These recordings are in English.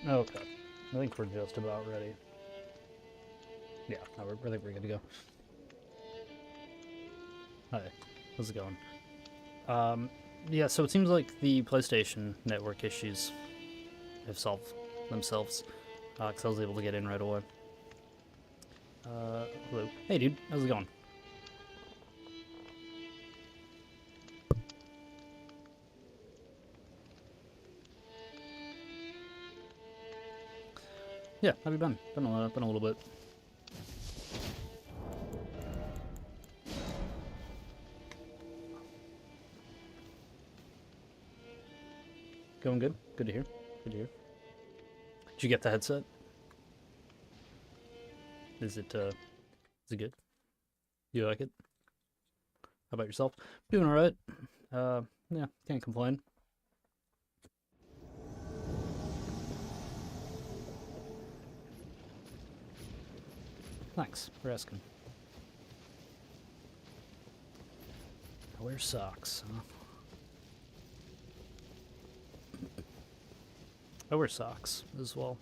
Okay. I think we're just about ready. Yeah, no, I think we're good to go. Hi, how's it going? Yeah, so it seems like the PlayStation Network issues have solved themselves, because I was able to get in right away. Hello. Hey, dude, how's it going? Yeah, how have you been? Been a little bit. Going good? Good to hear. Good to hear. Did you get the headset? Is it good? You like it? How about yourself? Doing alright. Yeah, can't complain. Thanks for asking. I wear socks, huh? I wear socks as well.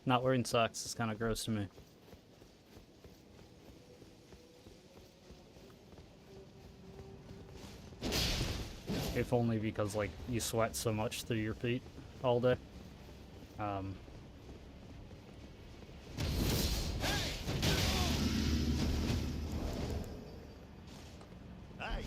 Not wearing socks is kind of gross to me. If only because, like, you sweat so much through your feet all day. Um, Hey!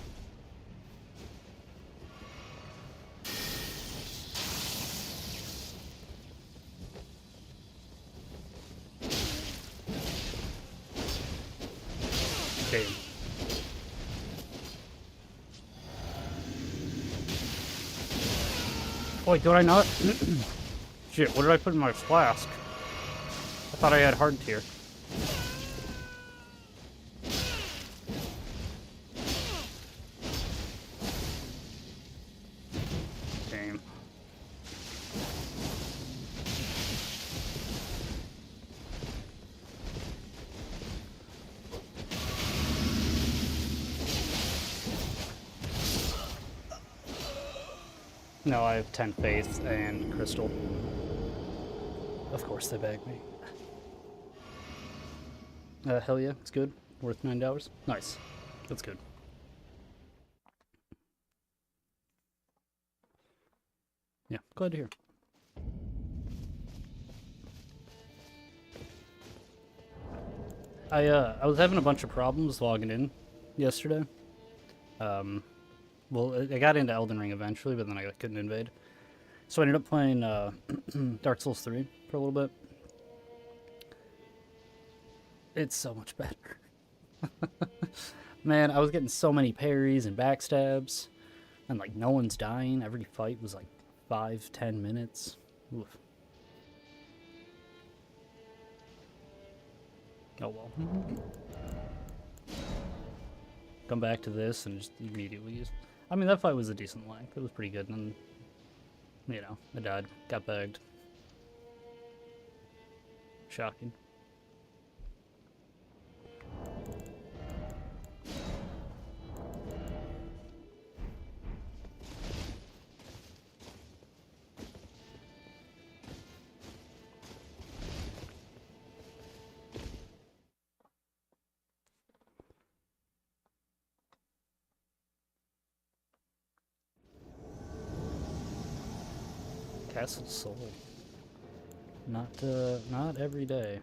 okay. Wait, did I not? Shit, what did I put in my flask? I thought I had hard tier. Damn. No, I have 10 faith and crystal. Of course they bag me. Hell yeah, it's good. Worth $9. Nice. That's good. Yeah, glad to hear. I was having a bunch of problems logging in yesterday. Um, well, I got into Elden Ring eventually, but then I couldn't invade. So I ended up playing Dark Souls 3 for a little bit. It's so much better. Man, I was getting so many parries and backstabs, and like no one's dying. Every fight was like 5-10 minutes. Oof. Oh well. Come back to this and just immediately use. I mean, that fight was a decent length. It was pretty good, and you know, I died, got bagged. Shocking. Castle Soul. Not every day.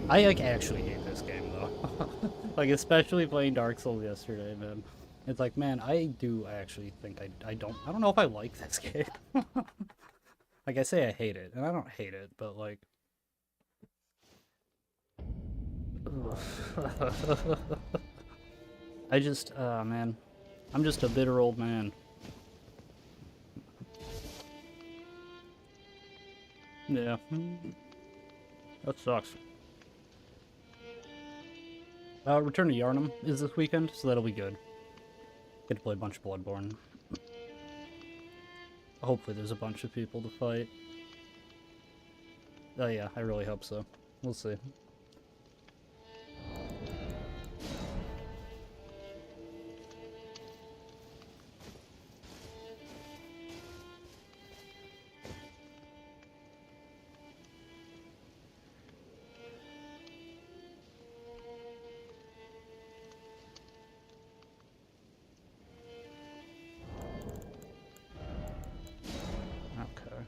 I like actually hate this game though. Like especially playing Dark Souls yesterday, man. It's like, man, I do actually think I don't know if I like this game. Like I say I hate it, and I don't hate it, but like I just man. I'm just a bitter old man. Yeah. That sucks. Return to Yarnum is this weekend, so that'll be good. Get to play a bunch of Bloodborne. Hopefully there's a bunch of people to fight. Oh yeah, I really hope so. We'll see. Okay.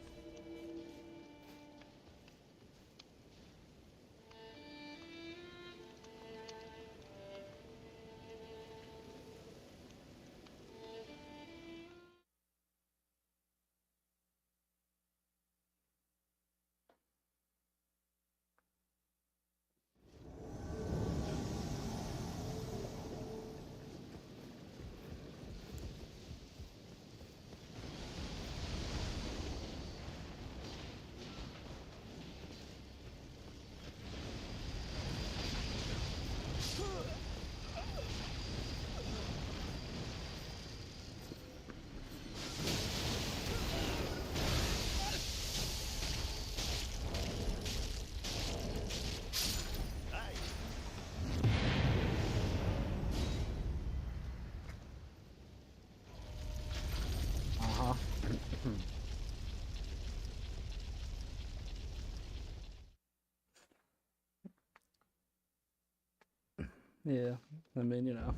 Uh-huh. Yeah, I mean, you know.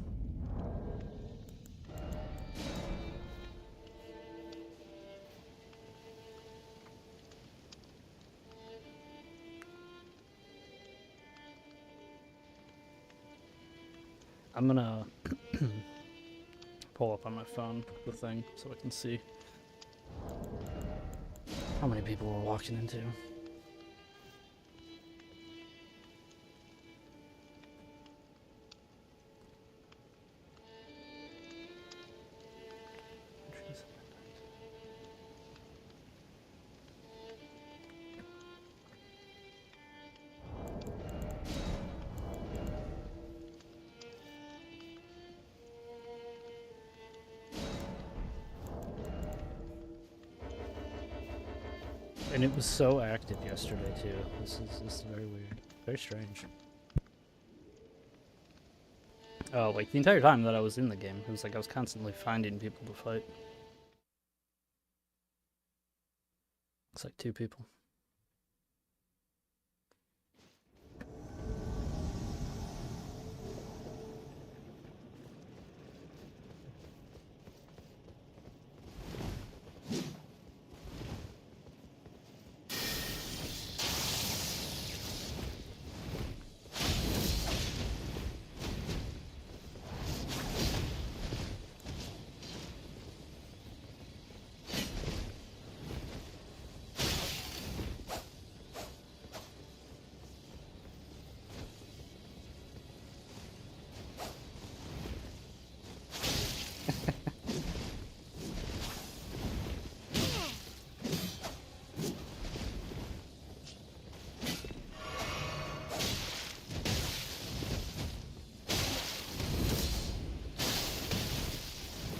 I'm gonna pull up on my phone the thing so I can see how many people we're walking into. And it was so active yesterday too. This is very weird. Very strange. Oh, like the entire time that I was in the game, it was like I was constantly finding people to fight. It's like 2 people.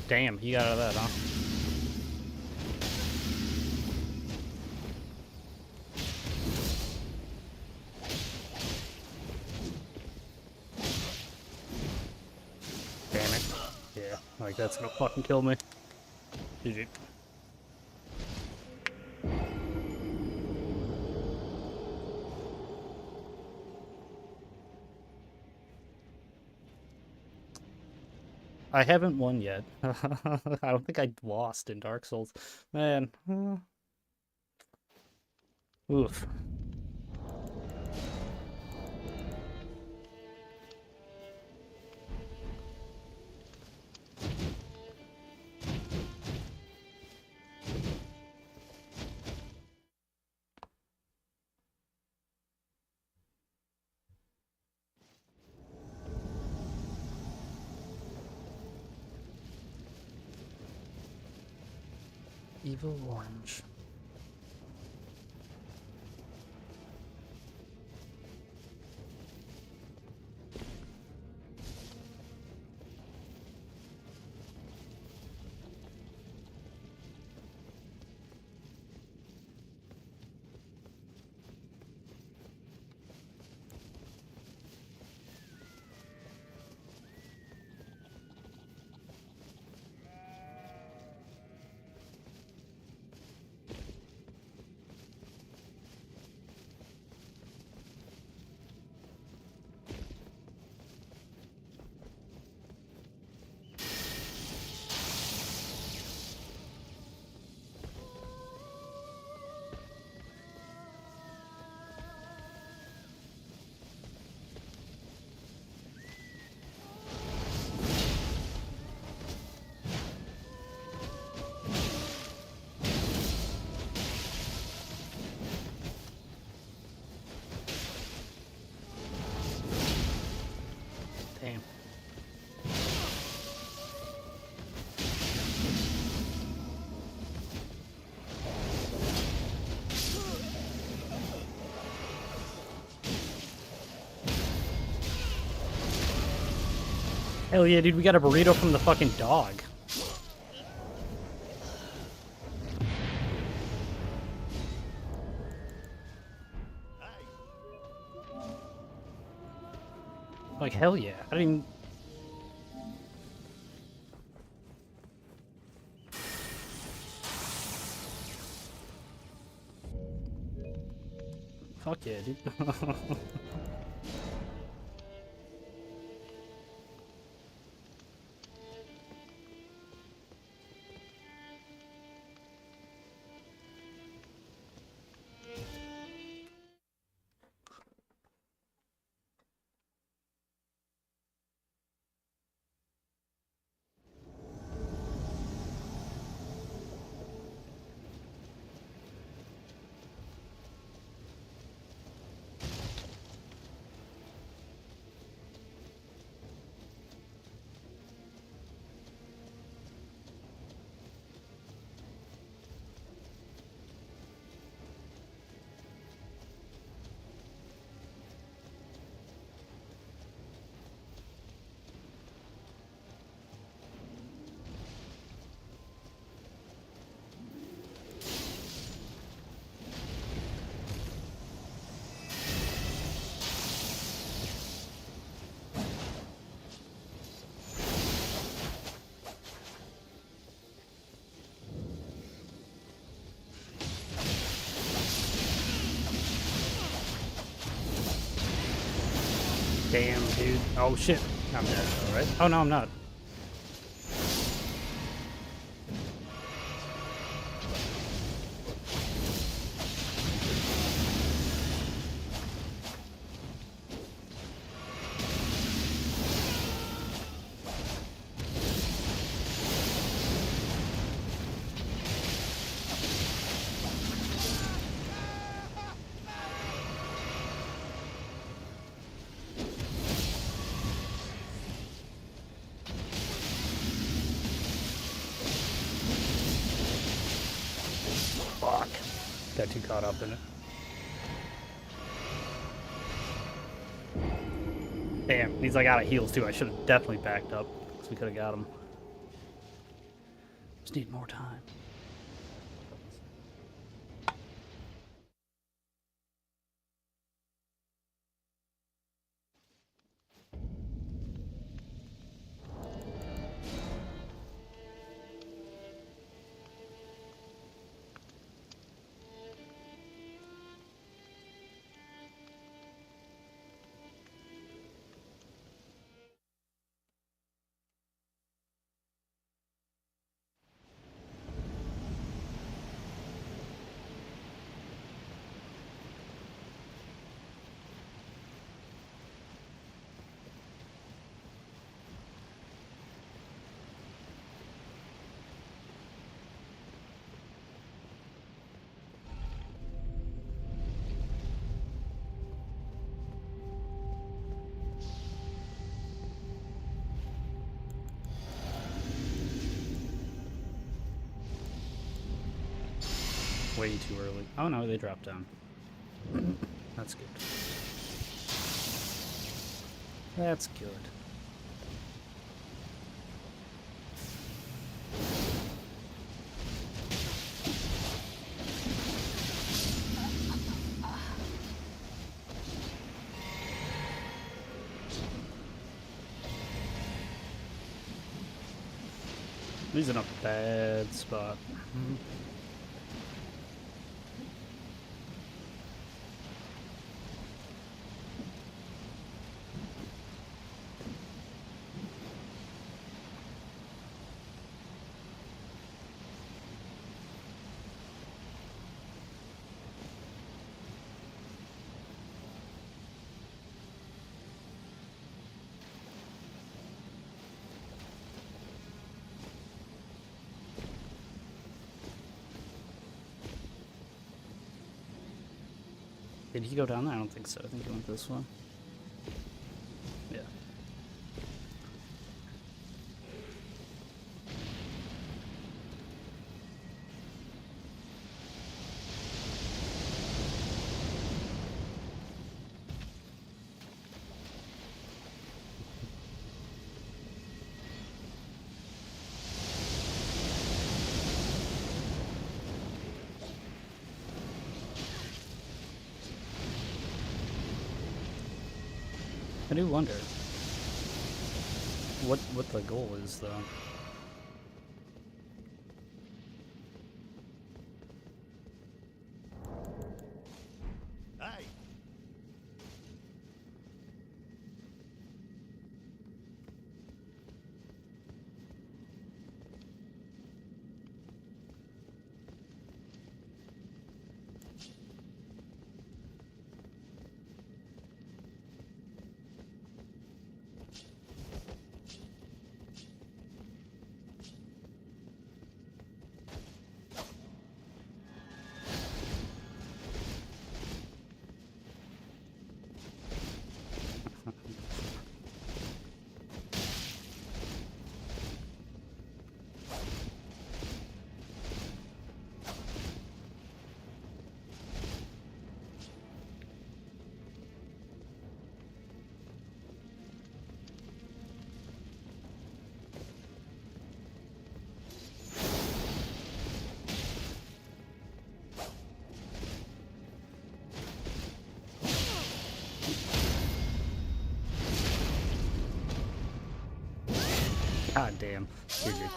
Damn, he got out of that, huh? Damn it. Yeah, like that's gonna fucking kill me. GG. I haven't won yet. I don't think I lost in Dark Souls. Man. Oof. Evil orange. Damn. Hell yeah, dude, we got a burrito from the fucking dog. Like, hell yeah. I didn't even... Fuck yeah, dude. Damn, dude. Oh shit. I'm dead though, right? Oh no, I'm not. Fuck. Got too caught up in it. Damn, he's like out of heals too. I should have definitely backed up, because we could have got him. Just need more time. way too early. Oh no, they dropped down. That's good. That's good. He's in a bad spot. Did he go down there? I don't think so. I think he went this way. Yeah. I do wonder what the goal is, though. Hey. God damn. GG.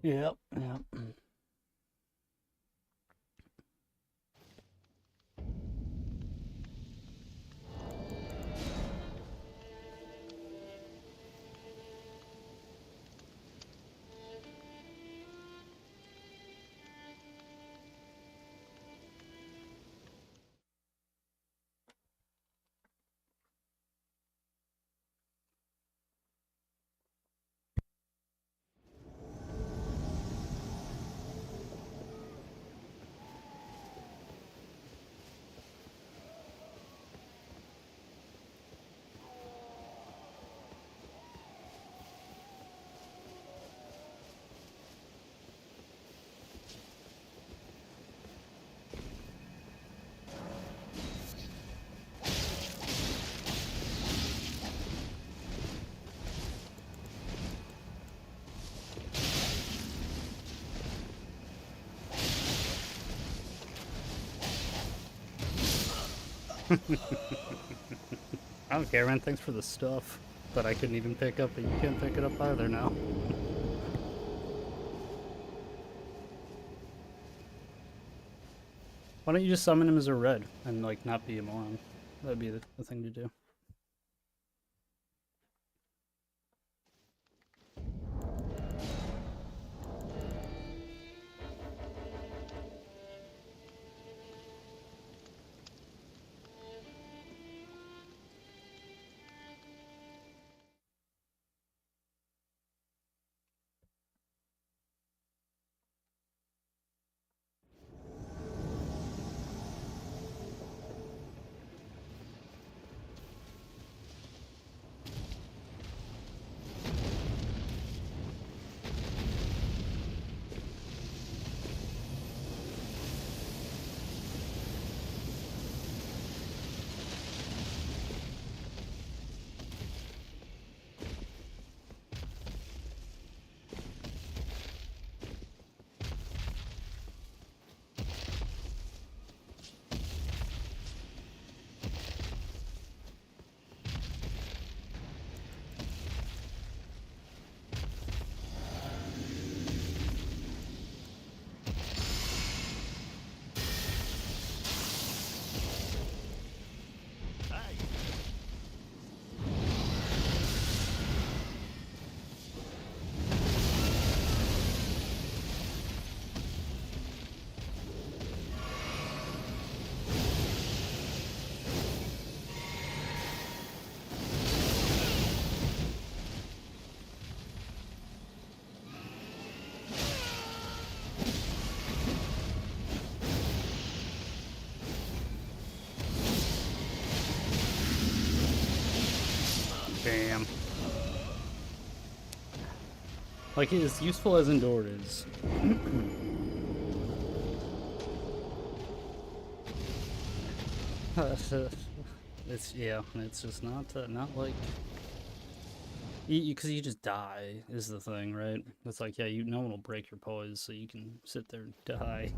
Yep, yep. I don't care, man. Thanks for the stuff that I couldn't even pick up, but you can't pick it up either now. Why don't you just summon him as a red and like not be a moron? That'd be the thing to do. Damn. Like, as useful as Endure is. It's, yeah, it's just not like... Because you just die, is the thing, right? It's like, yeah, no one will break your poise, so you can sit there and die.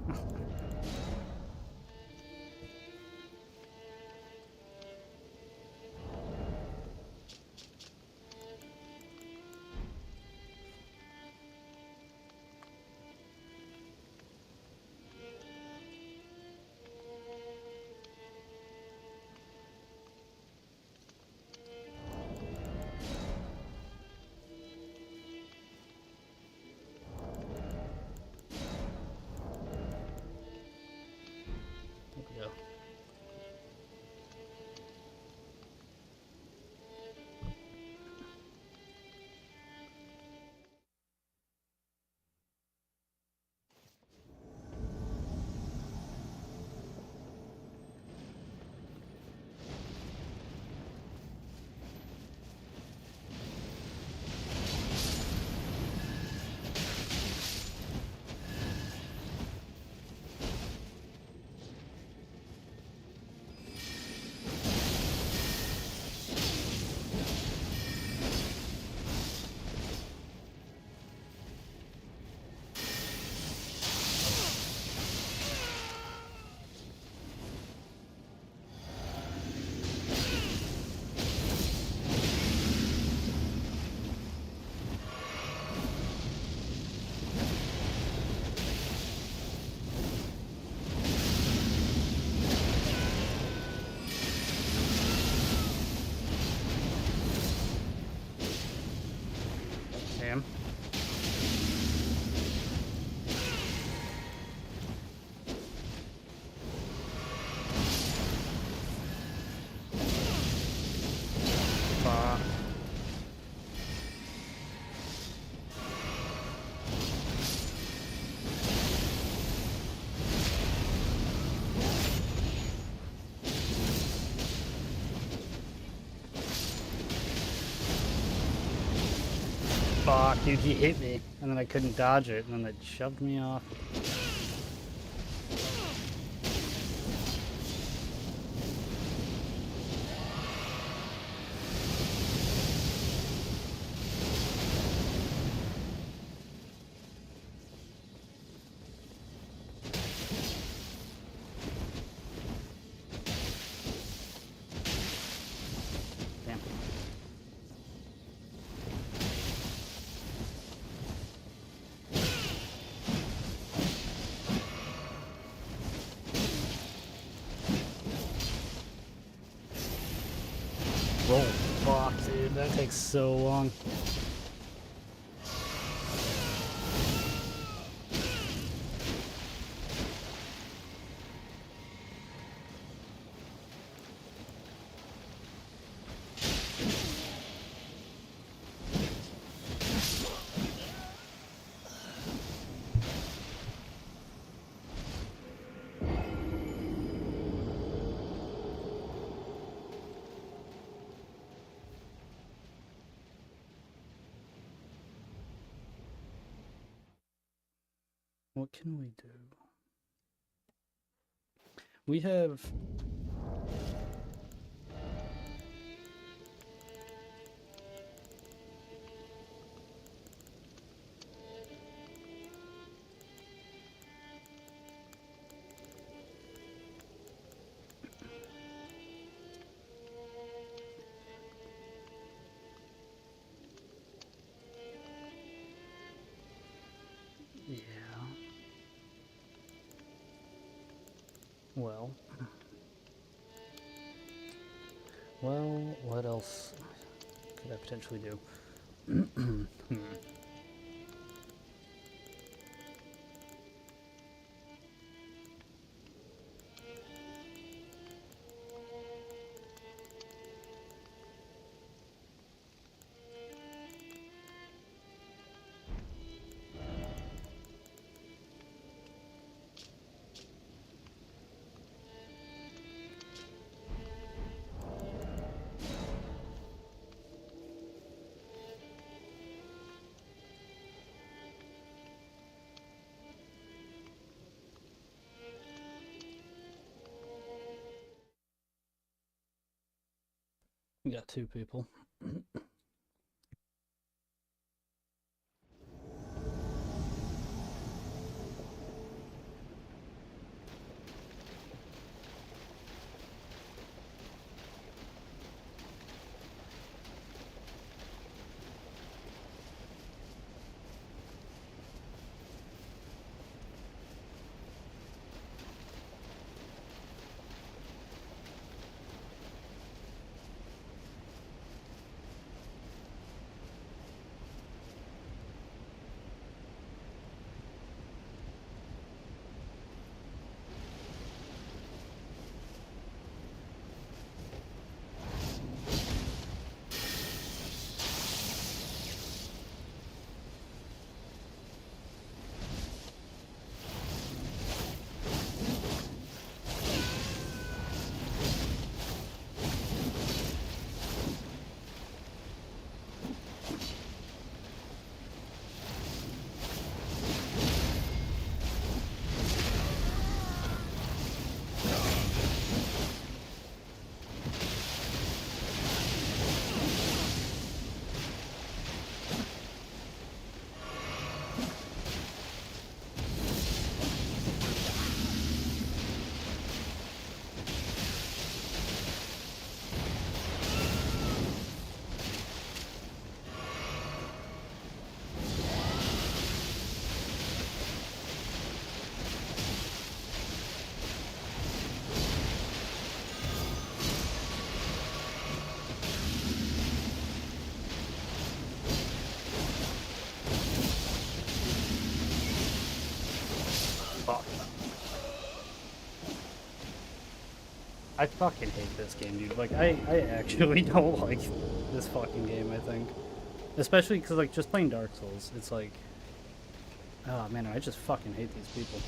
Yeah. Damn. Fuck. Fuck, dude, he hit me, and then I couldn't dodge it, and then it shoved me off. Damn. Oh, fuck, dude, that takes so long. What can we do? We have... Yeah. Well... Well, what else could I potentially do? We got 2 people. Fuck. I fucking hate this game, dude. Like, I actually don't like this fucking game, I think. Especially because, like, just playing Dark Souls, it's like... Oh, man, I just fucking hate these people.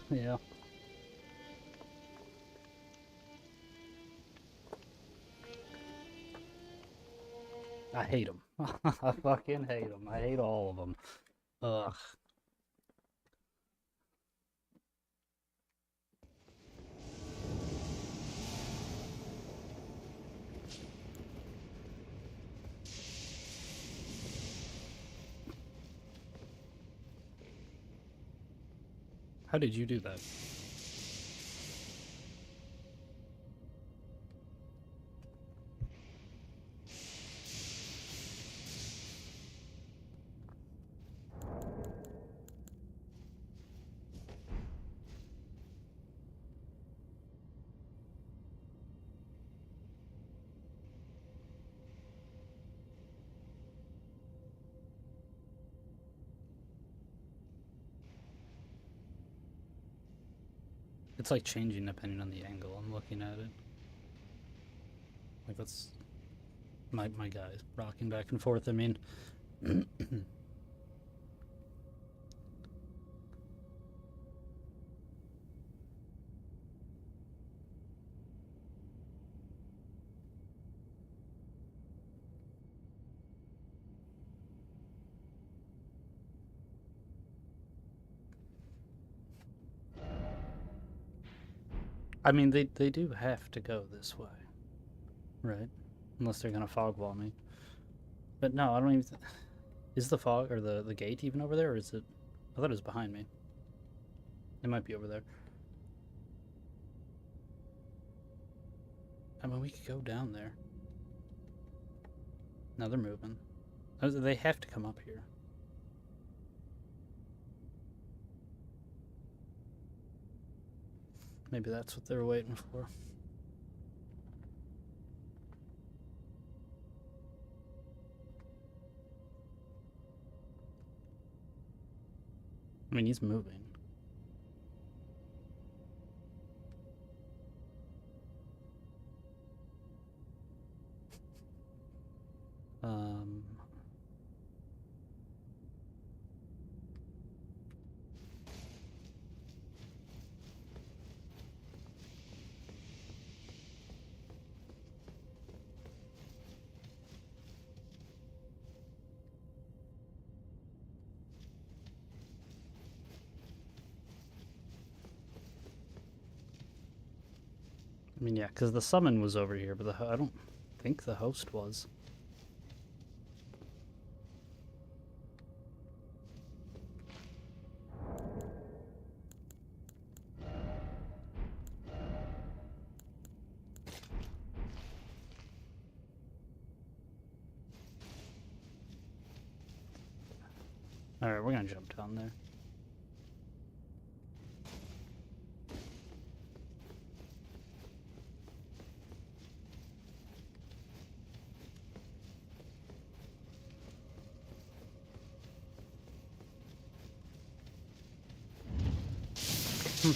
Yeah. I hate them. I fucking hate them. I hate all of them. Ugh. How did you do that? It's like changing depending on the angle I'm looking at it. Like that's my guy rocking back and forth. I mean, they do have to go this way, right? Unless they're gonna fog wall me. But no, I don't even. Is the fog or the gate even over there, or is it? I thought it was behind me. It might be over there. I mean, we could go down there. Now they're moving. They have to come up here. Maybe that's what they're waiting for. I mean, he's moving. I mean, yeah, because the summon was over here, but I don't think the host was. Alright, we're gonna jump down there.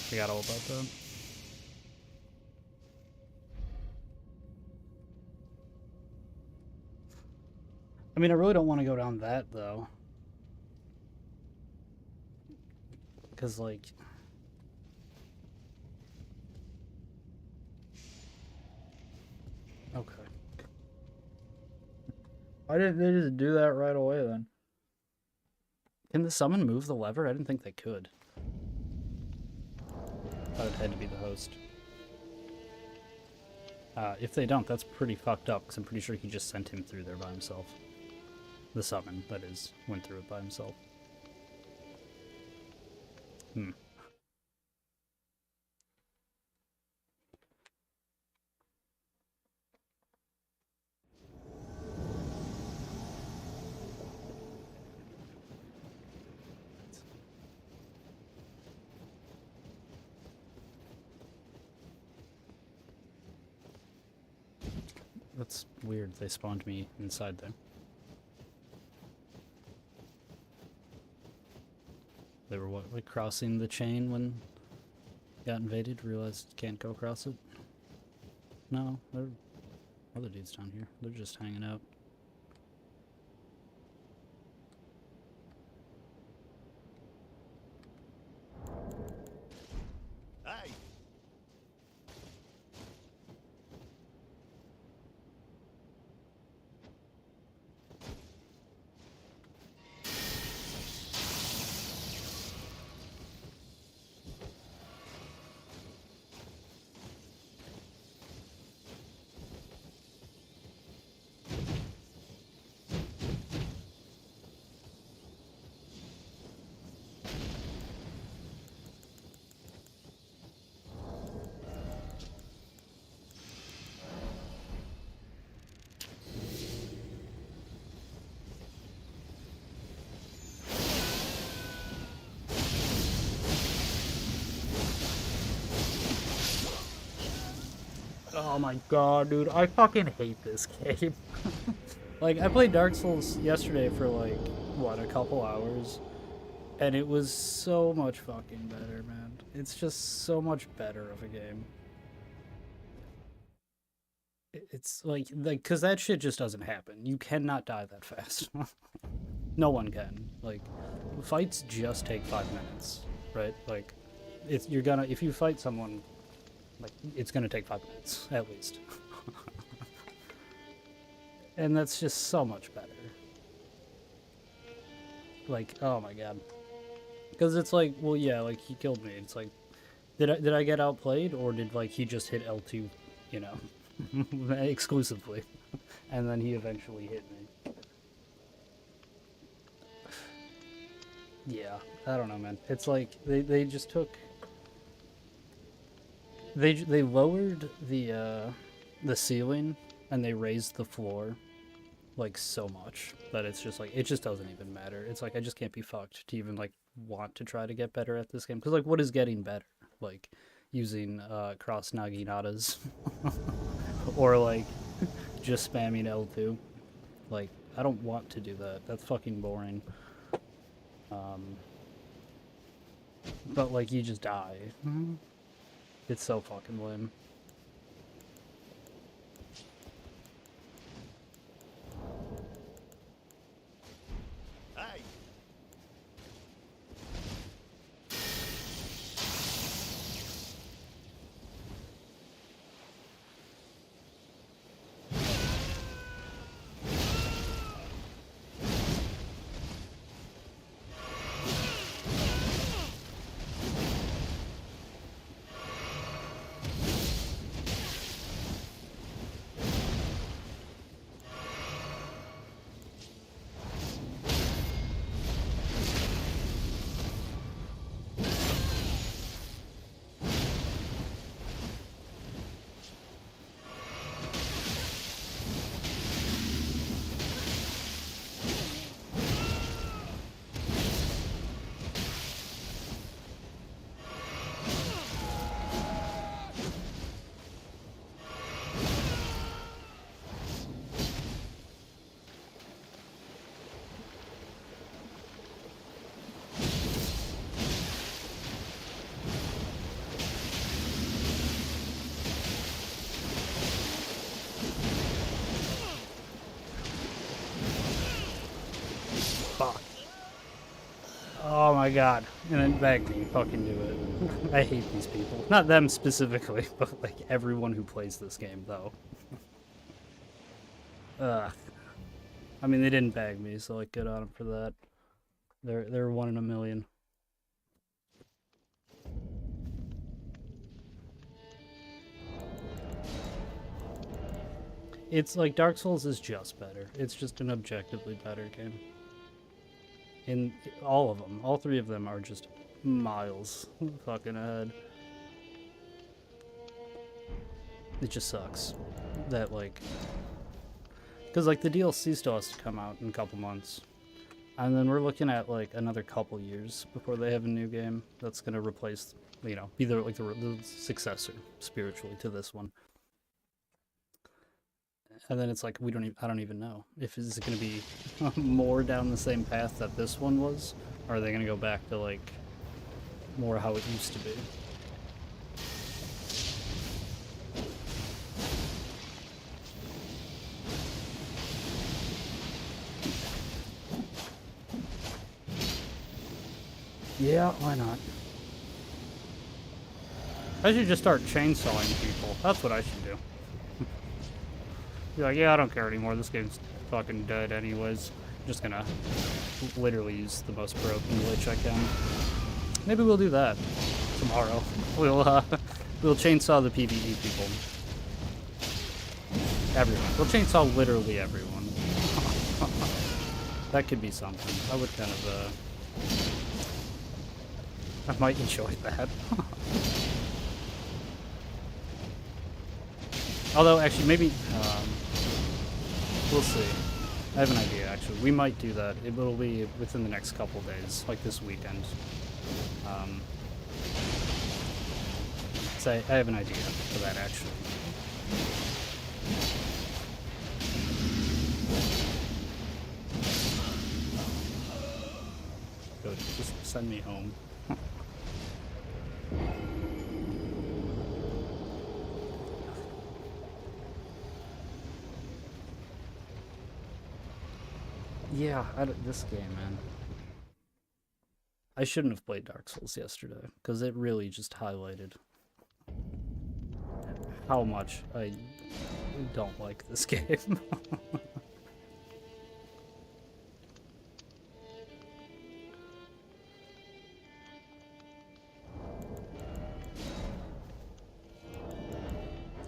Forgot all about that. I mean, I really don't want to go down that, though. Because, like... Okay. Why didn't they just do that right away, then? Can the summon move the lever? I didn't think they could. Thought it had to be the host. If they don't, that's pretty fucked up, because I'm pretty sure he just sent him through there by himself. The summon, that is, went through it by himself. That's weird. They spawned me inside there. They were what, like crossing the chain when got invaded, realized can't go across it? No, there are other dudes down here. They're just hanging out. Hey. Oh my god, dude, I fucking hate this game. Like, I played Dark Souls yesterday for like, what, a couple hours? And it was so much fucking better, man. It's just so much better of a game. It's like, cause that shit just doesn't happen. You cannot die that fast. No one can. Like, fights just take 5 minutes, right? Like, you're gonna, if you fight someone, like, it's gonna take 5 minutes, at least. And that's just so much better. Like, oh my god. Because it's like, well, yeah, like, he killed me. It's like, did I get outplayed, or did, like, he just hit L2, you know, exclusively, and then he eventually hit me? Yeah, I don't know, man. It's like, they just took, they lowered the ceiling, and they raised the floor, like, so much that it's just like, it just doesn't even matter. It's like, I just can't be fucked to even, like, want to try to get better at this game. Because, like, what is getting better? Like, using cross naginatas or, like, just spamming L2. Like, I don't want to do that. That's fucking boring. But, like, you just die. It's so fucking lame. Hey. Fuck. Oh my god. And then back me, fucking do it. I hate these people. Not them specifically, but like everyone who plays this game though. Ugh. I mean, they didn't bag me, so like good on them for that. They're 1 in a million. It's like Dark Souls is just better. It's just an objectively better game. In all of them, all three of them are just miles fucking ahead. It just sucks that, like, because like the DLC still has to come out in a couple months, and then we're looking at like another couple years before they have a new game that's gonna replace, you know, be the successor spiritually to this one. And then it's like I don't even know if is it going to be more down the same path that this one was, or are they going to go back to like more how it used to be? Yeah, why not? I should just start chainsawing people. That's what I should do. Be like, yeah, I don't care anymore. This game's fucking dead anyways. I'm just gonna literally use the most broken glitch I can. Maybe we'll do that tomorrow. We'll chainsaw the PvE people. Everyone. We'll chainsaw literally everyone. That could be something. I would kind of, I might enjoy that. Although, actually, maybe, we'll see. I have an idea, actually. We might do that. It will be within the next couple days, like this weekend. So I have an idea for that, actually. Send me home. Yeah, this game, man. I shouldn't have played Dark Souls yesterday, because it really just highlighted how much I don't like this game.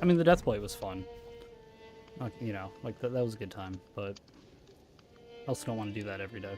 I mean, the deathplay was fun. Like, you know, like that was a good time, but I also don't want to do that every day.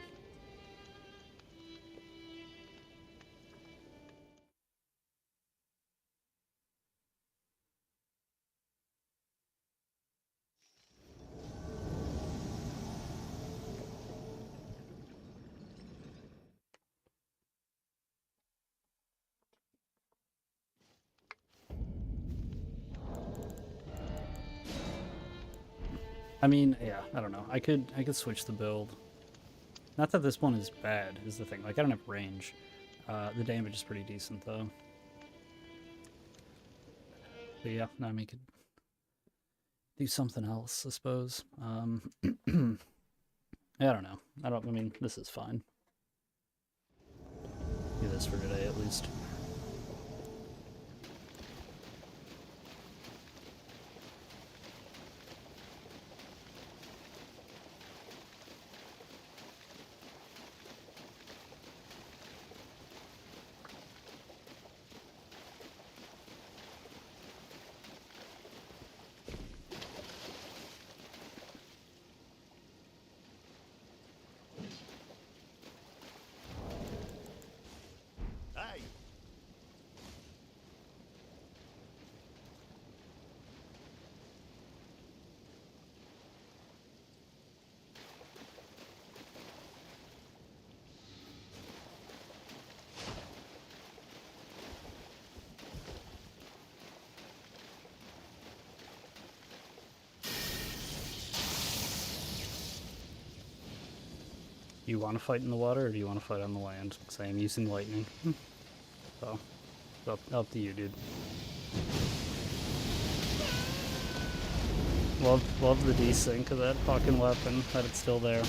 I mean, yeah, I don't know. I could switch the build. Not that this one is bad, is the thing. Like, I don't have range. The damage is pretty decent, though. But yeah, I mean, could do something else, I suppose. Yeah, I don't know. I mean, this is fine. Do this for today, at least. Aye. Do you want to fight in the water, or do you want to fight on the land? Because I am using lightning. So, up to you, dude. Love the desync of that fucking weapon, that it's still there.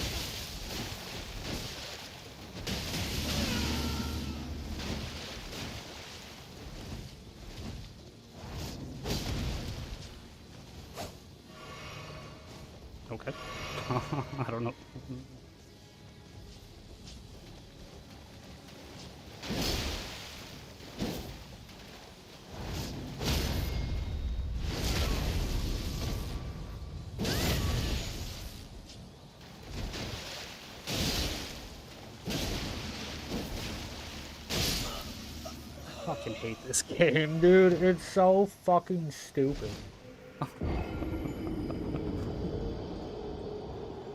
Okay. I don't know. I fucking hate this game, dude. It's so fucking stupid.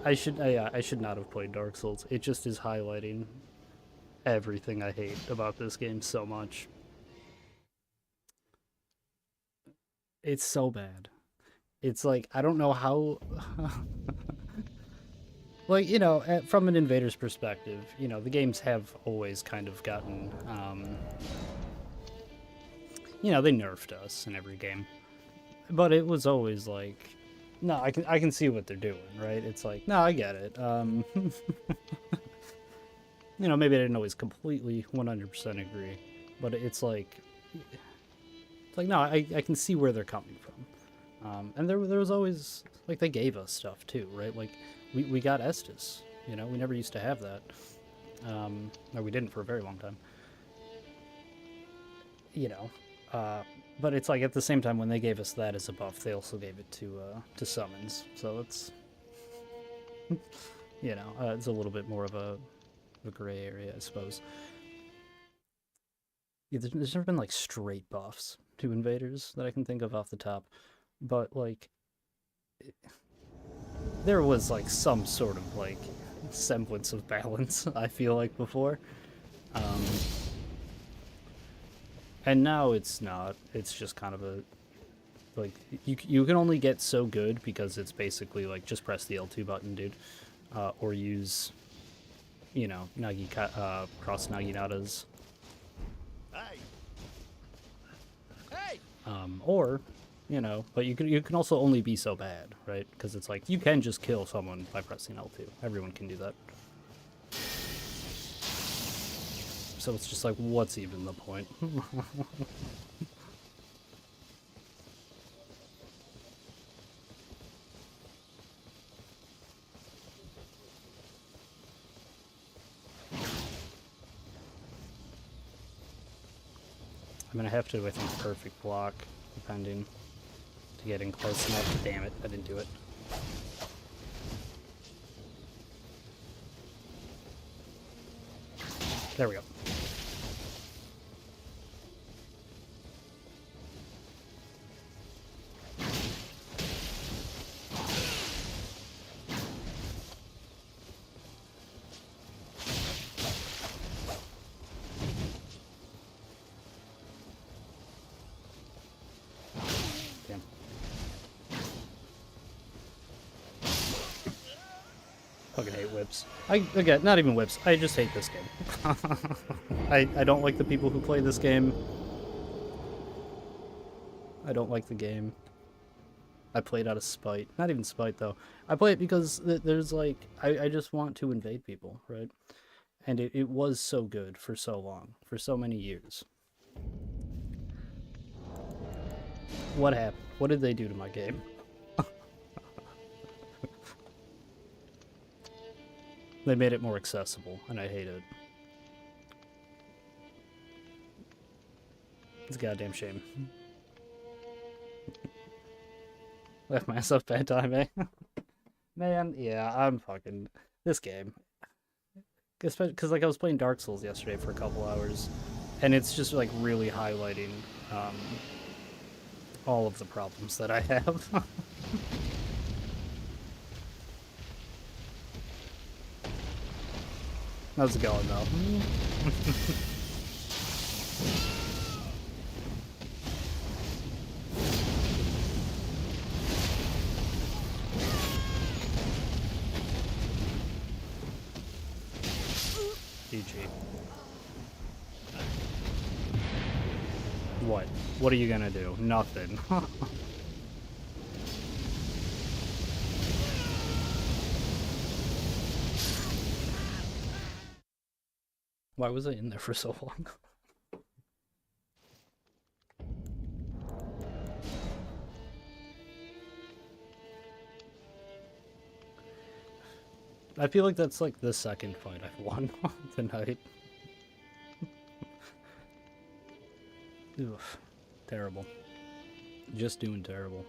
I should not have played Dark Souls. It just is highlighting everything I hate about this game so much. It's so bad. It's like, I don't know how... like, you know, from an invader's perspective, you know, the games have always kind of gotten, you know, they nerfed us in every game. But it was always like, no, I can see what they're doing, right? It's like, no, I get it. You know, maybe I didn't always completely 100% agree, but it's like no, I can see where they're coming from. And there was always, like, they gave us stuff too, right? Like, we got Estus, you know, we never used to have that. Or we didn't for a very long time. You know, but it's like, at the same time, when they gave us that as a buff, they also gave it to summons. So it's, you know, it's a little bit more of a gray area, I suppose. Yeah, there's never been, like, straight buffs to invaders that I can think of off the top, but, like, there was, like, some sort of, like, semblance of balance, I feel like, before. And now it's not. It's just kind of a, like, you can only get so good because it's basically like, just press the L2 button, dude, or use you know, cross Naginatas. Hey! Hey! Or, you know, but you can also only be so bad, right? Because it's like, you can just kill someone by pressing L2. Everyone can do that. So it's just like, what's even the point? I'm gonna have to, I think, perfect block, depending, to get in close enough. Damn it, I didn't do it. There we go. Damn. Fucking hate whips. Again, not even whips. I just hate this game. I don't like the people who play this game. I don't like the game. I play it out of spite. Not even spite, though. I play it because there's like... I just want to invade people, right? And it was so good for so long. For so many years. What happened? What did they do to my game? They made it more accessible, and I hate it. It's a goddamn shame. Left myself bad time, eh? Man, yeah, I'm fucking... This game. Especially because, like, I was playing Dark Souls yesterday for a couple hours, and it's just, like, really highlighting all of the problems that I have. How's it going, though? GG. What? What are you gonna do? Nothing. Why was I in there for so long? I feel like that's like the second fight I've won tonight. Oof. Terrible. Just doing terrible.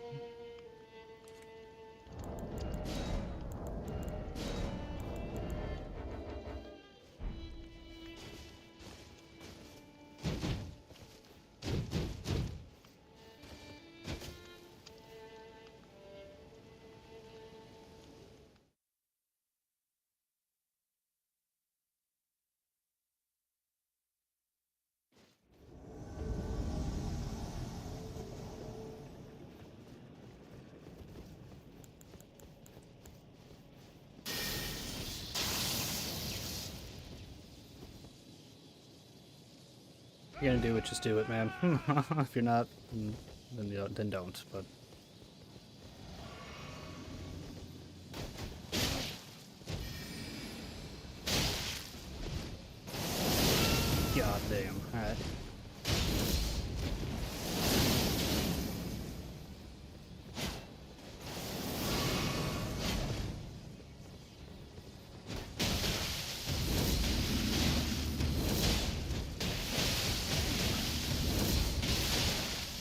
If you're gonna do it, just do it, man. If you're not, then don't. But god damn. All right.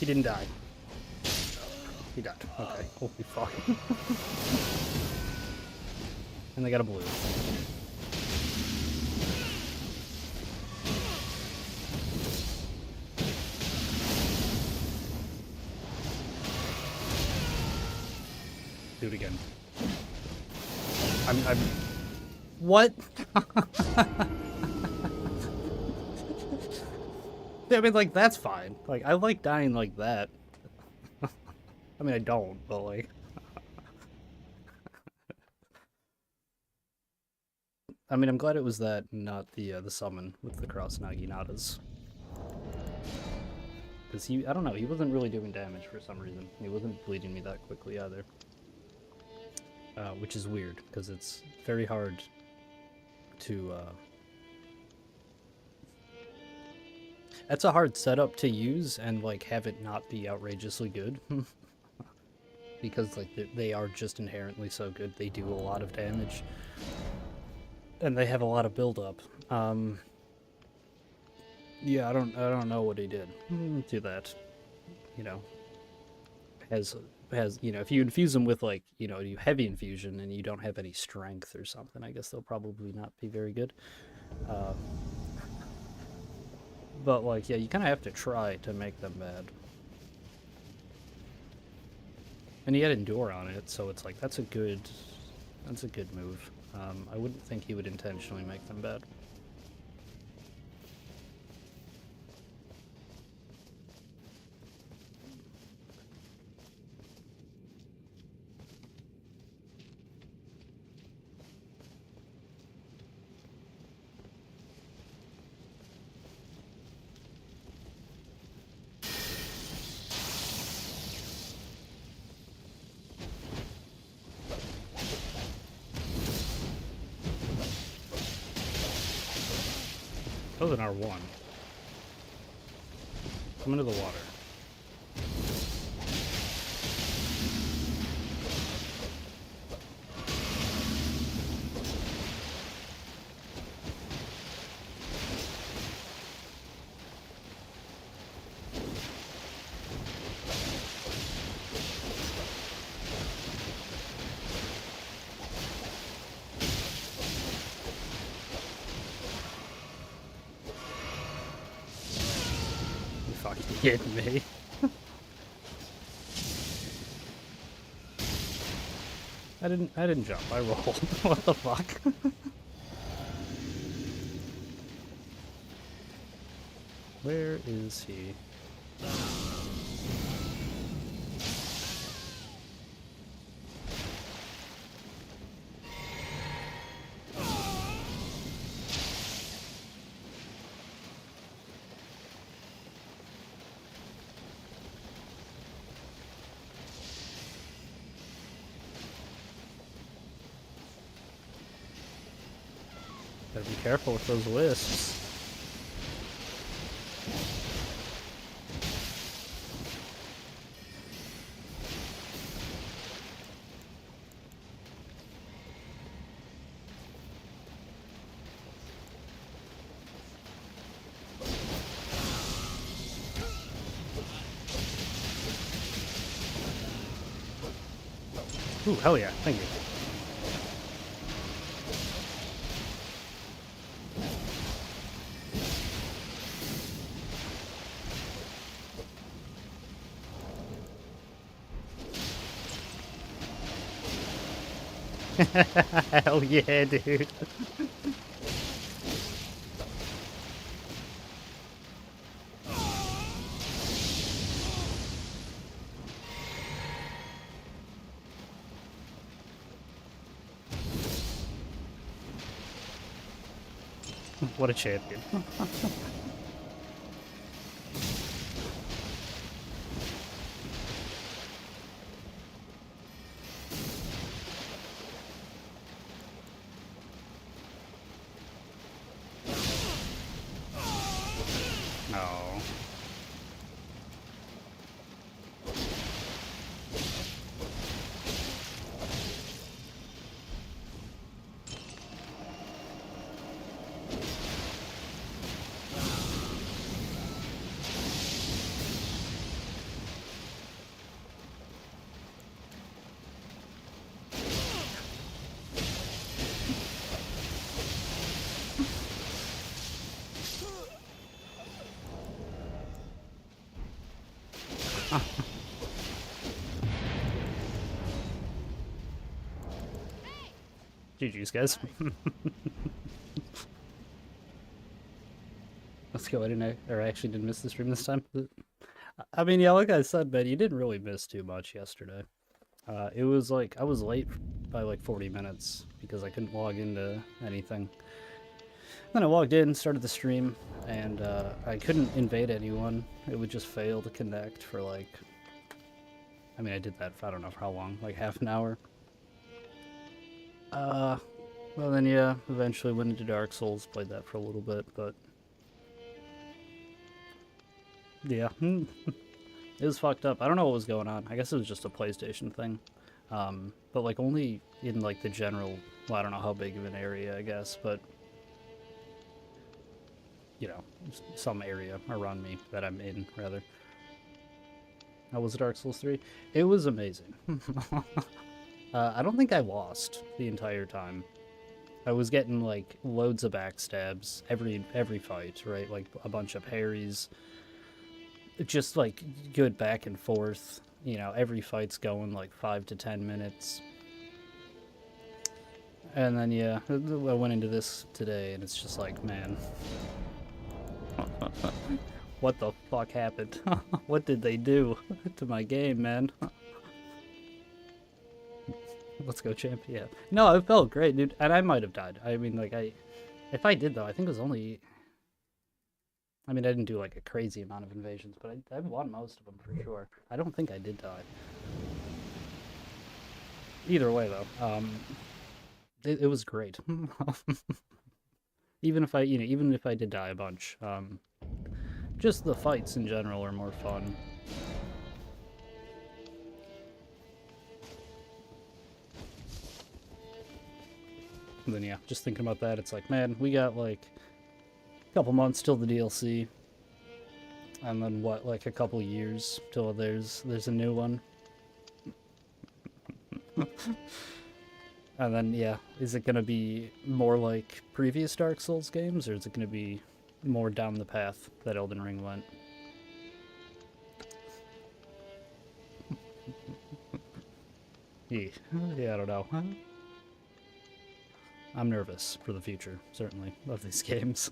He didn't die. He died. Okay. Holy fuck. And they got a blue. Do it again. I'm... What? I mean, like, that's fine. Like, I like dying like that. I mean, I don't, but, like... I mean, I'm glad it was that, not the summon with the cross Naginatas. Because I don't know, he wasn't really doing damage for some reason. He wasn't bleeding me that quickly either. Which is weird, because it's very hard to, That's a hard setup to use and, like, have it not be outrageously good. Because, like, they are just inherently so good. They do a lot of damage. And they have a lot of build-up. Yeah, I don't know what he did to that. You know, has if you infuse them with, like, you heavy infusion and you don't have any strength or something, I guess they'll probably not be very good. But, like, yeah, you kind of have to try to make them bad. And he had endure on it, so it's like that's a good move. I wouldn't think he would intentionally make them bad. That was an R1. Come into the water. You fucking kidding me? I didn't jump. I rolled. What the fuck? Where is he? Gotta be careful with those wisps. Ooh, hell yeah, thank you. Hell yeah, dude. What a champion. No. GG's, guys. Let's go. I actually didn't miss the stream this time. I mean, yeah, like I said, man, you didn't really miss too much yesterday. It was like I was late by like 40 minutes because I couldn't log into anything. Then I logged in, started the stream, and I couldn't invade anyone. It would just fail to connect for like, I mean, I did that for I don't know for how long, like half an hour. Well then yeah, eventually went into Dark Souls, played that for a little bit, but yeah, it was fucked up. I don't know what was going on. I guess it was just a PlayStation thing. But like only in like the general, well, I don't know how big of an area, I guess, but you know, some area around me that I'm in, rather. How was Dark Souls 3? It was amazing. I don't think I lost the entire time. I was getting like loads of backstabs every fight, right? Like a bunch of parries, just like good back and forth. You know, every fight's going like 5 to 10 minutes. And then yeah, I went into this today, and it's just like, man, what the fuck happened? What did they do to my game, man? Let's go, champ. Yeah. No, it felt great, dude. And I might have died. I mean, like, if I did, though, I think it was only... I mean, I didn't do, like, a crazy amount of invasions, but I won most of them, for sure. I don't think I did die. Either way, though, it was great. Even if I did die a bunch, just the fights in general are more fun. And then yeah, just thinking about that, it's like, man, we got like a couple months till the DLC, and then what, like a couple years till there's a new one. And then yeah, is it gonna be more like previous Dark Souls games, or is it gonna be more down the path that Elden Ring went? Yeah, I don't know. I'm nervous for the future, certainly, of these games.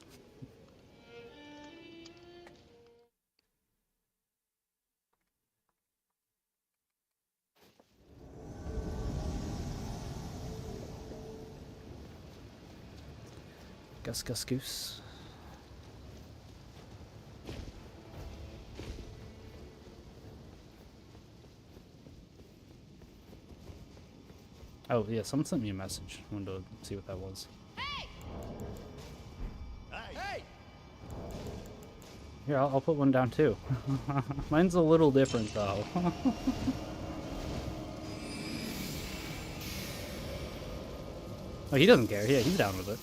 Gus Gus Goose. Oh, yeah, someone sent me a message. I wanted to see what that was. Hey! Hey! Here, I'll put one down too. Mine's a little different, though. Oh, he doesn't care. Yeah, he's down with it.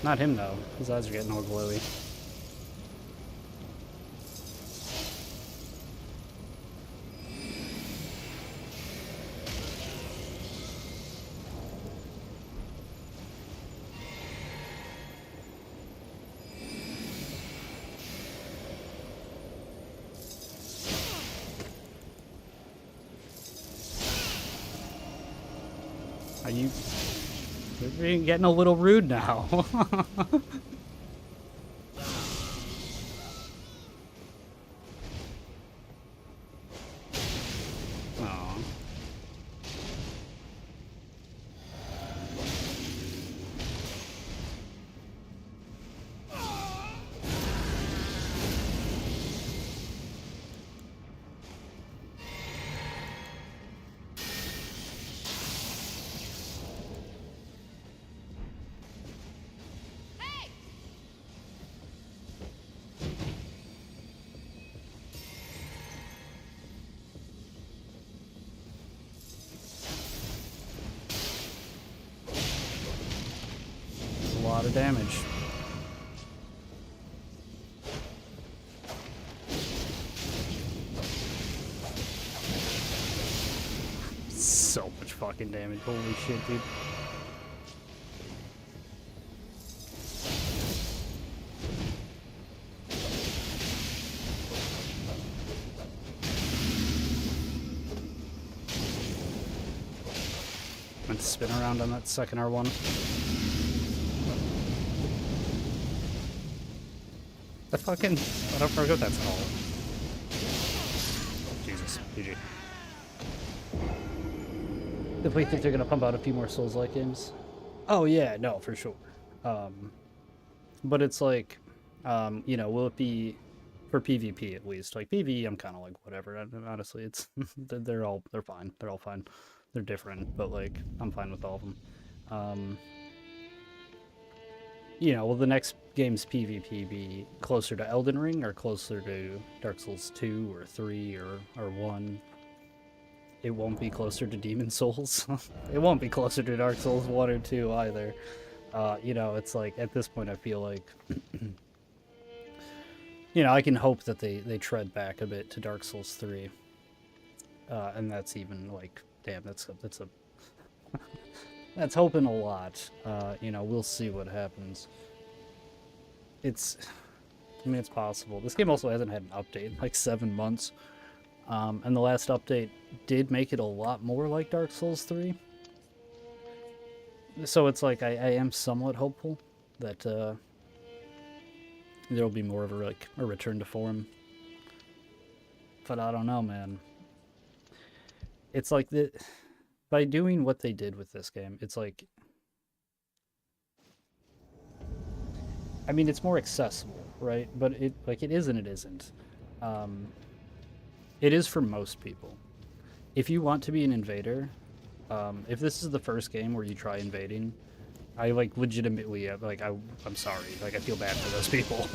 Not him, though. His eyes are getting all glowy. Are you... You're getting a little rude now. Aw. A lot of damage. So much fucking damage. Holy shit, dude. Meant to spin around on that second R1. The fucking... I don't forget what that's called. Jesus. GG. If we think they're gonna pump out a few more Souls-like games. Oh yeah, no, for sure. But it's like, you know, will it be for PvP at least? Like PvE, I'm kind of like whatever. Honestly, it's they're fine. They're all fine. They're different, but like I'm fine with all of them. You know, will the next game's PvP be closer to Elden Ring or closer to Dark Souls 2 or 3 or 1? It won't be closer to Demon Souls. It won't be closer to Dark Souls 1 or 2 either. You know, it's like, at this point I feel like, you know, I can hope that they tread back a bit to Dark Souls 3. And that's even like, damn, that's a that's hoping a lot. You know, we'll see what happens. I mean, it's possible. This game also hasn't had an update in like 7 months. And the last update did make it a lot more like Dark Souls 3. So it's like, I am somewhat hopeful that there'll be more of a return to form. But I don't know, man. It's like by doing what they did with this game, it's like, I mean, it's more accessible, right? But it is and it isn't. It is for most people. If you want to be an invader, if this is the first game where you try invading, I like legitimately like I'm sorry, like I feel bad for those people.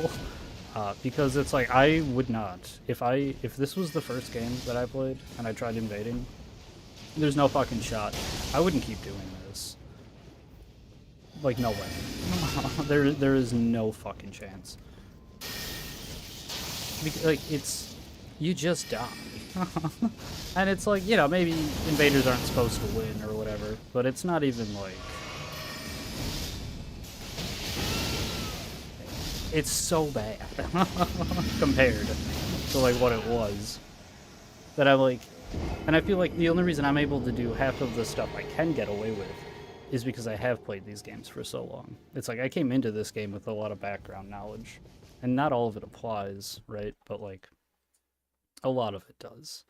Because it's like I would not, if this was the first game that I played and I tried invading, there's no fucking shot. I wouldn't keep doing this. Like, no way. There is no fucking chance. Like, it's, you just die. And it's like, you know, maybe invaders aren't supposed to win or whatever, but it's not even like, it's so bad compared to like what it was that I'm like, and I feel like the only reason I'm able to do half of the stuff I can get away with is because I have played these games for so long. It's like I came into this game with a lot of background knowledge, and not all of it applies, right? But like a lot of it does.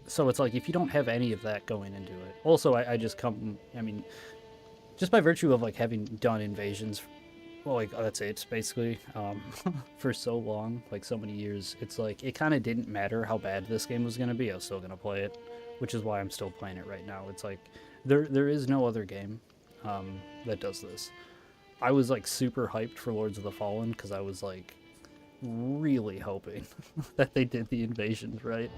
So it's like if you don't have any of that going into it. Also, I just come, I mean, just by virtue of like having done invasions, well, like that's it basically, for so long, like so many years, it's like it kind of didn't matter how bad this game was gonna be. I was still gonna play it, which is why I'm still playing it right now. It's like there is no other game that does this. I was like super hyped for Lords of the Fallen because I was like really hoping that they did the invasions right,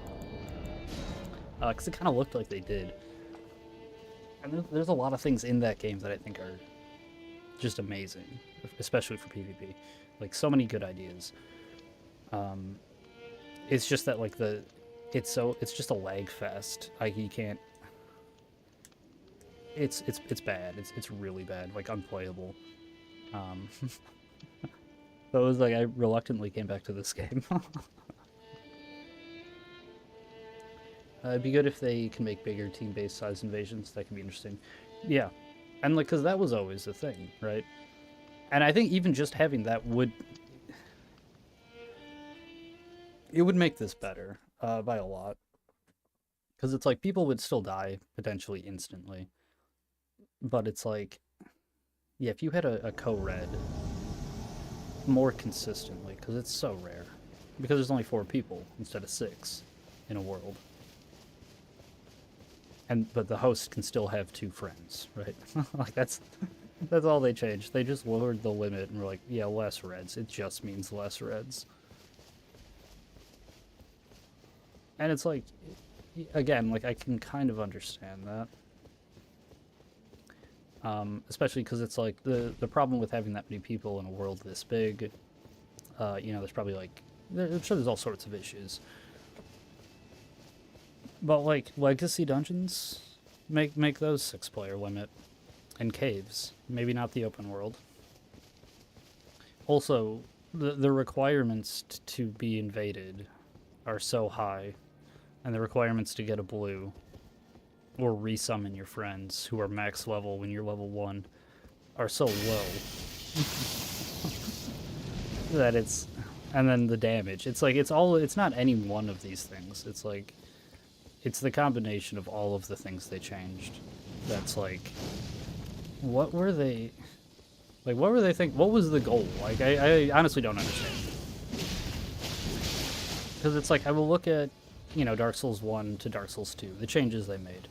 because it kind of looked like they did. And there's a lot of things in that game that I think are just amazing, especially for PvP. Like, so many good ideas. It's just that, like, it's just a lag fest. Like, you can't... It's bad. It's really bad. Like, unplayable. So it was like, I reluctantly came back to this game. It'd be good if they can make bigger team-based size invasions. That can be interesting. Yeah. And, like, because that was always the thing, right? And I think even just having that would... It would make this better, by a lot. Because it's like, people would still die, potentially instantly. But it's like... Yeah, if you had a co-red more consistently, because it's so rare. Because there's only 4 people instead of 6 in a world. But the host can still have 2 friends, right? Like, that's all they changed. They just lowered the limit and were like, yeah, less reds. It just means less reds. And it's like, again, like, I can kind of understand that. Especially because it's like, the problem with having that many people in a world this big, you know, there's probably like, I'm sure there's all sorts of issues. But like, legacy dungeons, make those 6-player limit. And caves, maybe not the open world. Also, the requirements to be invaded are so high, and the requirements to get a blue or resummon your friends who are max level when you're level 1 are so low that it's, and then the damage. It's like it's not any one of these things. It's like it's the combination of all of the things they changed. That's like, what were they thinking? What was the goal? Like, I honestly don't understand. Because it's like, I will look at, you know, Dark Souls 1 to Dark Souls 2, the changes they made.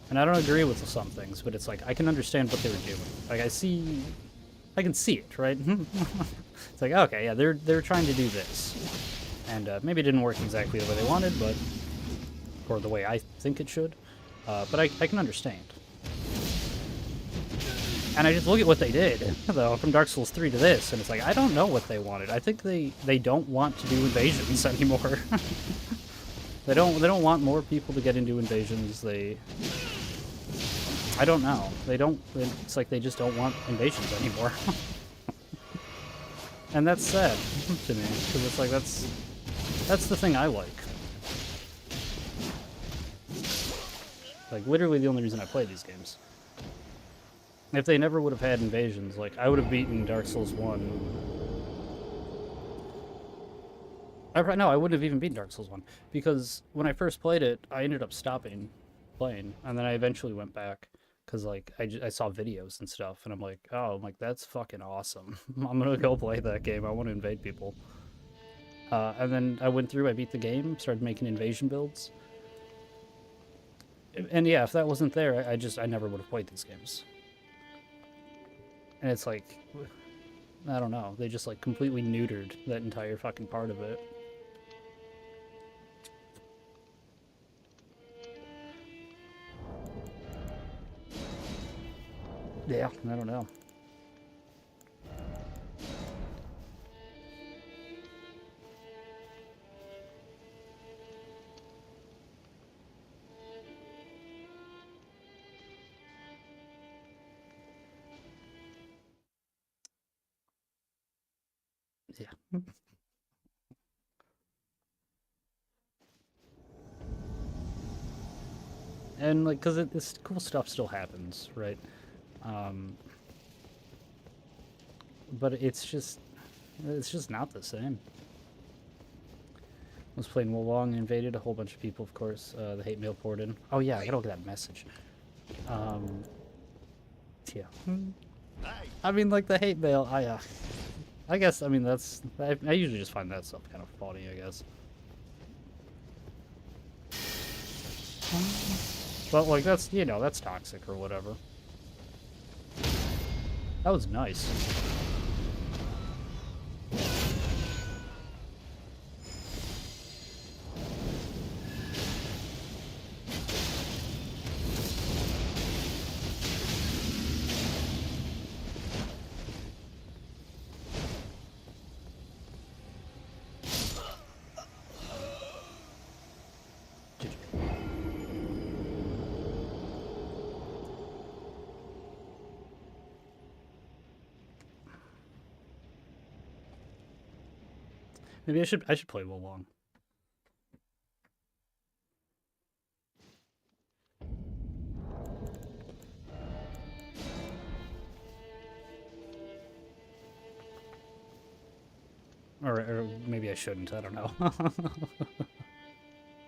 And I don't agree with some things, but it's like, I can understand what they were doing. Like, I can see it, right? It's like, okay, yeah, they're trying to do this. And maybe it didn't work exactly the way they wanted, but, or the way I think it should. But I can understand. And I just look at what they did, though, from Dark Souls 3 to this, and it's like, I don't know what they wanted. I think they don't want to do invasions anymore. They don't want more people to get into invasions. I don't know. It's like they just don't want invasions anymore. And that's sad to me, because it's like, that's the thing I like. Like, literally the only reason I play these games. If they never would have had invasions, like, I would have beaten Dark Souls 1. No, I wouldn't have even beaten Dark Souls 1. Because when I first played it, I ended up stopping playing. And then I eventually went back. Because, like, I saw videos and stuff. And I'm like, that's fucking awesome. I'm gonna go play that game. I want to invade people. And then I went through, I beat the game, started making invasion builds. And yeah, if that wasn't there, I never would have played these games. And it's like, I don't know, they just like completely neutered that entire fucking part of it. Yeah, I don't know. Yeah. And like, because this cool stuff still happens, right? But it's just not the same. I was playing Wolong, invaded a whole bunch of people, of course. The hate mail poured in. Oh yeah, I gotta look at that message. Yeah. I mean, like the hate mail. I guess. I mean, I usually just find that stuff kind of funny. I guess. But like that's that's toxic or whatever. That was nice. Maybe I should play Wolong. Or maybe I shouldn't. I don't know.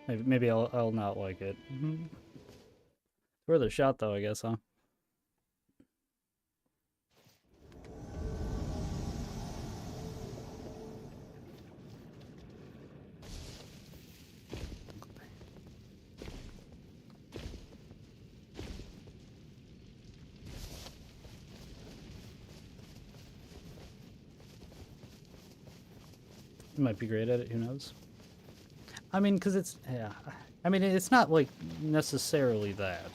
maybe I'll not like it. Worth a shot though, I guess, huh? You might be great at it, who knows? I mean, because it's, yeah. I mean, it's not, like, necessarily that,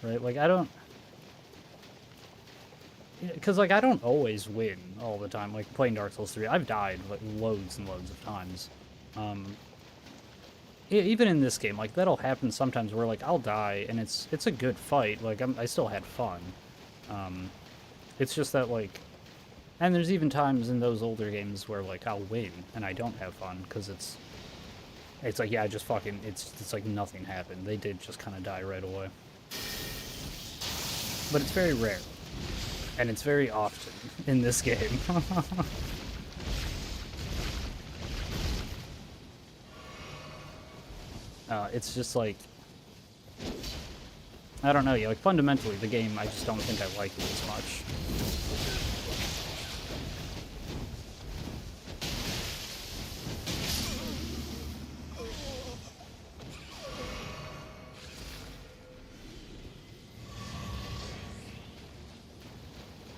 right? Like, I don't... Because, like, I don't always win all the time. Like, playing Dark Souls 3, I've died, like, loads and loads of times. Even in this game, like, that'll happen sometimes where, like, I'll die, and it's a good fight. Like, I still had fun. It's just that, like... And there's even times in those older games where, like, I'll win, and I don't have fun, because it's like, yeah, just fucking, it's like nothing happened. They did just kind of die right away. But it's very rare. And it's very often in this game. It's just like, I don't know, yeah, like fundamentally the game, I just don't think I like it as much.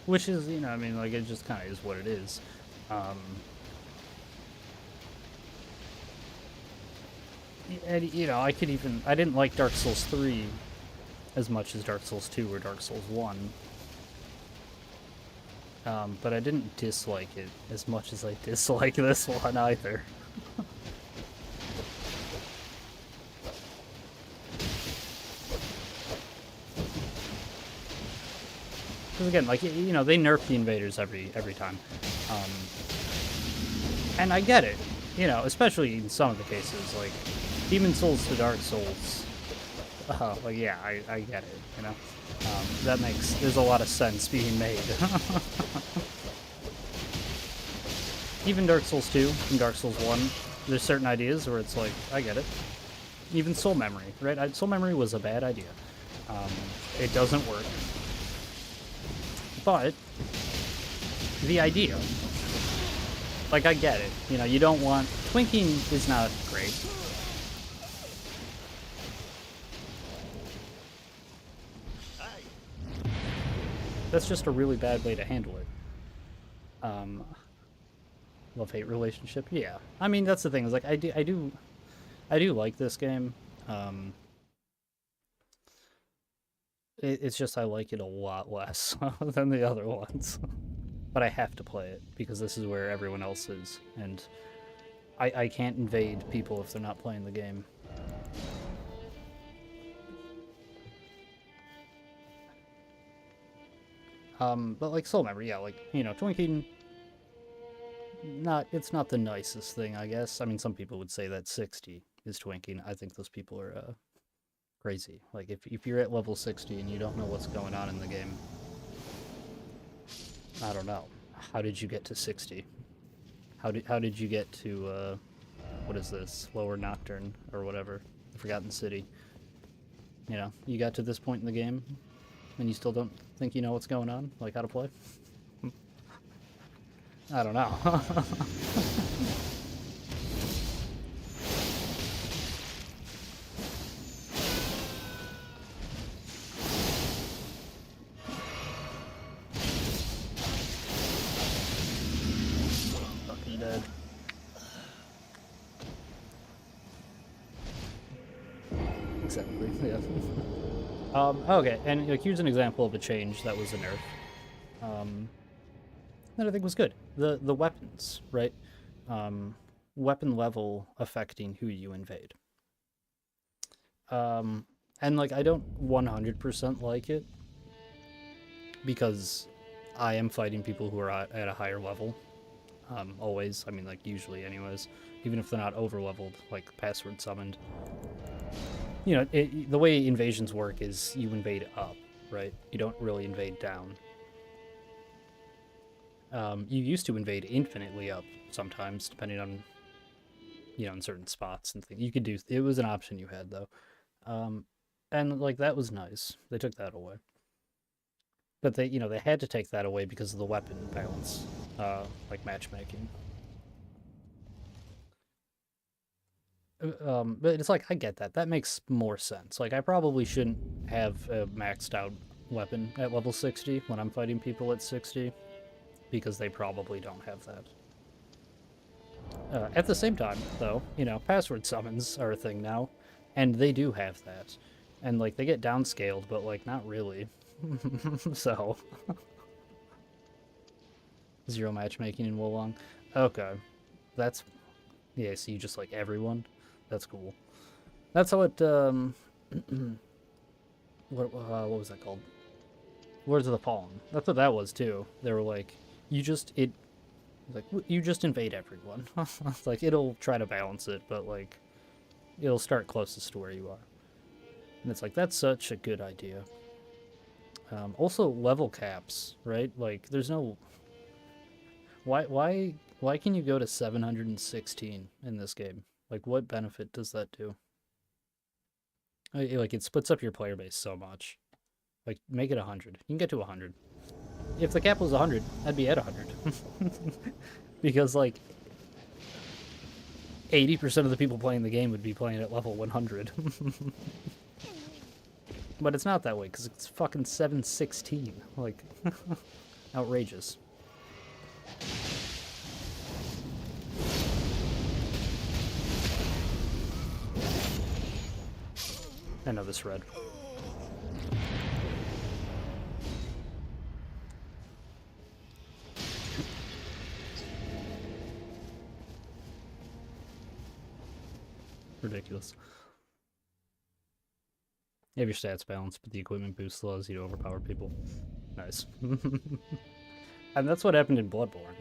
Which is, you know, I mean, like, it just kind of is what it is. And, you know, I didn't like Dark Souls 3 as much as Dark Souls 2 or Dark Souls 1. But I didn't dislike it as much as I dislike this one either. Because again, like, you know, they nerf the invaders every time. And I get it, you know, especially in some of the cases, like, Demon Souls to Dark Souls. Like, yeah, I get it, you know? There's a lot of sense being made. Even Dark Souls 2 and Dark Souls 1, there's certain ideas where it's like, I get it. Even Soul Memory, right? Soul Memory was a bad idea. It doesn't work. But, the idea, like, I get it. You know, you don't want... Twinking is not great. That's just a really bad way to handle it. Love-hate relationship? Yeah. I mean, that's the thing, is like, I do like this game. It's just I like it a lot less than the other ones. But I have to play it, because this is where everyone else is, and I can't invade people if they're not playing the game. But like Soul Memory, yeah, like, you know, Twinking, it's not the nicest thing, I guess. I mean, some people would say that 60 is Twinking. I think those people are, crazy. Like, if you're at level 60 and you don't know what's going on in the game, I don't know. How did you get to 60? How did you get to, what is this? Lower Nocturne, or whatever. The Forgotten City. You know, you got to this point in the game, and you still don't think you know what's going on? Like, how to play? I don't know. Fucking dead. Exactly, yeah. Okay, and like, here's an example of a change that was a nerf. That I think was good. The weapons, right? Weapon level affecting who you invade. And like, I don't 100% like it, because I am fighting people who are at a higher level. Always. I mean, like, usually anyways. Even if they're not over-leveled, like password summoned. You know, the way invasions work is you invade up, right? You don't really invade down. You used to invade infinitely up sometimes, depending on, you know, in certain spots and things. You could do, it was an option you had, though. And, like, that was nice. They took that away. But they, you know, they had to take that away because of the weapon balance, like matchmaking. But it's like, I get that. That makes more sense. Like, I probably shouldn't have a maxed out weapon at level 60 when I'm fighting people at 60, because they probably don't have that. At the same time, though, you know, password summons are a thing now, and they do have that. And, like, they get downscaled, but, like, not really. So... Zero matchmaking in Wolong. Okay. That's... Yeah, so you just like everyone? That's cool. That's how it, what was that called? Words of the Fallen. That's what that was, too. They were like, you just invade everyone. Like, it'll try to balance it, but, like, it'll start closest to where you are. And it's like, that's such a good idea. Also, level caps, right? Like, there's no... Why can you go to 716 in this game? Like, what benefit does that do? Like, it splits up your player base so much. Like, make it 100. You can get to 100. If the cap was 100, I'd be at 100. Because, like, 80% of the people playing the game would be playing at level 100. But it's not that way, because it's fucking 716. Like, outrageous. I know this red. Ridiculous. You have your stats balanced, but the equipment boost allows you to overpower people. Nice. And that's what happened in Bloodborne.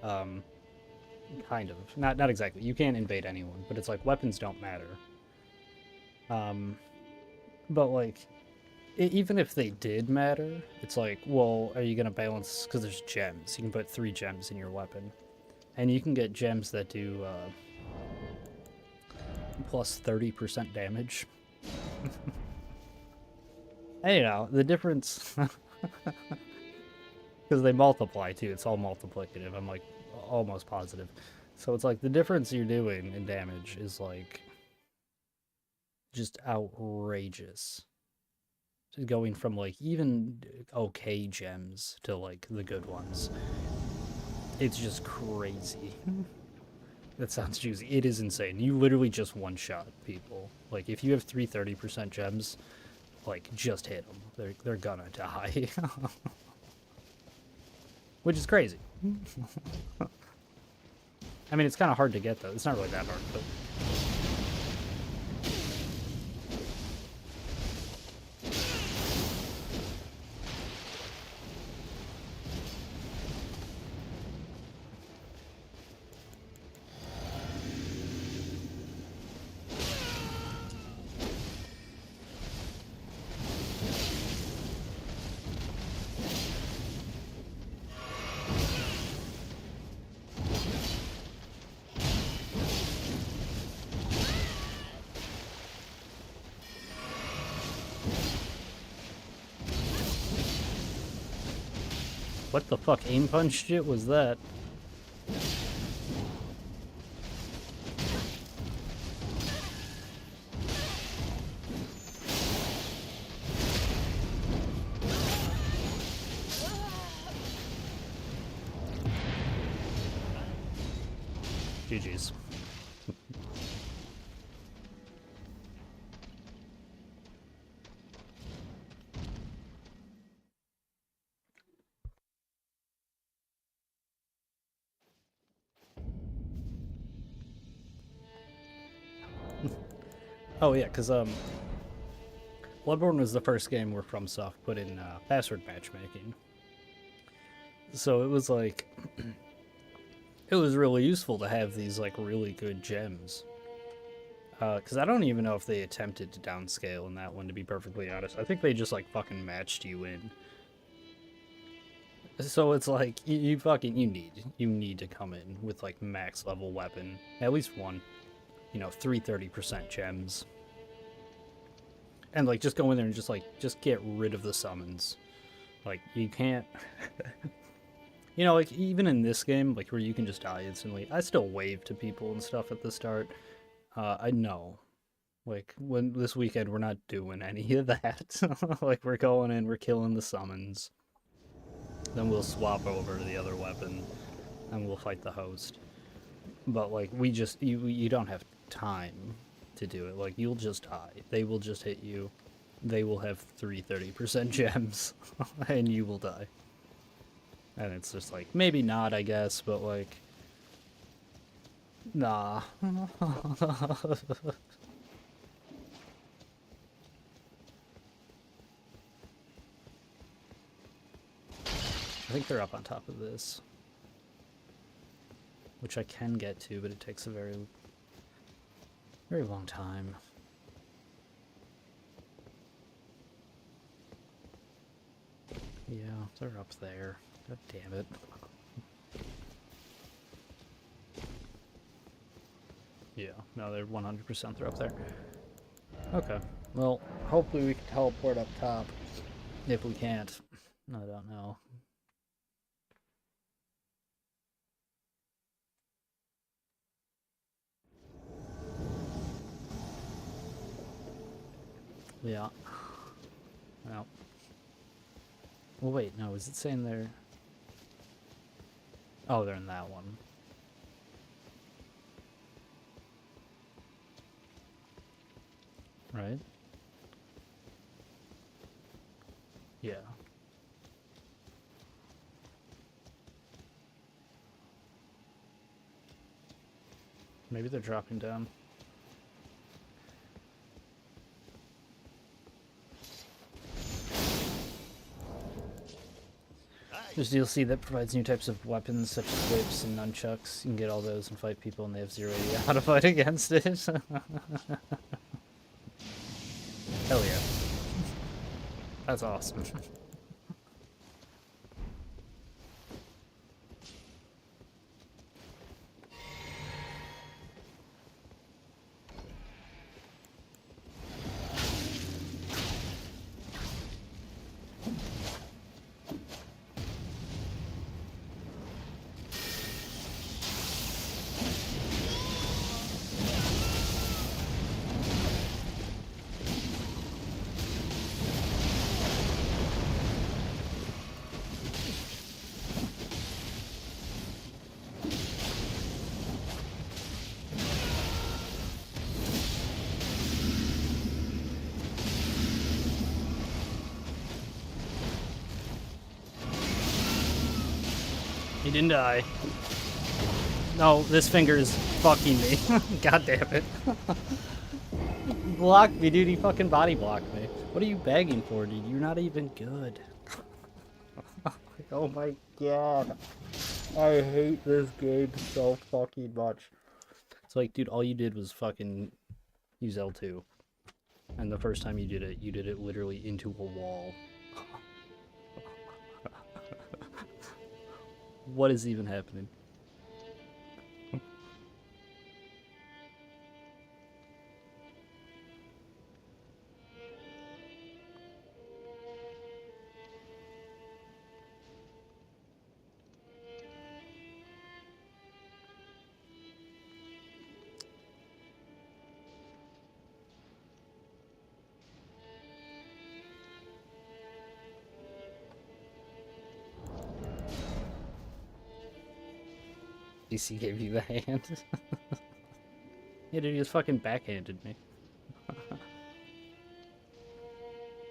Kind of. Not exactly. You can't invade anyone, but it's like weapons don't matter. But like, even if they did matter, it's like, well, are you gonna balance? Because there's gems. You can put 3 gems in your weapon, and you can get gems that do plus 30% damage. And, you know, the difference, because they multiply too. It's all multiplicative. I'm like almost positive. So it's like the difference you're doing in damage is like just outrageous. Going from like even okay gems to like the good ones. It's just crazy. That sounds juicy. It is insane. You literally just one-shot people. Like if you have 30% gems, like just hit them. They're gonna die. Which is crazy. I mean, it's kind of hard to get though. It's not really that hard, but what the fuck aim punch shit was that? GG's. Oh yeah, because Bloodborne was the first game where FromSoft put in password matchmaking. So it was like it was really useful to have these like really good gems. Because I don't even know if they attempted to downscale in that one, to be perfectly honest. I think they just like fucking matched you in. So it's like you need to come in with like max level weapon, at least one, you know, 330% gems, and like just go in there and just get rid of the summons. Like you can't, you know, like even in this game, like where you can just die instantly, I still wave to people and stuff at the start. I know, like when this weekend we're not doing any of that. Like we're going in, we're killing the summons. Then we'll swap over to the other weapon, and we'll fight the host. But like you don't have time to do it. Like you'll just die. They will just hit you. They will have 30% gems, and you will die. And it's just like maybe not, I guess, but like nah. I think they're up on top of this, which I can get to, but it takes a very, very long time. Yeah, they're up there. God damn it. Yeah, no, they're 100% they're up there. Okay. Well, hopefully we can teleport up top. If we can't, I don't know. Yeah. Well. Well, wait, no, is it saying they're... Oh, they're in that one. Right? Yeah. Maybe they're dropping down. There's DLC that provides new types of weapons such as whips and nunchucks. You can get all those and fight people, and they have zero idea how to fight against it. Hell yeah. That's awesome. He didn't die. No, this finger is fucking me. God damn it. Block me, dude. He fucking body blocked me. What are you begging for, dude? You're not even good. Oh my god. I hate this game so fucking much. It's like, dude, all you did was fucking use L2. And the first time you did it literally into a wall. What is even happening? DC gave you the hand. Yeah, dude, he just fucking backhanded me.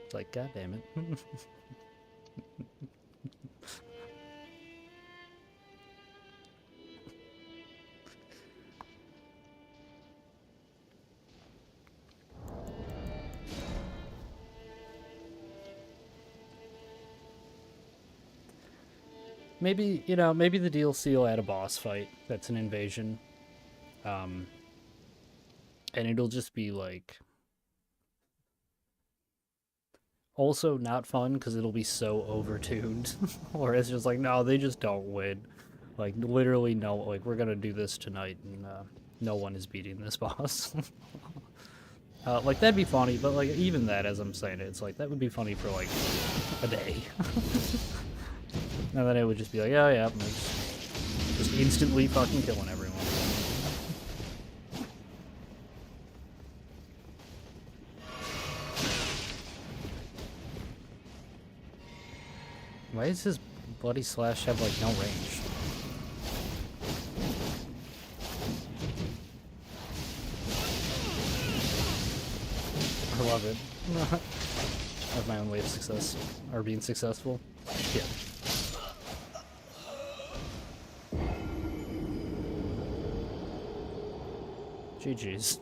It's like, god damn it. Maybe, you know, maybe the DLC will add a boss fight that's an invasion. And it'll just be like... Also not fun because it'll be so overtuned. Or it's just like, no, they just don't win. Like, literally no, like, we're gonna do this tonight and no one is beating this boss. Like, that'd be funny, but like, even that, as I'm saying it, it's like, that would be funny for like a day. And then it would just be like, oh yeah, just instantly fucking killing everyone. Why does his bloody slash have like no range? I love it. I have my own way of success, or being successful. Yeah. GG's.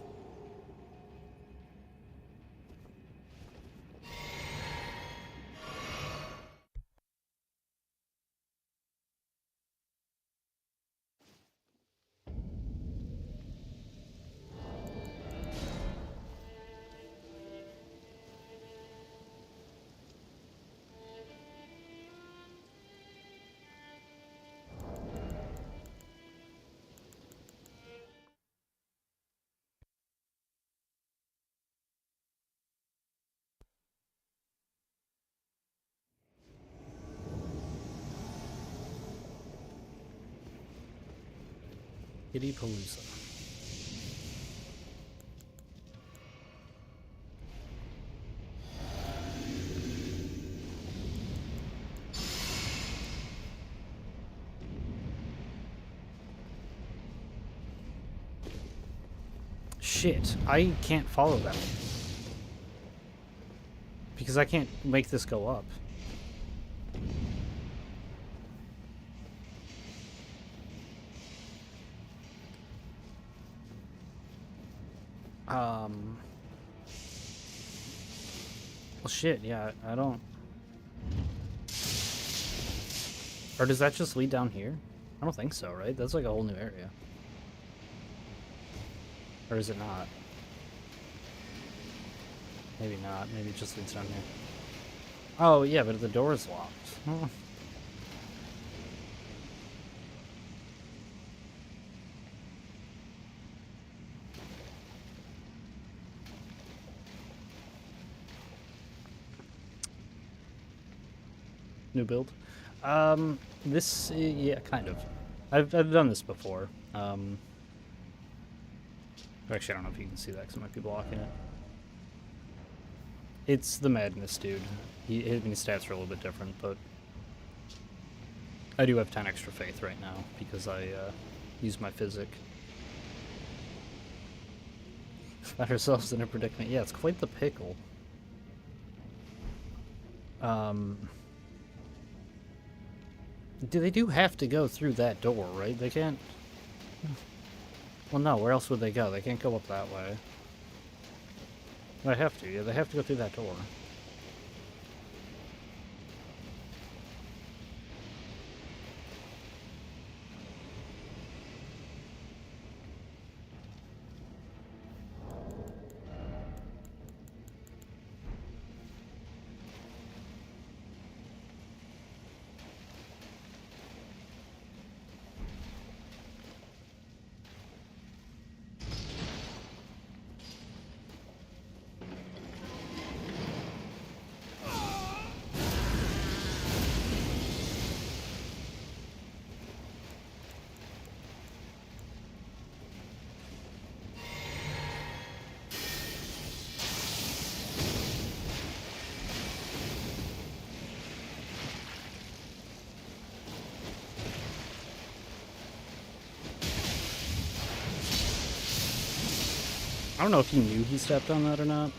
Kitty Palooza. Shit, I can't follow that. Because I can't make this go up. Well, shit, yeah, I don't... Or does that just lead down here? I don't think so, right? That's like a whole new area. Or is it not? Maybe not. Maybe it just leads down here. Oh, yeah, but the door is locked. New build. This, yeah, kind of. I've done this before. Actually, I don't know if you can see that because it might be blocking it. It's the madness, dude. His stats are a little bit different, but I do have 10 extra faith right now because I use my physic. Find ourselves in a predicament. Yeah, it's quite the pickle. They do have to go through that door, right? They can't... Well, no, where else would they go? They can't go up that way. They have to, yeah, they have to go through that door. I don't know if he knew he stepped on that or not.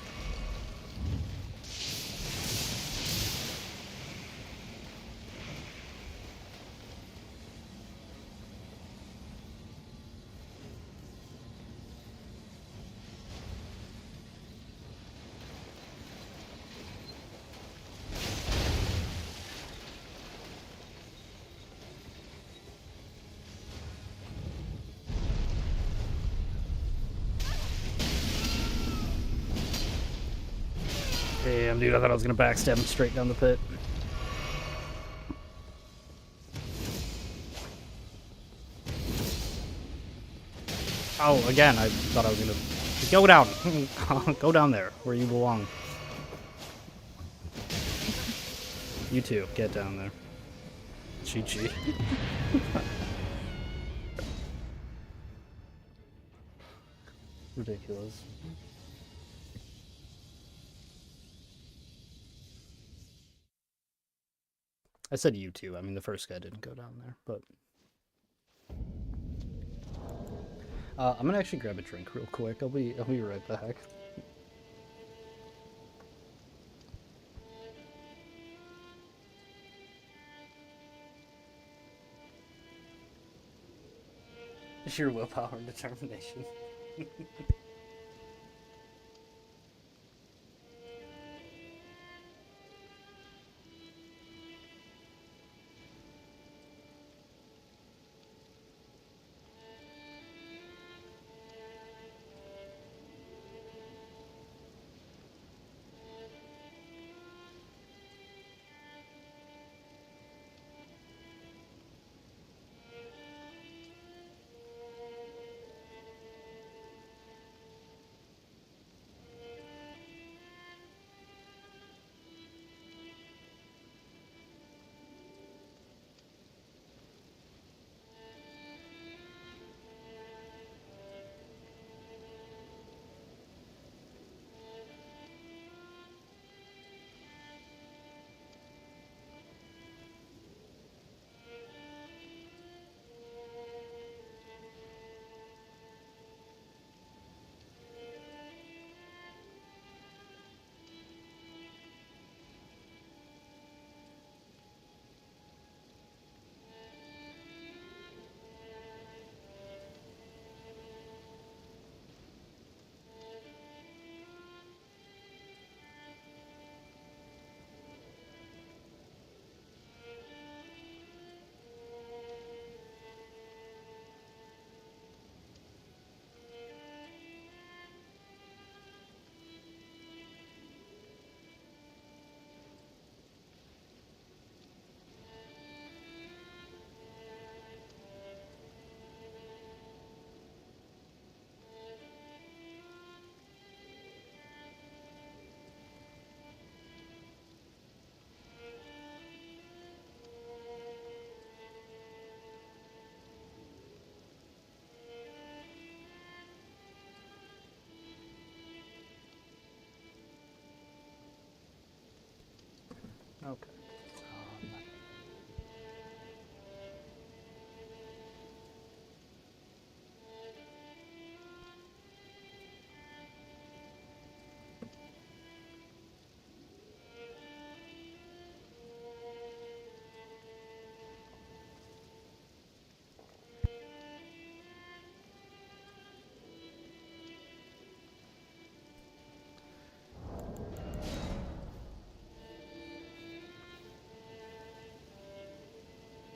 Damn, dude, I thought I was gonna backstab him straight down the pit. Oh, again, I thought I was gonna... Go down! Go down there, where you belong. You too, get down there. GG. Ridiculous. I said you too. I mean, the first guy didn't go down there, but... I'm gonna actually grab a drink real quick. I'll be right back. Sheer willpower and determination.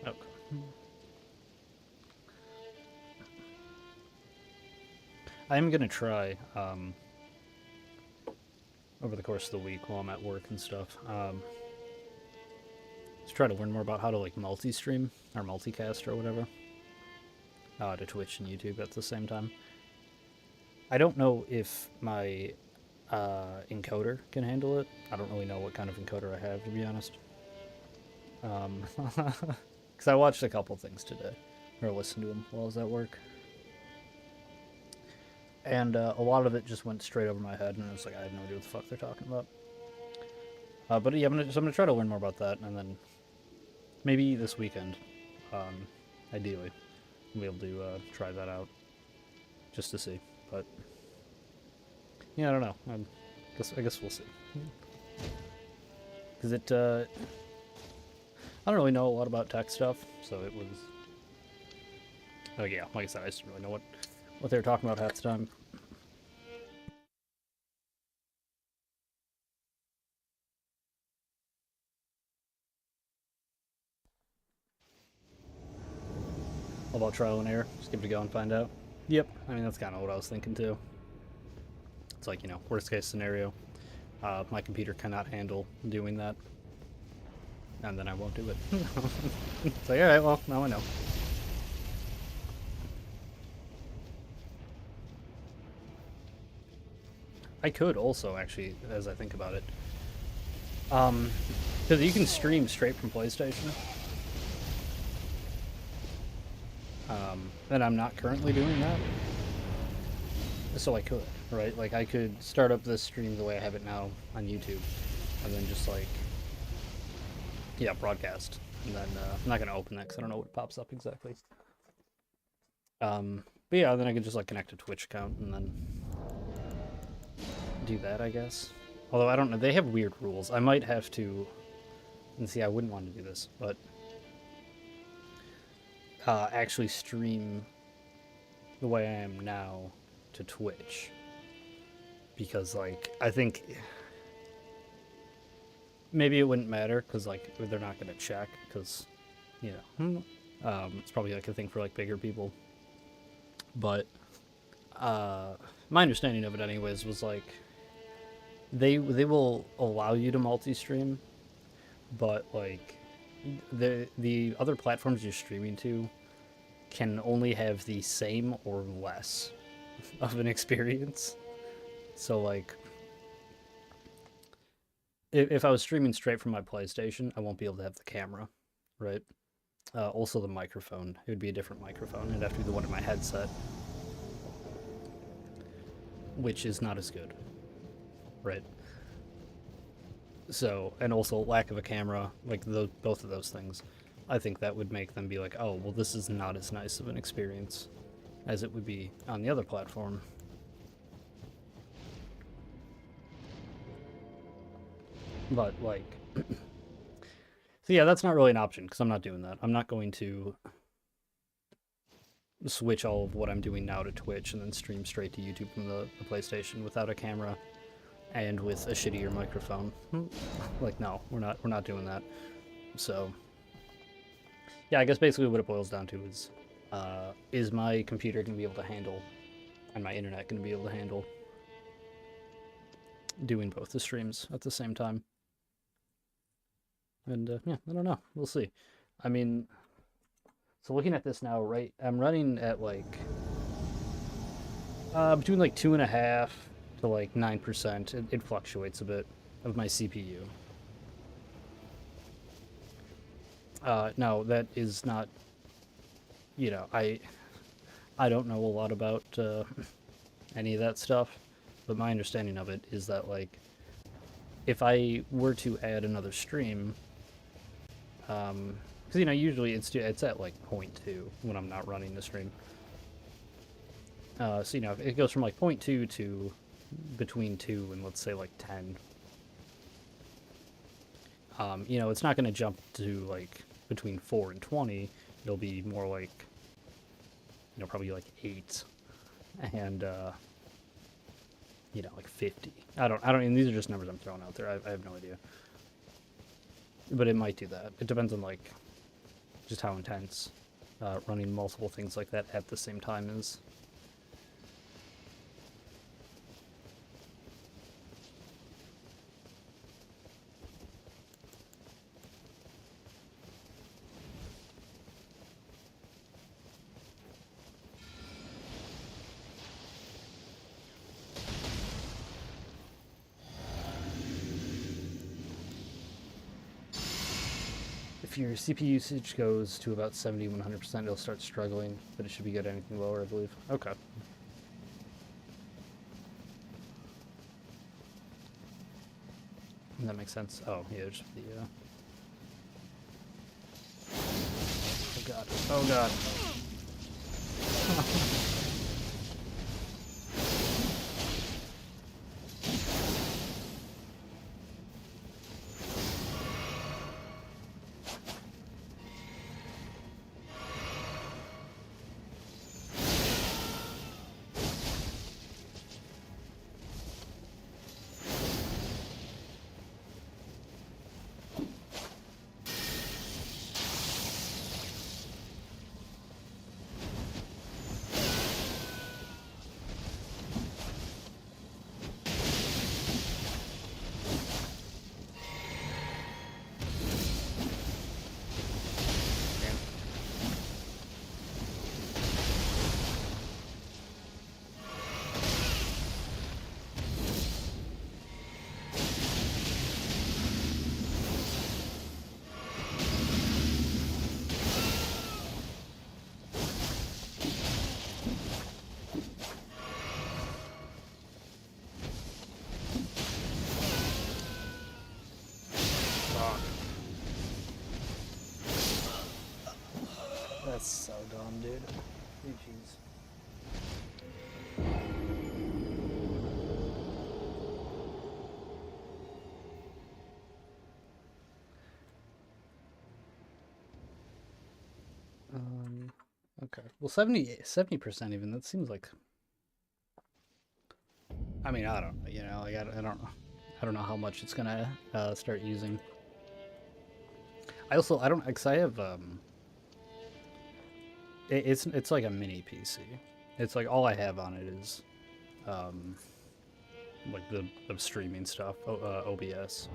Okay. I am gonna try, over the course of the week while I'm at work and stuff, to try to learn more about how to, like, multi-stream, or multicast, or whatever, to Twitch and YouTube at the same time. I don't know if my encoder can handle it. I don't really know what kind of encoder I have, to be honest. Because I watched a couple things today, or listened to them while I was at work. And a lot of it just went straight over my head, and I was like, I have no idea what the fuck they're talking about. But yeah, I'm gonna try to learn more about that, and then maybe this weekend, ideally, I'll be able to try that out, just to see. But yeah, I don't know. I guess we'll see. Because I don't really know a lot about tech stuff, so it was. Oh yeah, like I said, I just didn't really know what they were talking about half the time. All about trial and error. Just give it a go and find out. Yep, I mean that's kind of what I was thinking too. It's like, worst case scenario, my computer cannot handle doing that, and then I won't do it. It's like, alright, well, now I know. I could also, actually, as I think about it, because you can stream straight from PlayStation, and I'm not currently doing that, so I could, right? Like, I could start up this stream the way I have it now on YouTube, and then just, like, yeah, broadcast, and then, I'm not going to open that because I don't know what pops up exactly. But yeah, then I could just, like, connect a Twitch account, and then do that, I guess. Although, I don't know, they have weird rules. I might have to, and see, I wouldn't want to do this, but actually stream the way I am now to Twitch. Because, like, I think maybe it wouldn't matter, because, like, they're not going to check, because, it's probably, like, a thing for, like, bigger people. But, my understanding of it anyways was, like, they will allow you to multi-stream, but, like, the other platforms you're streaming to can only have the same or less of an experience. So, like, if I was streaming straight from my PlayStation, I won't be able to have the camera, right? Also the microphone. It would be a different microphone. It'd have to be the one in my headset, which is not as good, right? So, and also lack of a camera, like both of those things, I think that would make them be like, oh, well, this is not as nice of an experience as it would be on the other platform. But, like, so yeah, that's not really an option, because I'm not doing that. I'm not going to switch all of what I'm doing now to Twitch and then stream straight to YouTube from the PlayStation without a camera and with a shittier microphone. Like, no, we're not doing that. So, yeah, I guess basically what it boils down to is my computer going to be able to handle, and my internet going to be able to handle, doing both the streams at the same time. And, yeah, I don't know. We'll see. I mean, so looking at this now, right, I'm running at, like, between, like, 2.5 to, like, 9%. It fluctuates a bit of my CPU. Now, that is not, I don't know a lot about any of that stuff, but my understanding of it is that, like, if I were to add another stream, because, usually it's at, like, 0.2 when I'm not running the stream. So, it goes from, like, 0.2 to between 2 and, let's say, like, 10. It's not going to jump to, like, between 4 and 20. It'll be more like, probably, like, 8. And, like 50. I don't, and these are just numbers I'm throwing out there. I have no idea. But it might do that. It depends on, like, just how intense running multiple things like that at the same time is. If your CPU usage goes to about 70-100%, it'll start struggling, but it should be good at anything lower, I believe. Okay. That makes sense. Oh, yeah, just the, Oh god. Oh god. That's so dumb, dude. Jeez. Okay. Well, 70% even, that seems like... I mean, I don't know, you know, like, I don't know. I don't know how much it's gonna start using. I don't, because I have, it's like a mini PC. It's like, all I have on it is, like, the streaming stuff, OBS.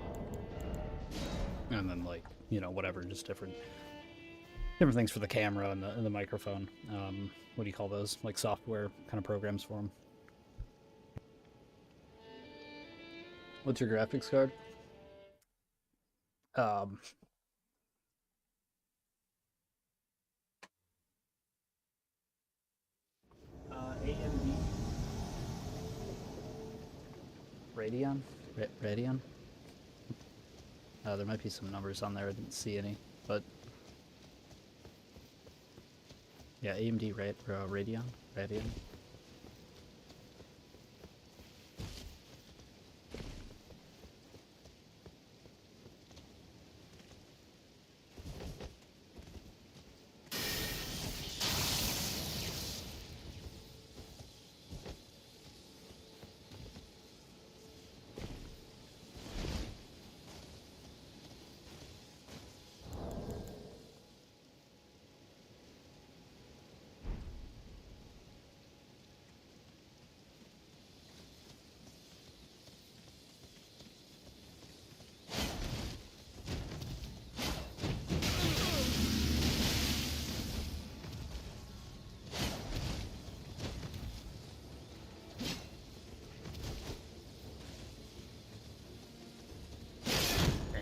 And then, like, you know, whatever, just different things for the camera and the microphone. What do you call those? Like software kind of programs for them. What's your graphics card? AMD. Radeon? Radeon? There might be some numbers on there. I didn't see any, but yeah, AMD Radeon.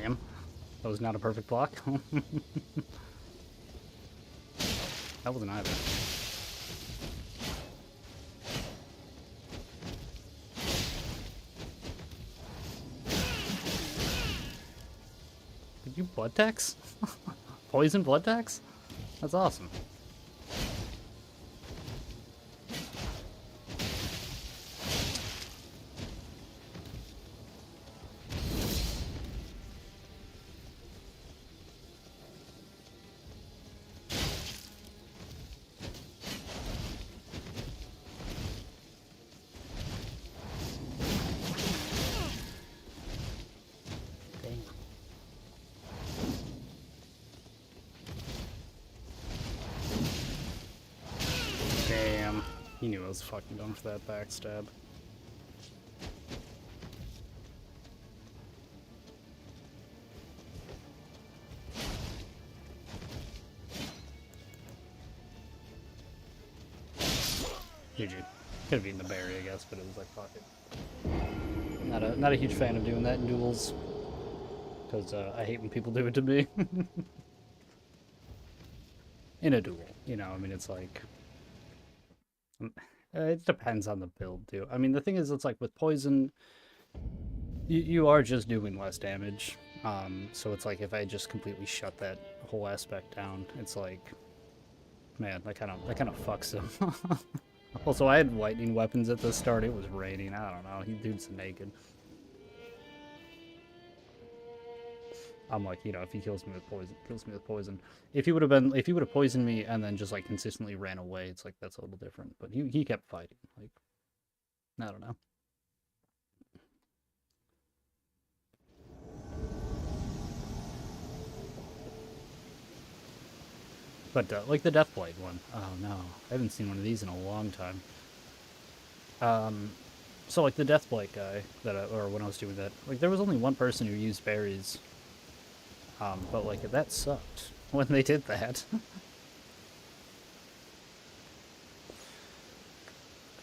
Damn. That was not a perfect block. That wasn't either. Did you blood tax? Poison blood tax? That's awesome. He knew I was fucking going for that backstab. GG. Could have eaten the berry, I guess, but it was like, fuck it. Not a huge fan of doing that in duels. Because I hate when people do it to me. In a duel, you know, I mean, it's like... it depends on the build, too. I mean, the thing is, it's like, with poison, you are just doing less damage. So it's like, if I just completely shut that whole aspect down, it's like... Man, that kind of fucks him. Also, I had lightning weapons at the start. It was raining. I don't know. Dude's naked. I'm like, you know, if he kills me with poison, kills me with poison. If he would have poisoned me and then just like consistently ran away, it's like that's a little different. But he kept fighting. Like, I don't know. But like the Deathblight one. Oh no, I haven't seen one of these in a long time. So like the Deathblight guy or when I was doing that, like there was only one person who used berries. But like that sucked when they did that.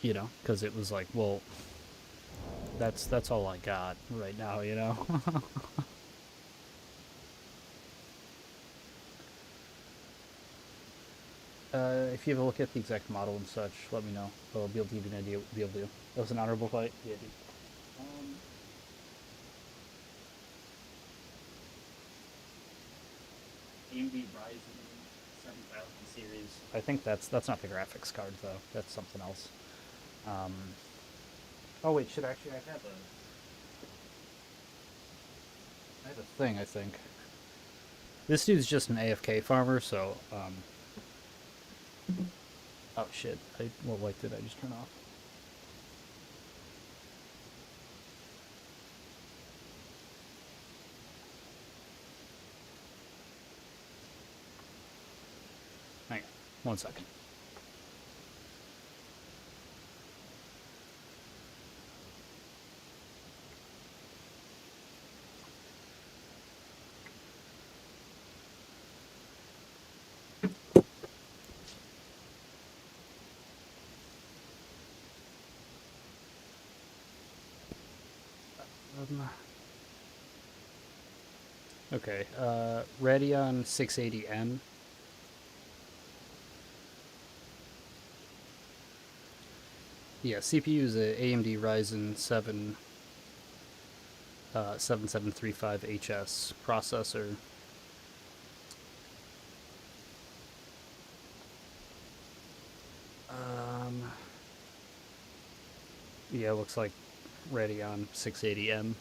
You know, because it was like, well, that's all I got right now, you know. If you have a look at the exact model and such, let me know. I'll be able to give you an idea. Be able to. That was an honorable fight. Yeah, dude. AMD Ryzen 7000 series. I think that's not the graphics card though. That's something else. Oh wait, shit. Actually, I have a thing. I think this dude's just an AFK farmer. So oh shit. What light did I just turn off? Hang on. 1 second. Okay, Radeon 680M. Yeah, CPU is a AMD Ryzen 7 7735HS processor. Yeah, looks like Radeon 680M.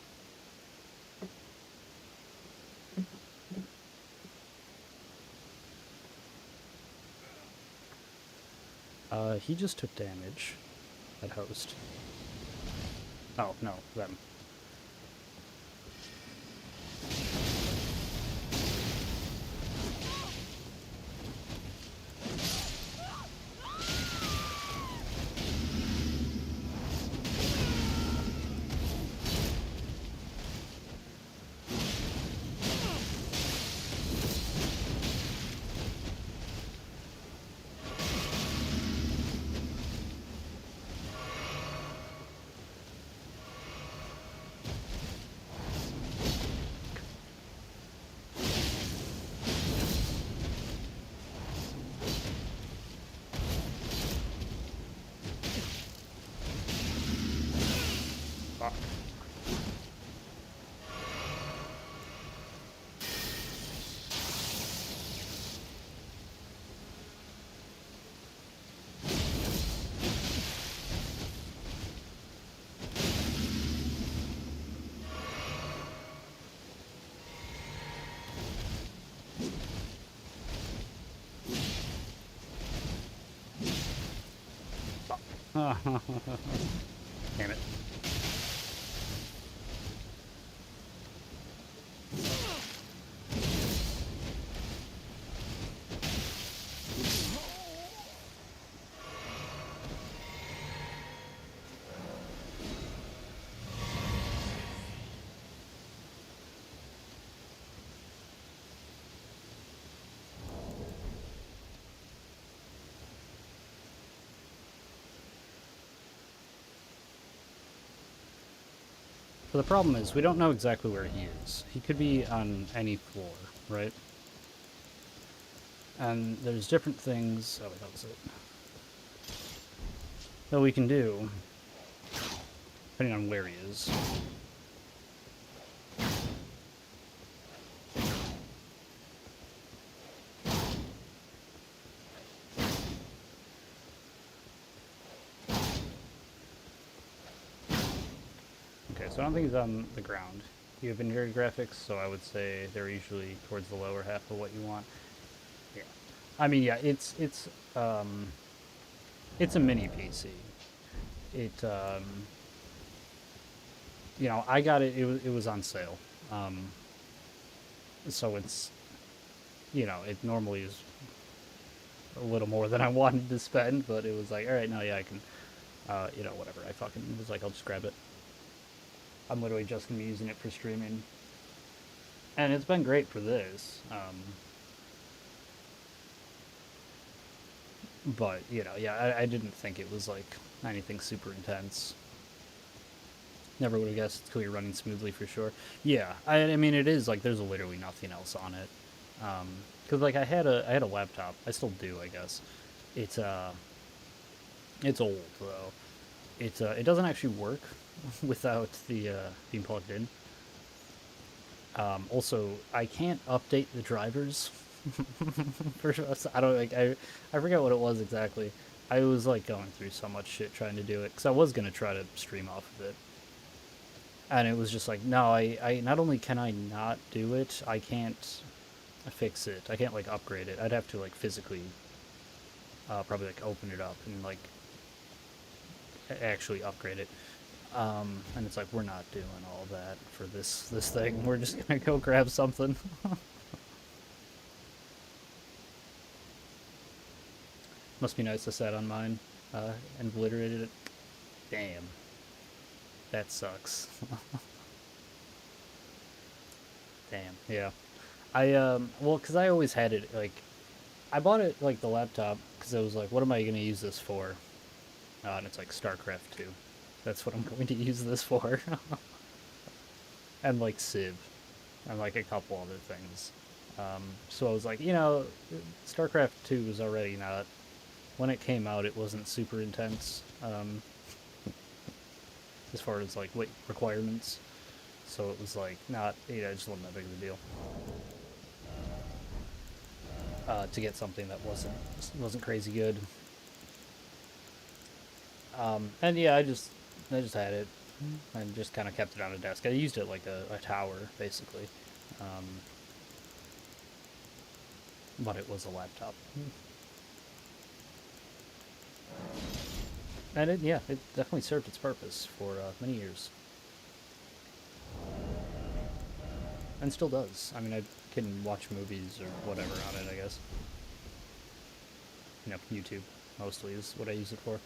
He just took damage. That host. Oh, no, them. Damn it. So the problem is we don't know exactly where he is. He could be on any floor, right? And there's different things. Oh wait, that was it. That we can do, depending on where he is. Okay, so I don't think he's on the ground. You have interior graphics, so I would say they're usually towards the lower half of what you want. Yeah, I mean, yeah, it's a mini PC. It you know, I got it. It was on sale, so it's, you know, it normally is a little more than I wanted to spend, but it was like, all right, no, yeah, I can, you know, whatever. I fucking was like, I'll just grab it. I'm literally just gonna be using it for streaming, and it's been great for this. But you know, yeah, I didn't think it was like anything super intense. Never would have guessed it's clear running smoothly for sure. Yeah, I mean it is like there's literally nothing else on it. Cause like I had a laptop. I still do, I guess. It's it's old though. It doesn't actually work without the being plugged in. Also, I can't update the drivers. For sure. I don't like I forget what it was exactly. I was like going through so much shit trying to do it because I was gonna try to stream off of it, and it was just like no, I not only can I not do it, I can't fix it. I can't like upgrade it. I'd have to like physically probably like open it up and like actually upgrade it. And it's like we're not doing all that for this thing. We're just gonna go grab something. Must be nice to sat on mine and obliterated it. Damn, that sucks. Damn, yeah. I well, cause I always had it like I bought it like the laptop because I was like, what am I gonna use this for? And it's like StarCraft 2. That's what I'm going to use this for. And like Civ, and like a couple other things. So I was like, you know, StarCraft 2 was already not. When it came out, it wasn't super intense as far as like weight requirements. So it was like not, you know, it just wasn't that big of a deal to get something that wasn't crazy good. And yeah, I just had it and just kind of kept it on a desk. I used it like a tower basically, um, but it was a laptop. And it, yeah, it definitely served its purpose for many years, and still does. I mean, I can watch movies or whatever on it. I guess, you know, YouTube mostly is what I use it for.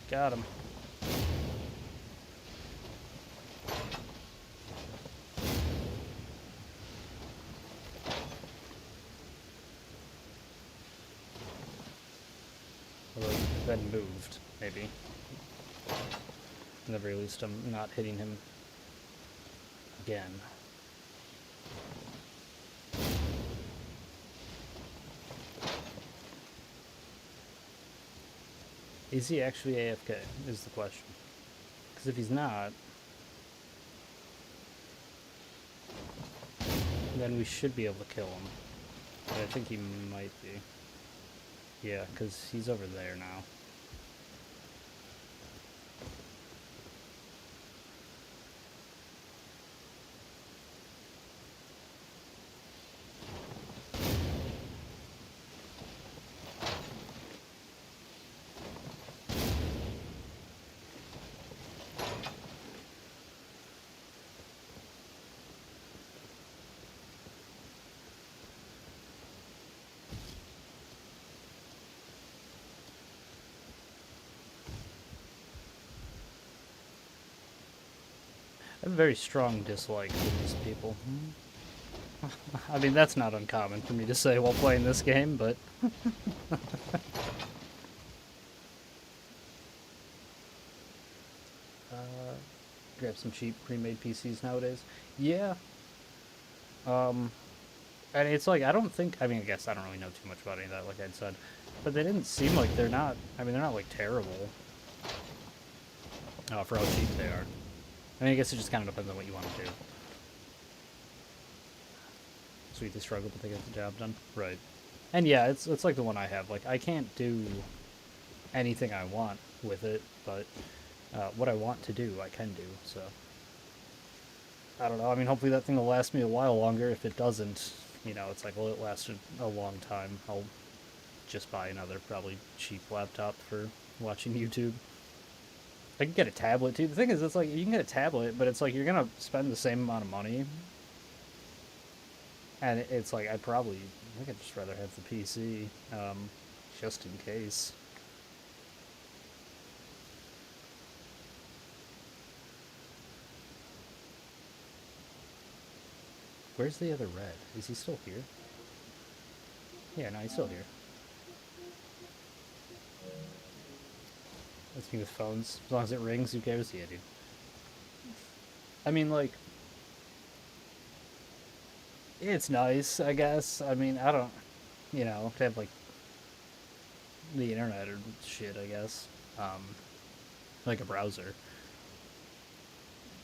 Got him. Although he's been moved, maybe. At the very least, I'm not hitting him again. Is he actually AFK, is the question. Because if he's not, then we should be able to kill him. But I think he might be. Yeah, because he's over there now. I have a very strong dislike for these people. I mean, that's not uncommon for me to say while playing this game, but... grab some cheap pre-made PCs nowadays. Yeah. And it's like, I don't think, I mean, I guess I don't really know too much about any of that, like I said, but they didn't seem like they're not, I mean, they're not, like, terrible for how cheap they are. I mean, I guess it just kind of depends on what you want to do. Sweet, they struggle, but they get the job done. Right. And yeah, it's like the one I have. Like, I can't do anything I want with it, but what I want to do, I can do, so. I don't know. I mean, hopefully that thing will last me a while longer. If it doesn't, you know, it's like, well, it lasted a long time. I'll just buy another probably cheap laptop for watching YouTube. I can get a tablet too. The thing is, it's like you can get a tablet, but it's like you're gonna spend the same amount of money, and it's like I think I'd just rather have the PC, just in case. Where's the other red? Is he still here? Yeah, no, he's still here. That's me with phones. As long as it rings, who cares? Yeah, dude. I mean, like, it's nice, I guess. I mean, I don't, you know, to have, like, the internet or shit, I guess. Like a browser.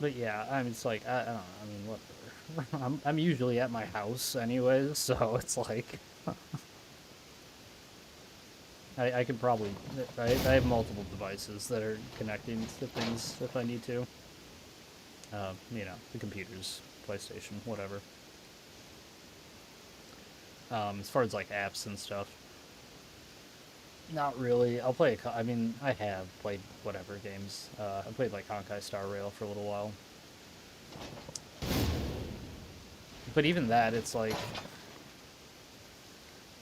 But yeah, I mean, it's like, I don't know, I mean, whatever. I'm usually at my house anyways, so it's like... I could probably... I have multiple devices that are connecting to things if I need to. You know, the computers, PlayStation, whatever. As far as, like, apps and stuff, not really. I'll play I mean, I have played whatever games. I played, like, Honkai Star Rail for a little while. But even that, it's like...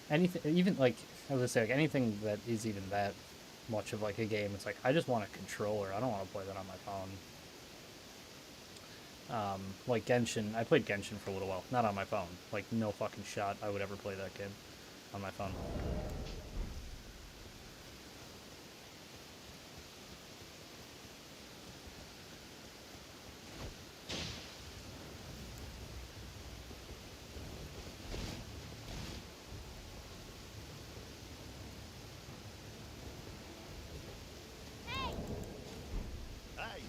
anything, even, like, I was gonna say, like, anything that is even that much of, like, a game, it's like, I just want a controller. I don't want to play that on my phone. Like Genshin, I played Genshin for a little while, not on my phone. Like, no fucking shot I would ever play that game on my phone. Hey!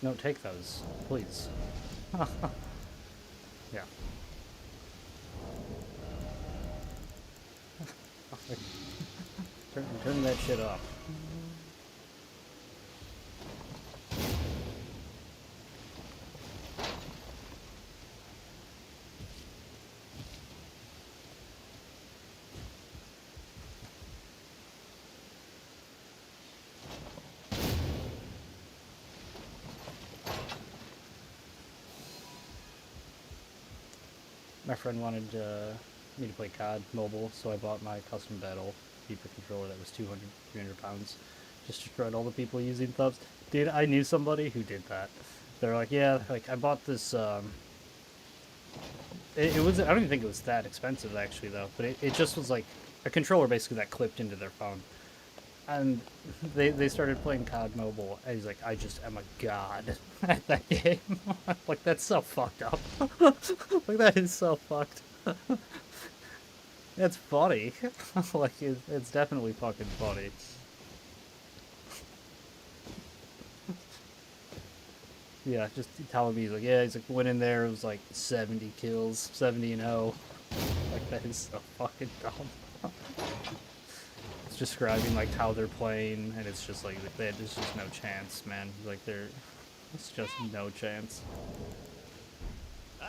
No, take those, please. Yeah. Turn that shit off. My friend wanted me to play COD mobile, so I bought my custom battle FIFA controller that was 200, 300 pounds. Just destroyed all the people using thumbs. Dude, I knew somebody who did that. They're like, yeah, like, I bought this, it was, I don't even think it was that expensive, actually, though, but it just was, like, a controller, basically, that clipped into their phone. And they started playing COD Mobile, and he's like, I just am a god at that game. Like, that's so fucked up. Like, that is so fucked. It's funny. Like, it's definitely fucking funny. Yeah, just telling me, he's like, yeah, he's like, went in there, it was like 70 kills, 70 and 0. Like, that is so fucking dumb. It's describing, like, how they're playing, and it's just like, there's just no chance, man. Like, they're... It's just no chance. Aye.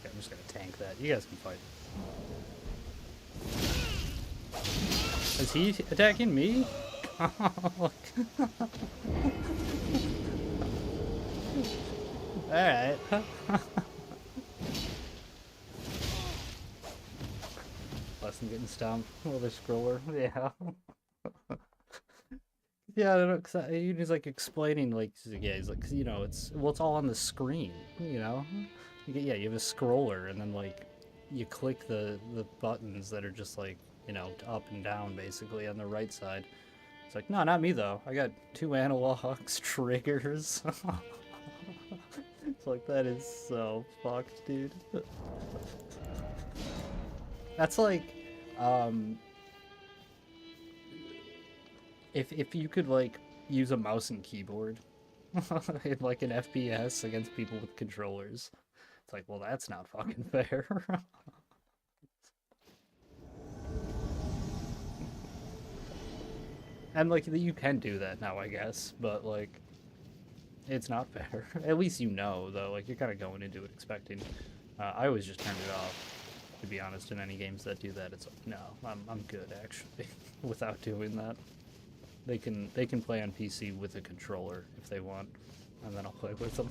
I'm just gonna tank that. You guys can fight. Is he attacking me? Alright. Less than getting stomped. Another scroller. Yeah. Yeah, I don't know, cause he's like explaining, like, yeah, he's like, you know, it's all on the screen, you know. Yeah, you have a scroller, and then like, you click the buttons that are just like, you know, up and down basically on the right side. It's like, no, not me though. I got 2 analogs, triggers. It's like that is so fucked, dude. That's like, um, if you could like use a mouse and keyboard in like an FPS against people with controllers. It's like, well, that's not fucking fair. And like you can do that now, I guess, but like it's not fair. At least you know, though. Like you're kind of going into it expecting. I always just turn it off. To be honest, in any games that do that, it's like, no, I'm good actually, without doing that. They can play on PC with a controller if they want, and then I'll play with them.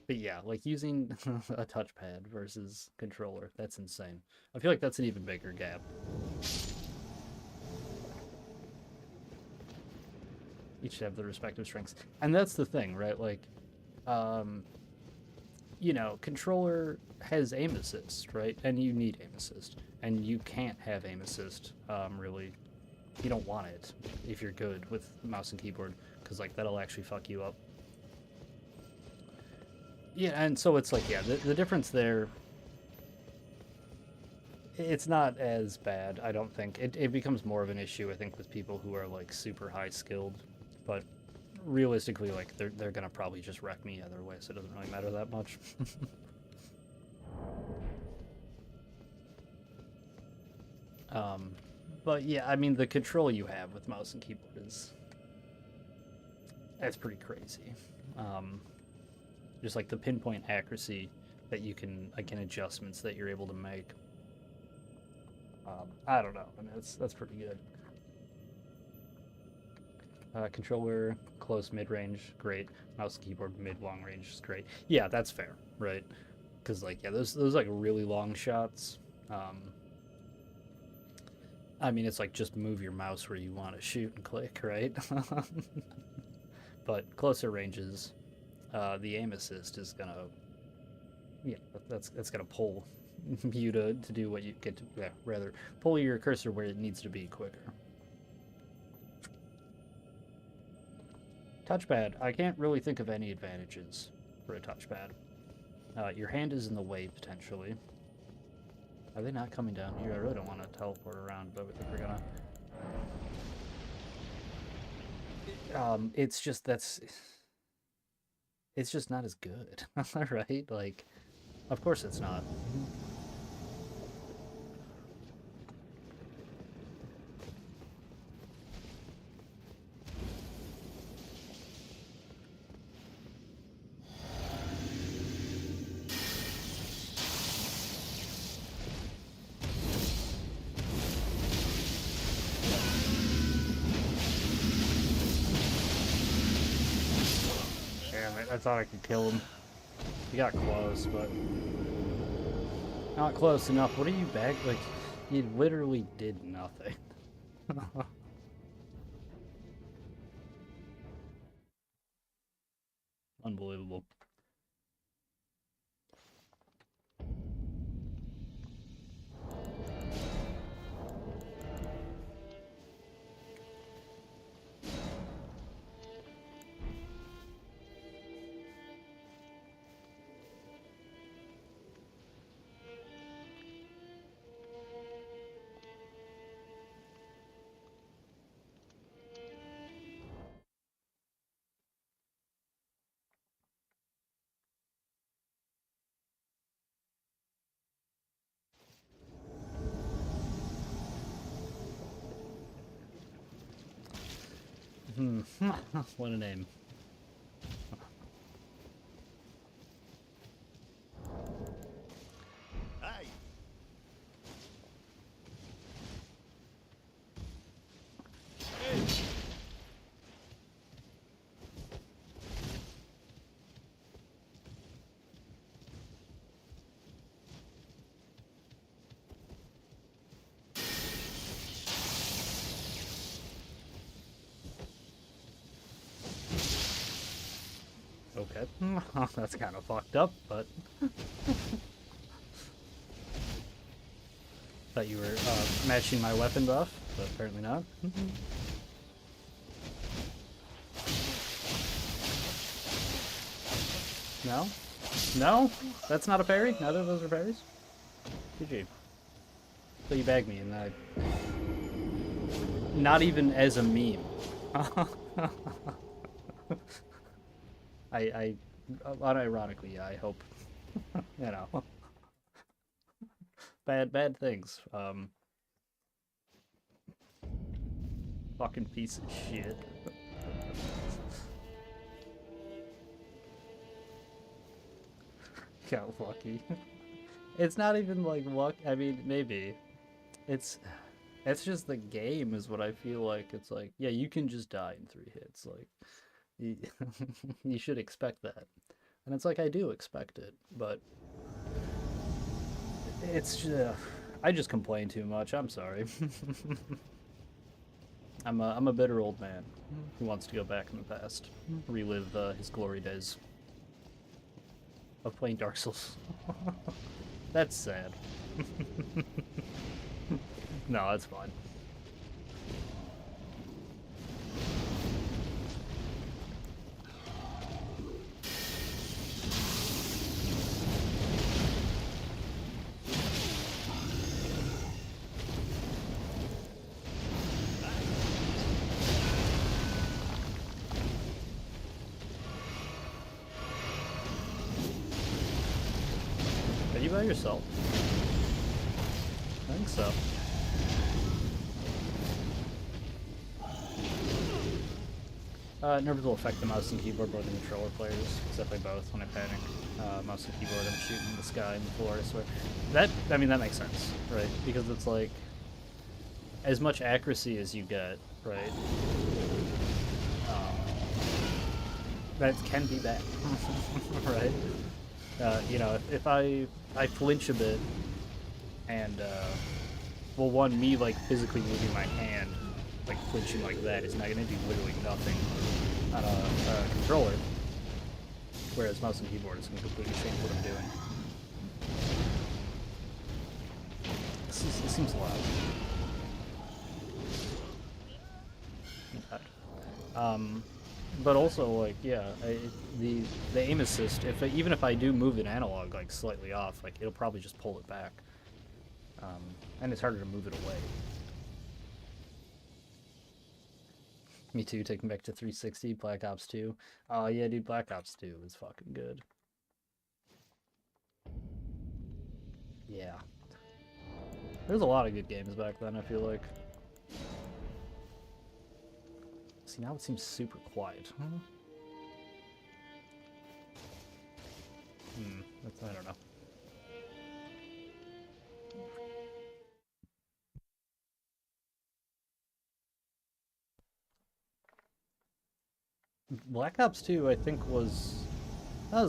But yeah, like using a touchpad versus controller, that's insane. I feel like that's an even bigger gap. Each have their respective strengths. And that's the thing, right? Like, um, you know, controller has aim assist, right? And you need aim assist. And you can't have aim assist, really. You don't want it if you're good with mouse and keyboard, because, like, that'll actually fuck you up. Yeah, and so it's like, yeah, the difference there, it's not as bad, I don't think. It becomes more of an issue, I think, with people who are, like, super high skilled. But realistically, like, they're gonna probably just wreck me either way, so it doesn't really matter that much. um, but yeah, I mean, the control you have with mouse and keyboard that's pretty crazy. Um, just like the pinpoint accuracy that you can, like, in adjustments that you're able to make. I don't know. I mean, that's pretty good. Controller, close, mid-range, great. Mouse, keyboard, mid-long range is great. Yeah, that's fair, right? Because, like, yeah, those like really long shots. Um, I mean, it's like just move your mouse where you want to shoot and click, right? But closer ranges, the aim assist is gonna, yeah, that's gonna pull you to do what you get to, yeah, rather pull your cursor where it needs to be quicker. Touchpad, I can't really think of any advantages for a touchpad. Your hand is in the way, potentially. Are they not coming down here? I really don't want to teleport around, but I think we're gonna... it's just, it's just not as good, right? Like, of course it's not. Damn it, I thought I could kill him. He got close, but not close enough. What are you back? Like, he literally did nothing. Unbelievable. What a name. Hey. Okay. That's kind of fucked up, but... Thought you were matching my weapon buff, but apparently not. No? No? That's not a parry? Neither of those are parries? GG. So you bagged me, and I... Not even as a meme. I unironically, yeah, I hope, you know, bad things. Fucking piece of shit. Got lucky. It's not even like luck. I mean, maybe. It's just the game is what I feel like. It's like, yeah, you can just die in 3 hits. Like, you, you should expect that. And it's like, I do expect it, but it's just, I just complain too much. I'm sorry. I'm a bitter old man who wants to go back in the past, relive his glory days of playing Dark Souls. That's sad. No, that's fine. Are you by yourself? I think so. Nerves will affect the mouse and keyboard more than controller players. Exactly both. When I panic, mouse and keyboard, I'm shooting the sky and the floor. I swear. That, I mean, that makes sense, right? Because it's like, as much accuracy as you get, right? That can be bad, right? You know, if I flinch a bit, and well, one, me like physically moving my hand, like flinching like that, is not going to do literally nothing on a controller. Whereas mouse and keyboard is going to completely change what I'm doing. This seems loud. But also, like, yeah, the aim assist, even if I do move an analog like slightly off, like it'll probably just pull it back, and it's harder to move it away. Me too. Taking back to 360, Black Ops 2. Oh yeah, dude, Black Ops 2 is fucking good. Yeah, there's a lot of good games back then. I feel like. See, now it seems super quiet. I don't know. Black Ops 2, I think, that was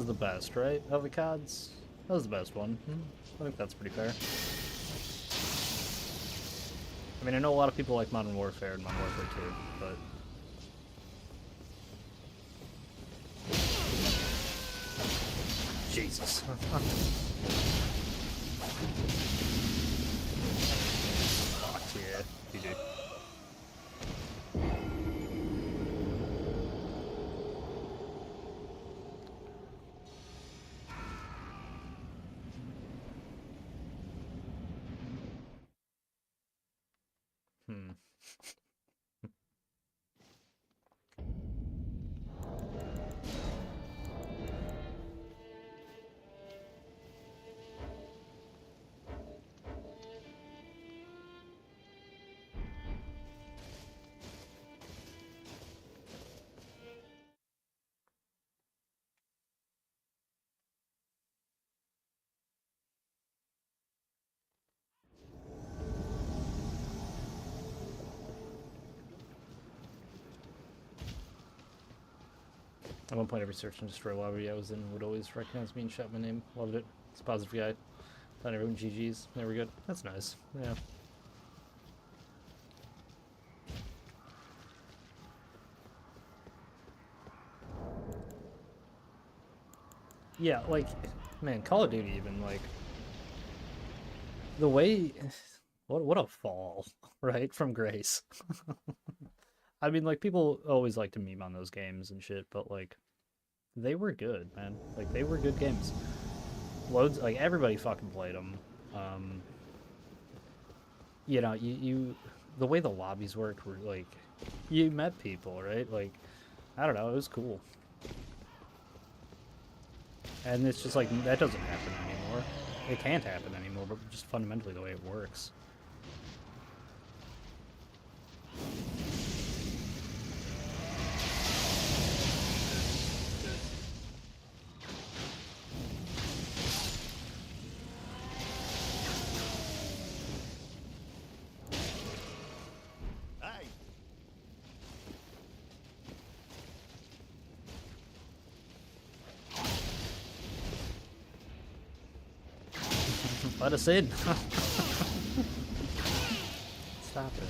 the best, right? Of the CODs? That was the best one. I think that's pretty fair. I mean, I know a lot of people like Modern Warfare and Modern Warfare 2, but... Jesus. Fuck yeah, GG. At one point, every search and destroy lobby I was in would always recognize me and shout my name. Loved it. It's a positive guy. Thought everyone GG's. There we go. That's nice. Yeah. Yeah, like, man, Call of Duty even, like, the way, what a fall, right, from grace. I mean, like, people always like to meme on those games and shit, but, like, they were good, man. Like, they were good games. Loads, like, everybody fucking played them. You know, the way the lobbies worked were, like, you met people, right? Like, I don't know, it was cool. And it's just like, that doesn't happen anymore. It can't happen anymore, but just fundamentally the way it works. Hey. Let us in. Stop it.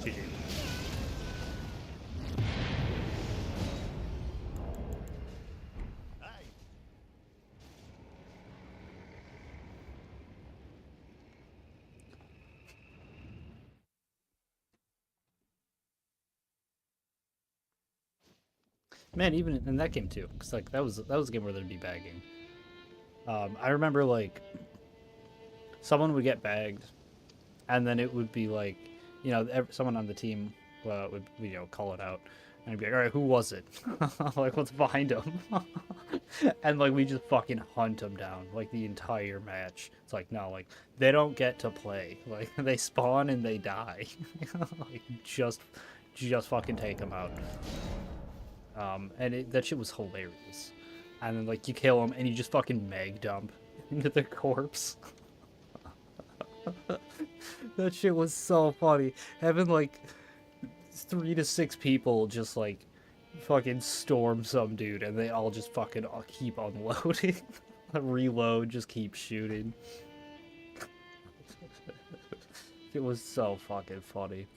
GG. Hey. Man, even in that game too, because like that was a game where there'd be bagging. I remember like someone would get bagged, and then it would be like, you know, someone on the team would, you know, call it out, and I'd be like, all right, who was it? Like, what's behind him? And like we just fucking hunt them down like the entire match. It's like, no, like they don't get to play. Like they spawn and they die. Like just fucking take them out. And that shit was hilarious. And then like you kill them and you just fucking mag dump into their corpse. That shit was so funny. Having like 3 to 6 people just like fucking storm some dude and they all just fucking keep unloading. Reload, just keep shooting. It was so fucking funny.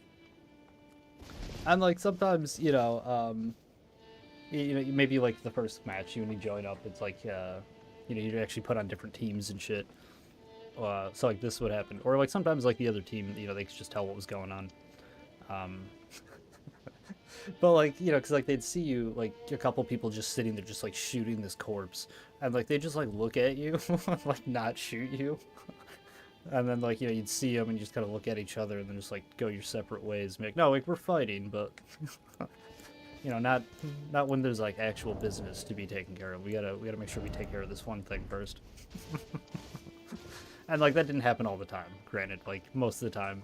And like sometimes, you know, maybe like the first match when you join up, it's like, you know, you actually put on different teams and shit. So like this would happen, or like sometimes like the other team, you know, they could just tell what was going on. But like, you know, because like they'd see you, like a couple people just sitting there, just like shooting this corpse, and like they just like look at you, like not shoot you, and then like, you know, you'd see them and you just kind of look at each other and then just like go your separate ways, and be like, no, like we're fighting, but you know, not when there's like actual business to be taken care of. We gotta make sure we take care of this one thing first. And like that didn't happen all the time. Granted, like most of the time,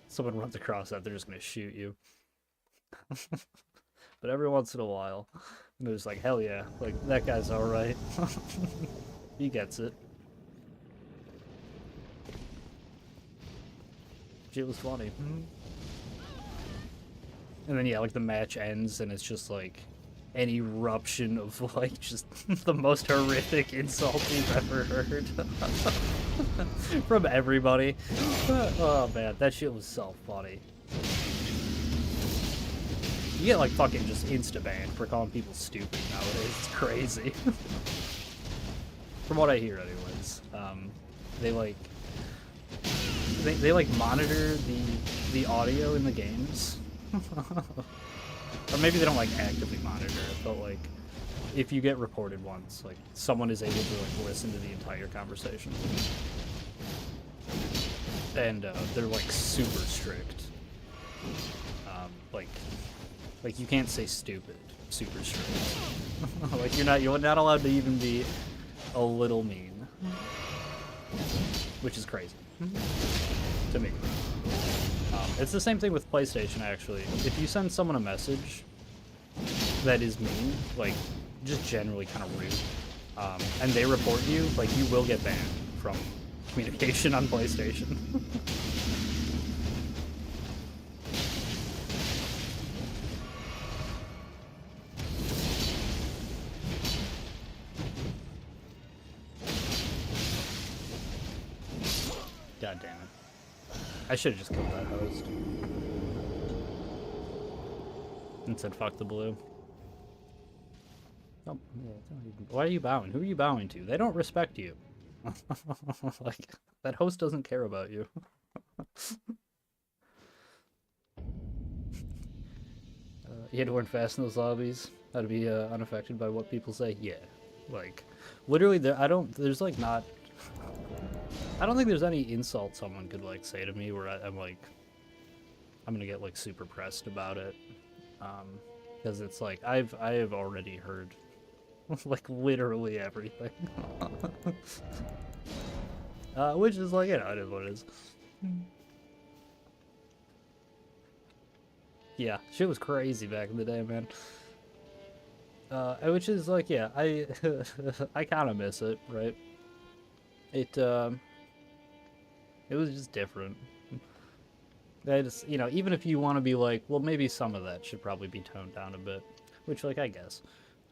someone runs across that, they're just gonna shoot you. But every once in a while, they're just like, hell yeah, like that guy's all right. He gets it. It was funny. And then yeah, like the match ends and it's just like an eruption of like just the most horrific insult you've ever heard from everybody. Oh man, that shit was so funny. You get like fucking just insta-banned for calling people stupid nowadays. It's crazy. From what I hear anyways. They like they like monitor the audio in the games. Or maybe they don't like actively monitor it, but like if you get reported once, like someone is able to like listen to the entire conversation. And they're like super strict. Like you can't say stupid super strict. Like you're not allowed to even be a little mean, which is crazy to me. It's the same thing with PlayStation, actually. If you send someone a message that is mean, like just generally kind of rude, and they report you, like you will get banned from communication on PlayStation. God damn it. I should have just killed that host. And said fuck the blue. Oh, yeah, why are you bowing? Who are you bowing to? They don't respect you. Like, that host doesn't care about you. You had to learn fast in those lobbies. How to be unaffected by what people say. Yeah, like literally, I don't think there's any insult someone could like say to me where I'm like, I'm gonna get like super pressed about it, because it's like I have already heard like literally everything, which is like, you know, it is what it is. Yeah, shit was crazy back in the day, man. Which is like, yeah, I I kind of miss it, right? It was just different. I just, you know, even if you want to be like, well, maybe some of that should probably be toned down a bit, which, like, I guess.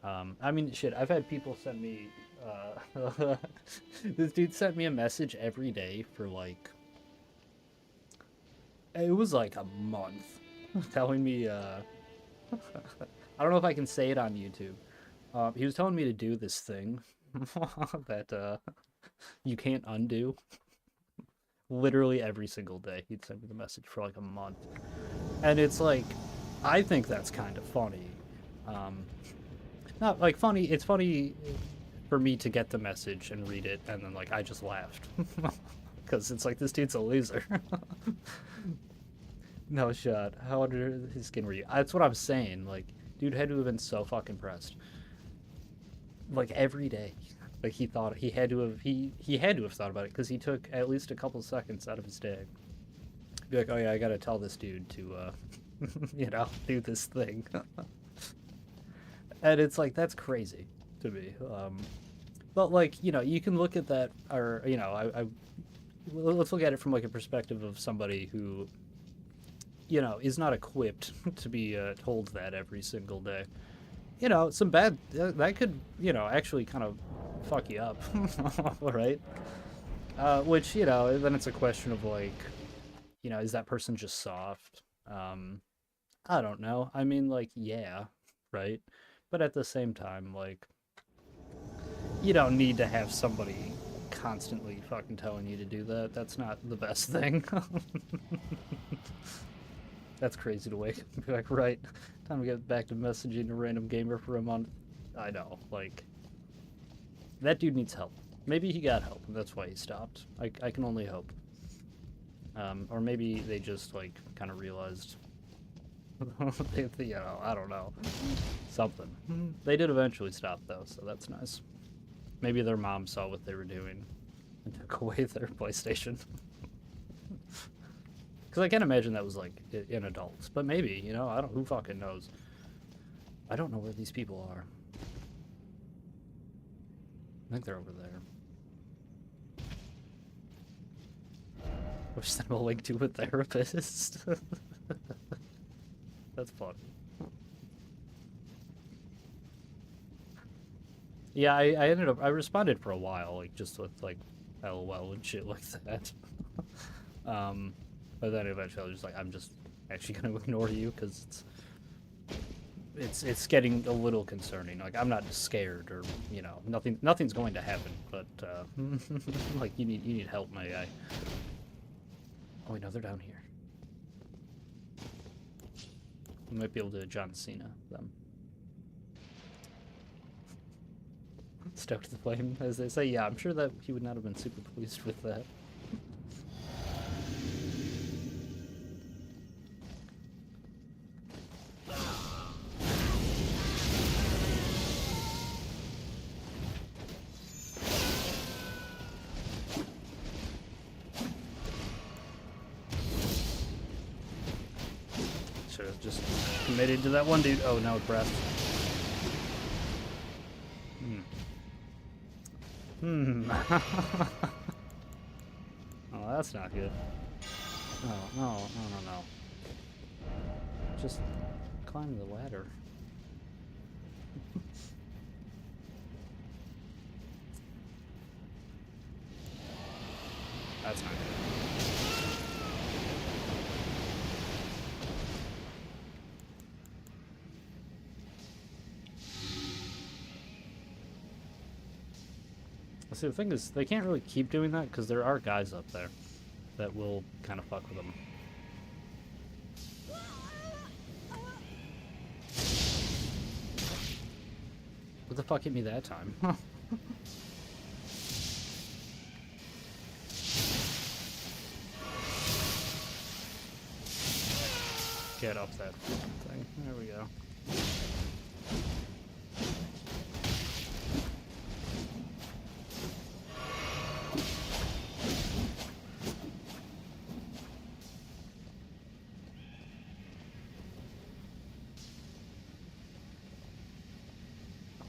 I mean, shit, I've had people send me, this dude sent me a message every day for, like, it was like a month, telling me, I don't know if I can say it on YouTube. He was telling me to do this thing that, you can't undo. Literally every single day, he'd send me the message for like a month. And it's like, I think that's kind of funny. Not like funny, it's funny for me to get the message and read it, and then like, I just laughed. Because it's like, this dude's a loser. No shot. How under his skin were you? That's what I'm saying. Like, dude had to have been so fucking pressed. Like, every day. Like, he thought he had to have thought about it, because he took at least a couple seconds out of his day. Be like, oh yeah, I gotta tell this dude to, you know, do this thing. And it's like, that's crazy to me. But like, you know, you can look at that, or, you know, let's look at it from like a perspective of somebody who, you know, is not equipped to be told that every single day. You know, some bad, that could, you know, actually kind of fuck you up, right? Which, you know, then it's a question of like, you know, is that person just soft? I don't know. I mean, like, yeah, right? But at the same time, like, you don't need to have somebody constantly fucking telling you to do that. That's not the best thing. That's crazy to wake up and be like, right, time to get back to messaging a random gamer for a month. I know, like, that dude needs help. Maybe he got help, and that's why he stopped. I can only hope. Or maybe they just, like, kind of realized, you know, I don't know, something. They did eventually stop, though, so that's nice. Maybe their mom saw what they were doing and took away their PlayStation. Because I can't imagine that was, like, in adults. But maybe, you know, I don't, who fucking knows? I don't know where these people are. I think they're over there. Wish them a link to a therapist. That's funny. Yeah, I responded for a while, like, just with, like, LOL and shit like that. But then eventually I was just like, I'm just actually gonna ignore you, because it's getting a little concerning. Like, I'm not scared, or, you know, nothing's going to happen, but like, you need help, my guy. Oh wait, no, they're down here. We might be able to John Cena them. Stoked the flame, as they say. Yeah, I'm sure that he would not have been super pleased with that. should've just committed to that one dude. Oh, no, breath. Oh, that's not good. No. Just climb the ladder. That's not good. See, the thing is, they can't really keep doing that because there are guys up there that will kind of fuck with them. What the fuck hit me that time? Get off that thing. There we go.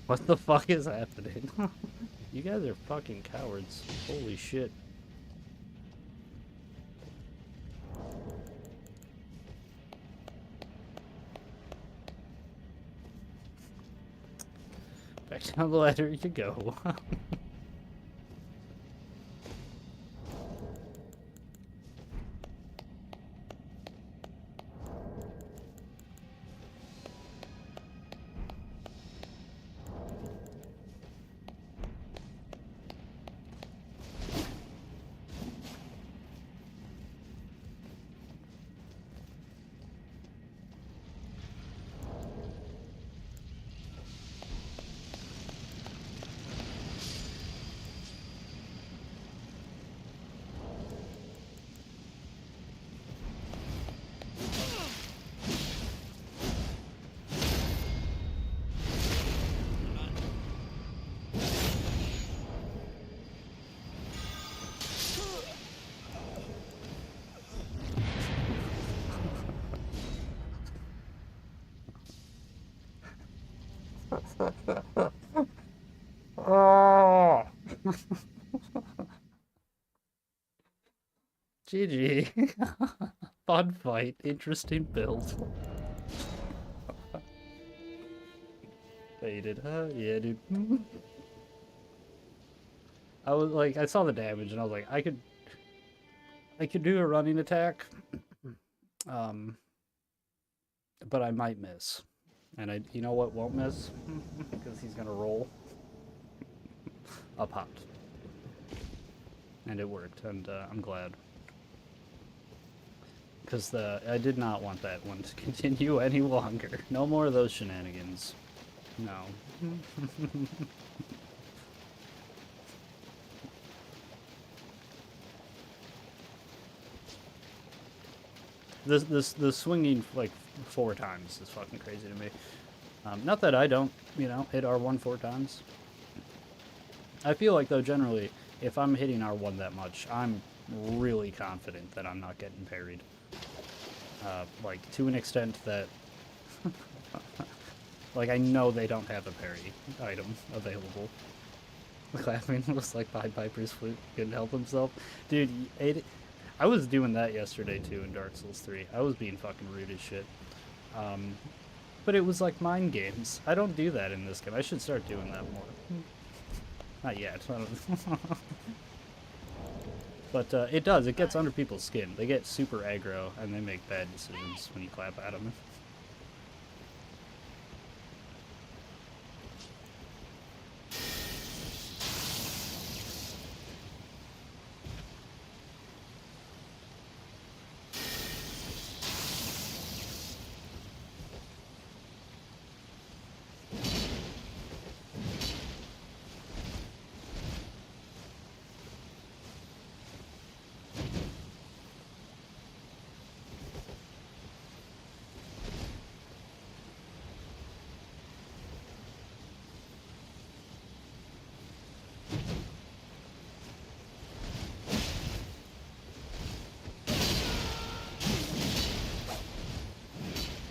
What the fuck is happening? You guys are fucking cowards. Holy shit. Back down the ladder you go. Oh. GG. Fun fight. Interesting build. Faded, huh? Yeah, dude. I was like, I saw the damage and I was like, I could do a running attack. But I might miss. And you know what won't miss? Because he's gonna roll. Up hot. And it worked, and I'm glad. Because I did not want that one to continue any longer. No more of those shenanigans. No. The swinging like 4 times is fucking crazy to me. Not that I don't, hit R1 4 times. I feel like though generally, if I'm hitting R1 that much, I'm really confident that I'm not getting parried. Like to an extent that, like I know they don't have a parry item available. Clapping was like Pied Piper's flute, couldn't help himself. Dude, I was doing that yesterday too in Dark Souls 3. I was being fucking rude as shit. But it was like mind games. I don't do that in this game. I should start doing that more. Not yet. But it does. It gets under people's skin. They get super aggro and they make bad decisions when you clap at them.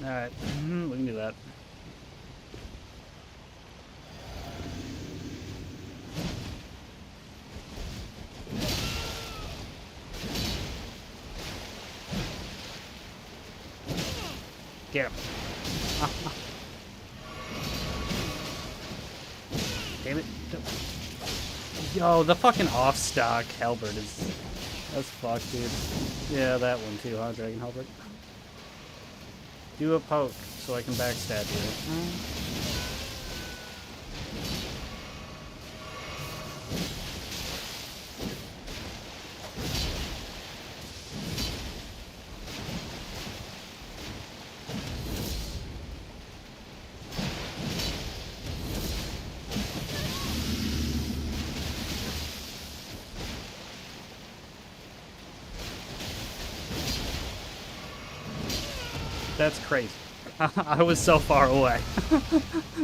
Alright, we can do that. Get him. Damn it. Yo, the fucking off-stock halberd is... That's fucked, dude. Yeah, that one too, huh, Dragon Halberd? Do a poke so I can backstab you. That's crazy. I was so far away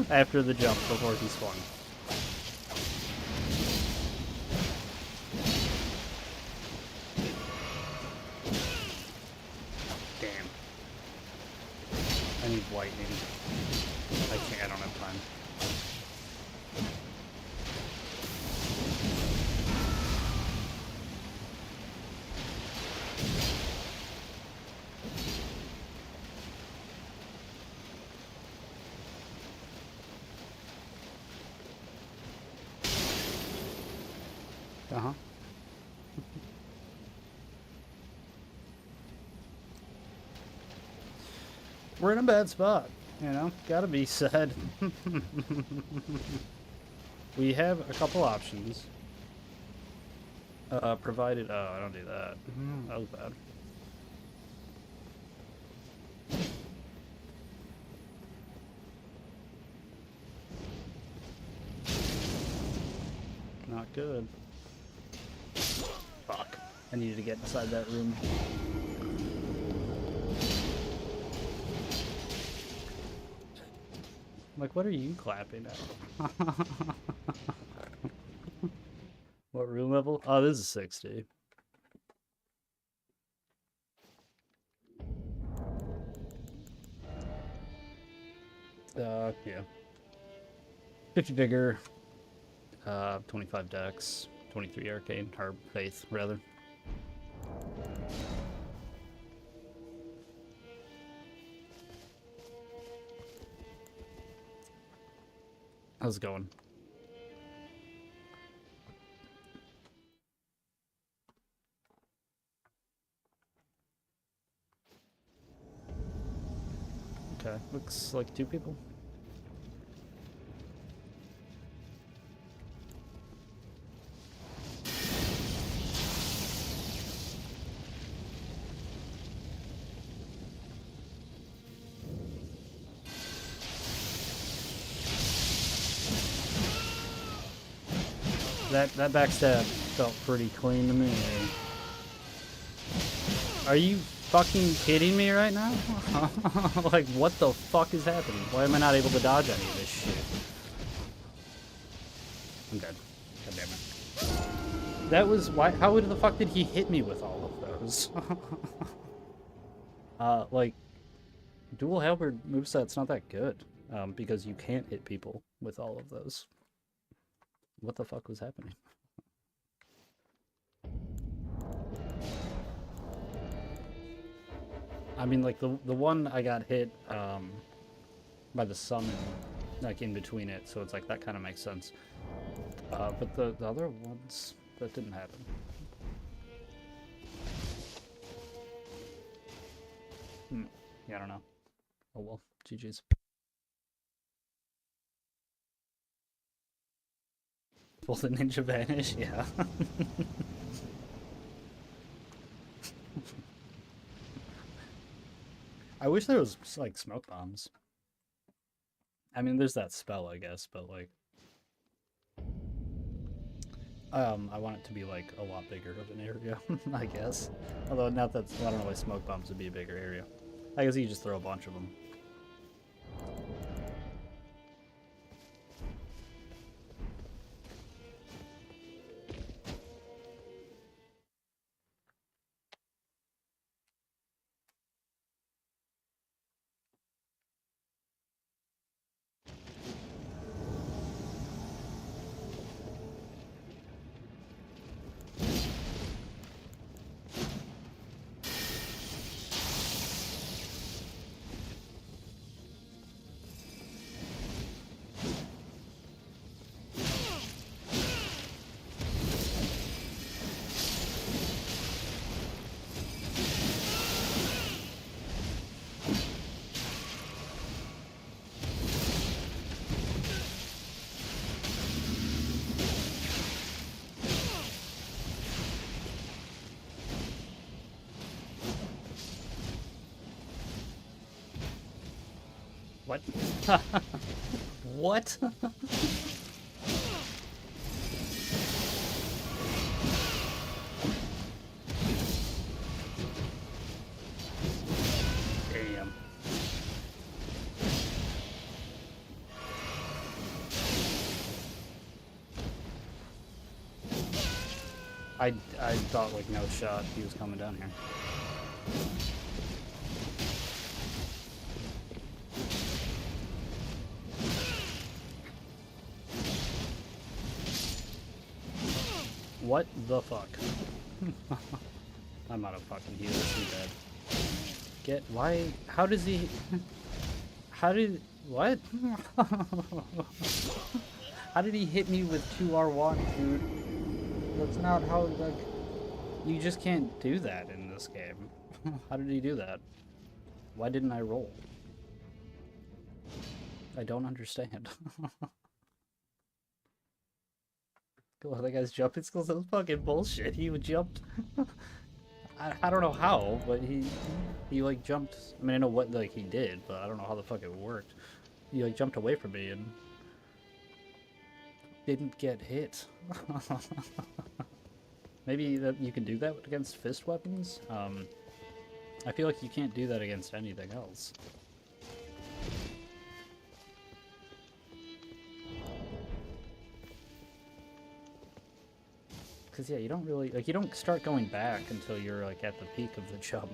after the jump before he swung. Damn. I need lightning. I can't, I don't have time. Uh-huh. We're in a bad spot, you know? Gotta be said. We have a couple options. Provided... Oh, I don't do that. That was bad. Not good. Fuck. I needed to get inside that room. Like, what are you clapping at? What room level? Oh, this is 60. Yeah. 50 vigor, 25 dex, 23 arcane, or faith, rather. How's it going? Okay, looks like 2 people. That backstab felt pretty clean to me. Are you fucking kidding me right now? Like, what the fuck is happening? Why am I not able to dodge any of this shit? I'm dead. God damn it. That was why. How the fuck did he hit me with all of those? Like, dual halberd moveset's not that good, because you can't hit people with all of those. What the fuck was happening? I mean, like, the one I got hit by the summon, like, in between it, so it's like, that kind of makes sense. But the other ones, that didn't happen. Yeah, I don't know. Oh well, GG's. Will the ninja vanish? Yeah. I wish there was, like, smoke bombs. I mean, there's that spell, I guess, but, like... I want it to be, like, a lot bigger of an area, I guess. Although, not that... I don't know why smoke bombs would be a bigger area. I guess you could just throw a bunch of them. What? What? Damn. I thought like no shot he was coming down here. What the fuck? I'm out of fucking healers, too bad. Get, why, how does he, how did, what? How did he hit me with 2R1, dude? That's not how, like, you just can't do that in this game. How did he do that? Why didn't I roll? I don't understand. Well, that guy's jumping skills, that was fucking bullshit. He jumped. I don't know how, but he like jumped. I mean, I know what like he did, but I don't know how the fuck it worked. He like jumped away from me and didn't get hit. Maybe that you can do that against fist weapons. I feel like you can't do that against anything else. Because, yeah, you don't really, like, you don't start going back until you're, like, at the peak of the jump.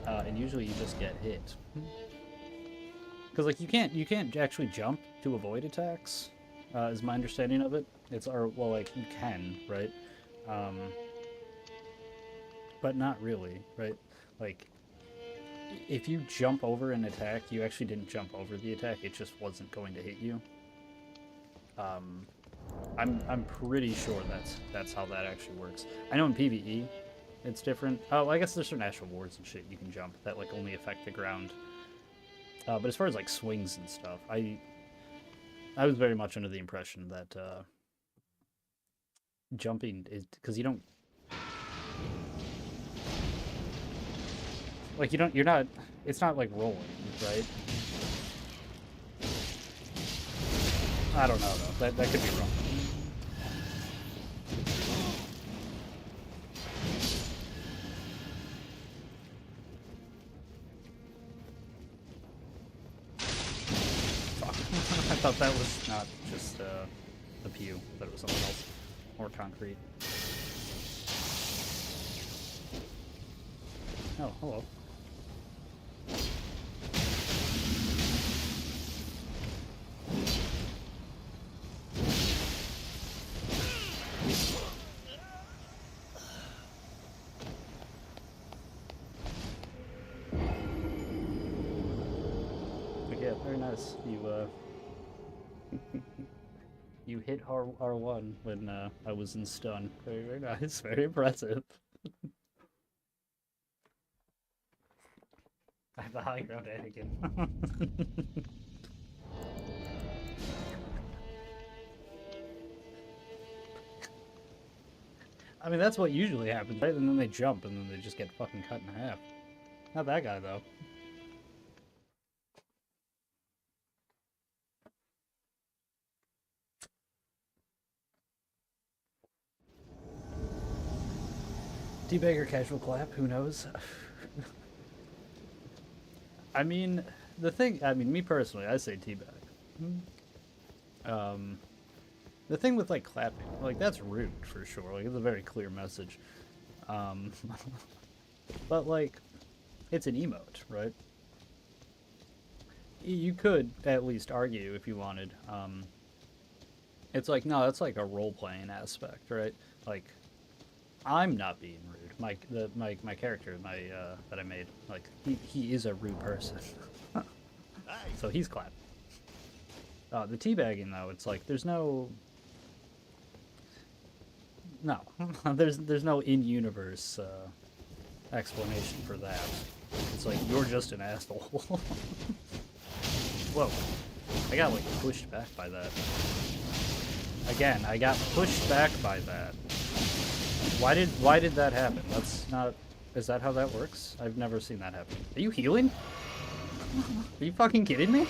And usually you just get hit. Because, like, you can't actually jump to avoid attacks, is my understanding of it. Well, like, you can, right? But not really, right? Like, if you jump over an attack, you actually didn't jump over the attack, it just wasn't going to hit you. I'm pretty sure that's how that actually works. I know in PvE it's different. Oh, I guess there's some natural wards and shit you can jump that like only affect the ground. But as far as like swings and stuff, I was very much under the impression that jumping is because you don't like it's not like rolling, right? I don't know though. That could be wrong. I thought that was not just the pew, but it was something else. More concrete. Oh, hello. Yeah, very nice. You hit R1 when I was in stun. Very, very nice. Very impressive. I have the high ground, Anakin. I mean, that's what usually happens, right? And then they jump, and then they just get fucking cut in half. Not that guy, though. Teabag or casual clap, who knows? I mean, me personally, I say teabag. The thing with, like, clapping, like, that's rude, for sure. Like, it's a very clear message. But, like, it's an emote, right? You could at least argue, if you wanted, it's like, no, that's like a role-playing aspect, right? Like, I'm not being rude. My character, that I made, like, he is a rude person. So he's clapping. The teabagging, though, it's like, there's no, there's no in-universe, explanation for that. It's like, you're just an asshole. Whoa. I got, like, pushed back by that. Again, I got pushed back by that. Why did that happen? That's not... Is that how that works? I've never seen that happen. Are you healing? Are you fucking kidding me?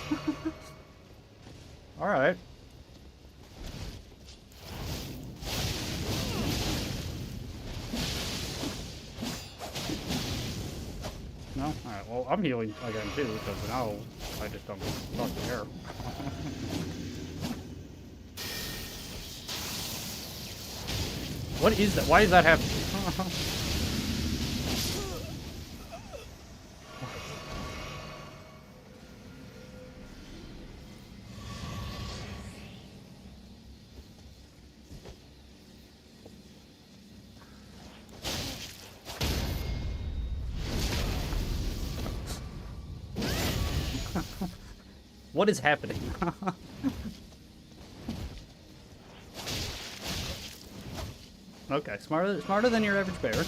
Alright. No? Alright, well, I'm healing again too, because now I just don't fucking care. What is that? Why is that happening? What is happening? Okay, smarter than your average bear.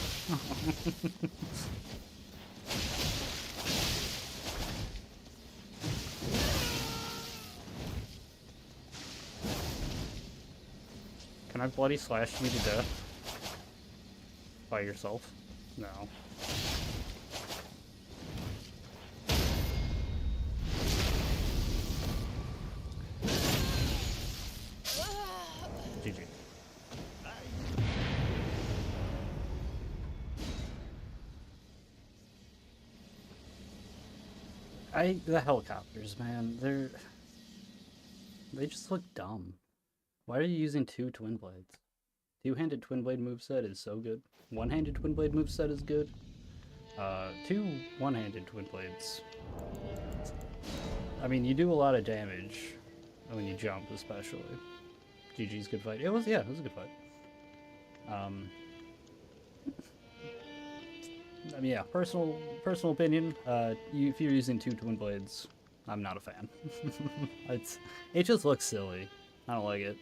Can I bloody slash you to death? By yourself? No. GG. The helicopters, man, they just look dumb. Why are you using two twin blades? Two-handed twin blade moveset is so good. One-handed twin blade moveset is good. Two one-handed twin blades. I mean, you do a lot of damage when you jump, especially. GG's good fight. It was a good fight. I mean, yeah, personal opinion. If you're using two twin blades, I'm not a fan. It just looks silly. I don't like it.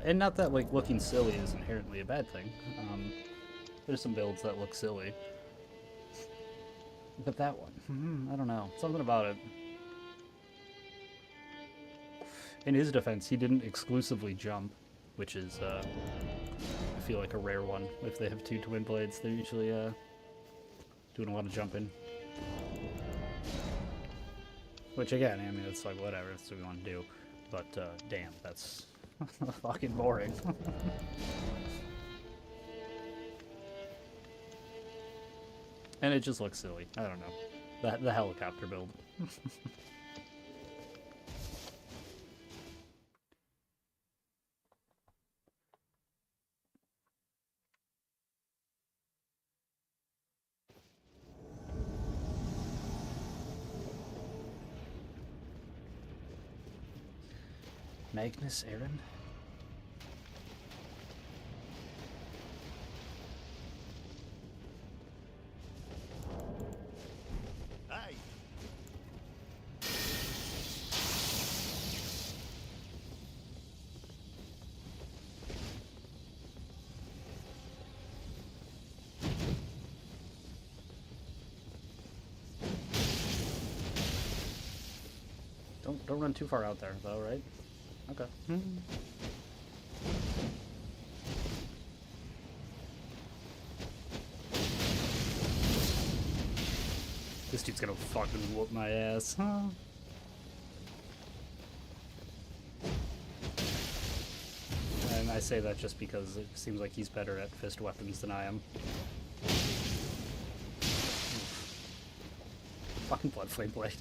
And not that like looking silly is inherently a bad thing. There's some builds that look silly, but that one, I don't know, something about it. In his defense, he didn't exclusively jump, which is I feel like a rare one. If they have two twin blades, they're usually doing a lot of jumping. Which again, I mean, it's like whatever, that's what we want to do. But damn, that's fucking boring. And it just looks silly. I don't know. The helicopter build. Magnus Aaron? Hey. Don't run too far out there, though, right? Okay. This dude's gonna fucking whoop my ass. And I say that just because it seems like he's better at fist weapons than I am. Fucking blood flame blade.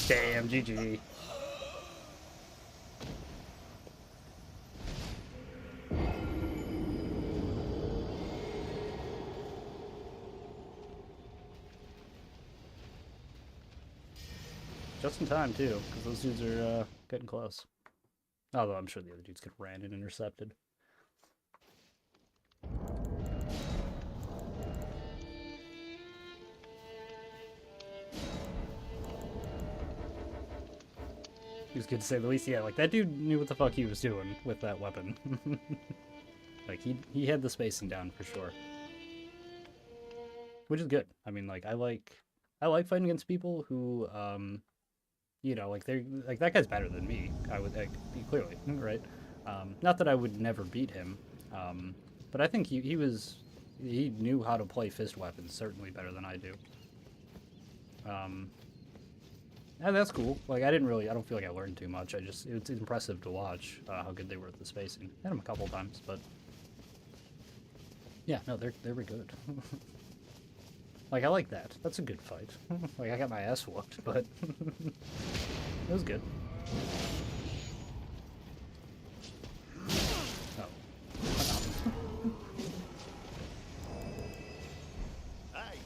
Damn, GG. Just in time, too, because those dudes are getting close. Although I'm sure the other dudes could have ran and intercepted. He was good to say the least. Yeah, like, that dude knew what the fuck he was doing with that weapon. Like, he had the spacing down for sure. Which is good. I mean, like, I like fighting against people who, you know, like, they're, like, that guy's better than me, I would, like, clearly, right? Not that I would never beat him, but I think he knew how to play fist weapons certainly better than I do. And that's cool. Like, I don't feel like I learned too much. It's impressive to watch how good they were at the spacing. Hit them a couple times, but yeah, no, they were good. Like, I like that. That's a good fight. Like, I got my ass whooped, but it was good. Oh. Hey.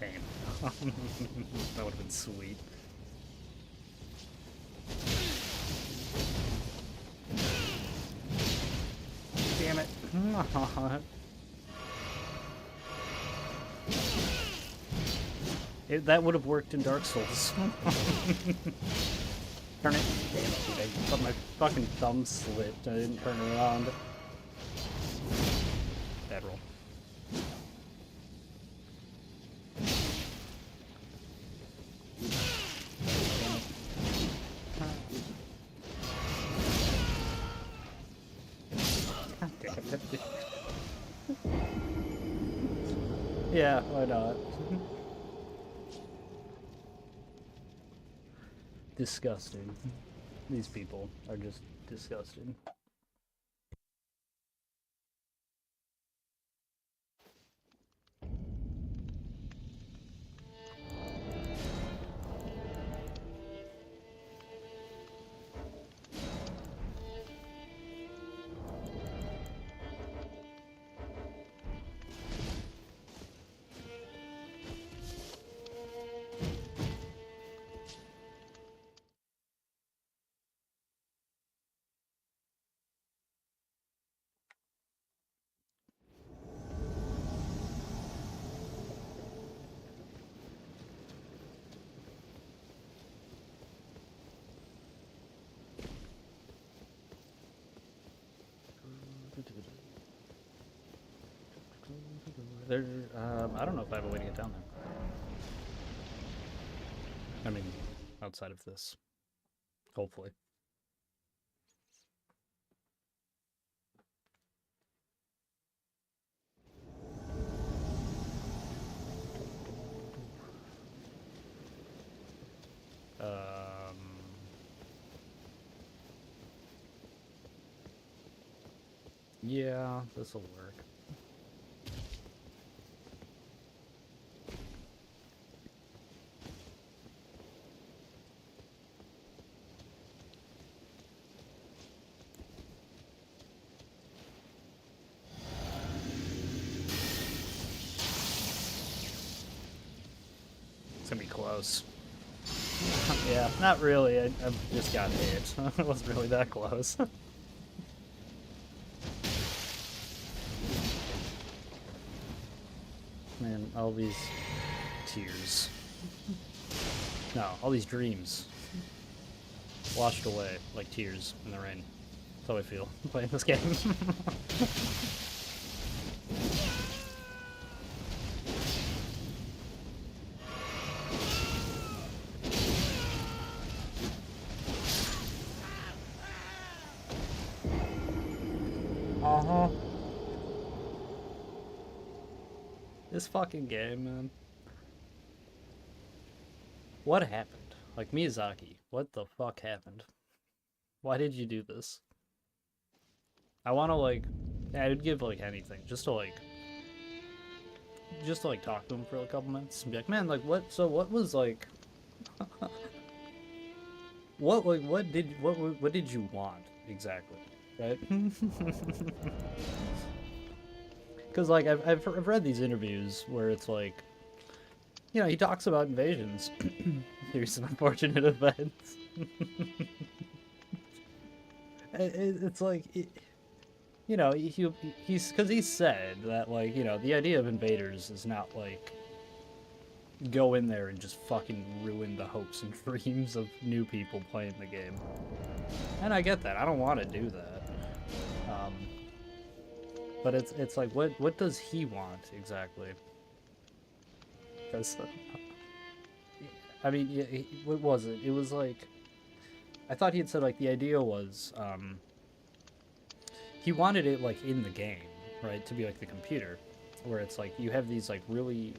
Damn. That would have been sweet. Damn it. That would have worked in Dark Souls. Turn it. Damn it, dude. I thought my fucking thumb slipped. I didn't turn around. Bad roll. Yeah, why not? Disgusting. These people are just disgusting. There, I don't know if I have a way to get down there. I mean, outside of this. Hopefully. Yeah, this'll work. It's gonna be close. Yeah, not really. I just got hit. It wasn't really that close. Man, all these tears. No, all these dreams. Washed away like tears in the rain. That's how I feel playing this game. Uh-huh. This fucking game, man. What happened? Like, Miyazaki, what the fuck happened? Why did you do this? I wanna, like, I'd give, like, anything, just to, like, talk to him for a couple minutes and be like, man, like, what was, like, what did you want, exactly, right? Because, like, I've read these interviews where it's like, you know, he talks about invasions. There's some unfortunate events. It's like, you know, he's because he said that, like, you know, the idea of invaders is not like go in there and just fucking ruin the hopes and dreams of new people playing the game. And I get that. I don't want to do that. But it's like, what does he want exactly? Because I mean, what was it? It was like, I thought he had said like the idea was he wanted it like in the game, right, to be like the computer, where it's like you have these like really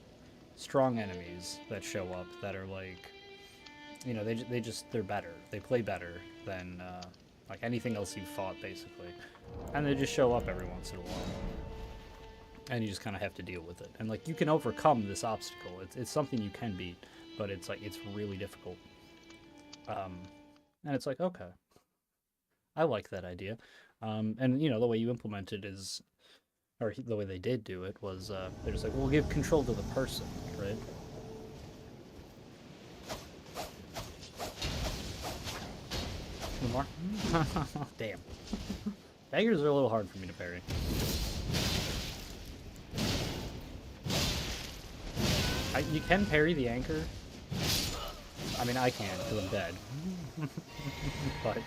strong enemies that show up that are like, you know, they're better. They play better than like anything else you've fought basically, and they just show up every once in a while. And you just kind of have to deal with it. And like you can overcome this obstacle. It's something you can beat, but it's like it's really difficult. And it's like, okay, I like that idea. And you know the way you implement it is, or the way they did do it was, they're just like, we'll give control to the person, right? One more. Damn. Daggers are a little hard for me to parry. You can parry the anchor. I mean, I can't because I'm dead. But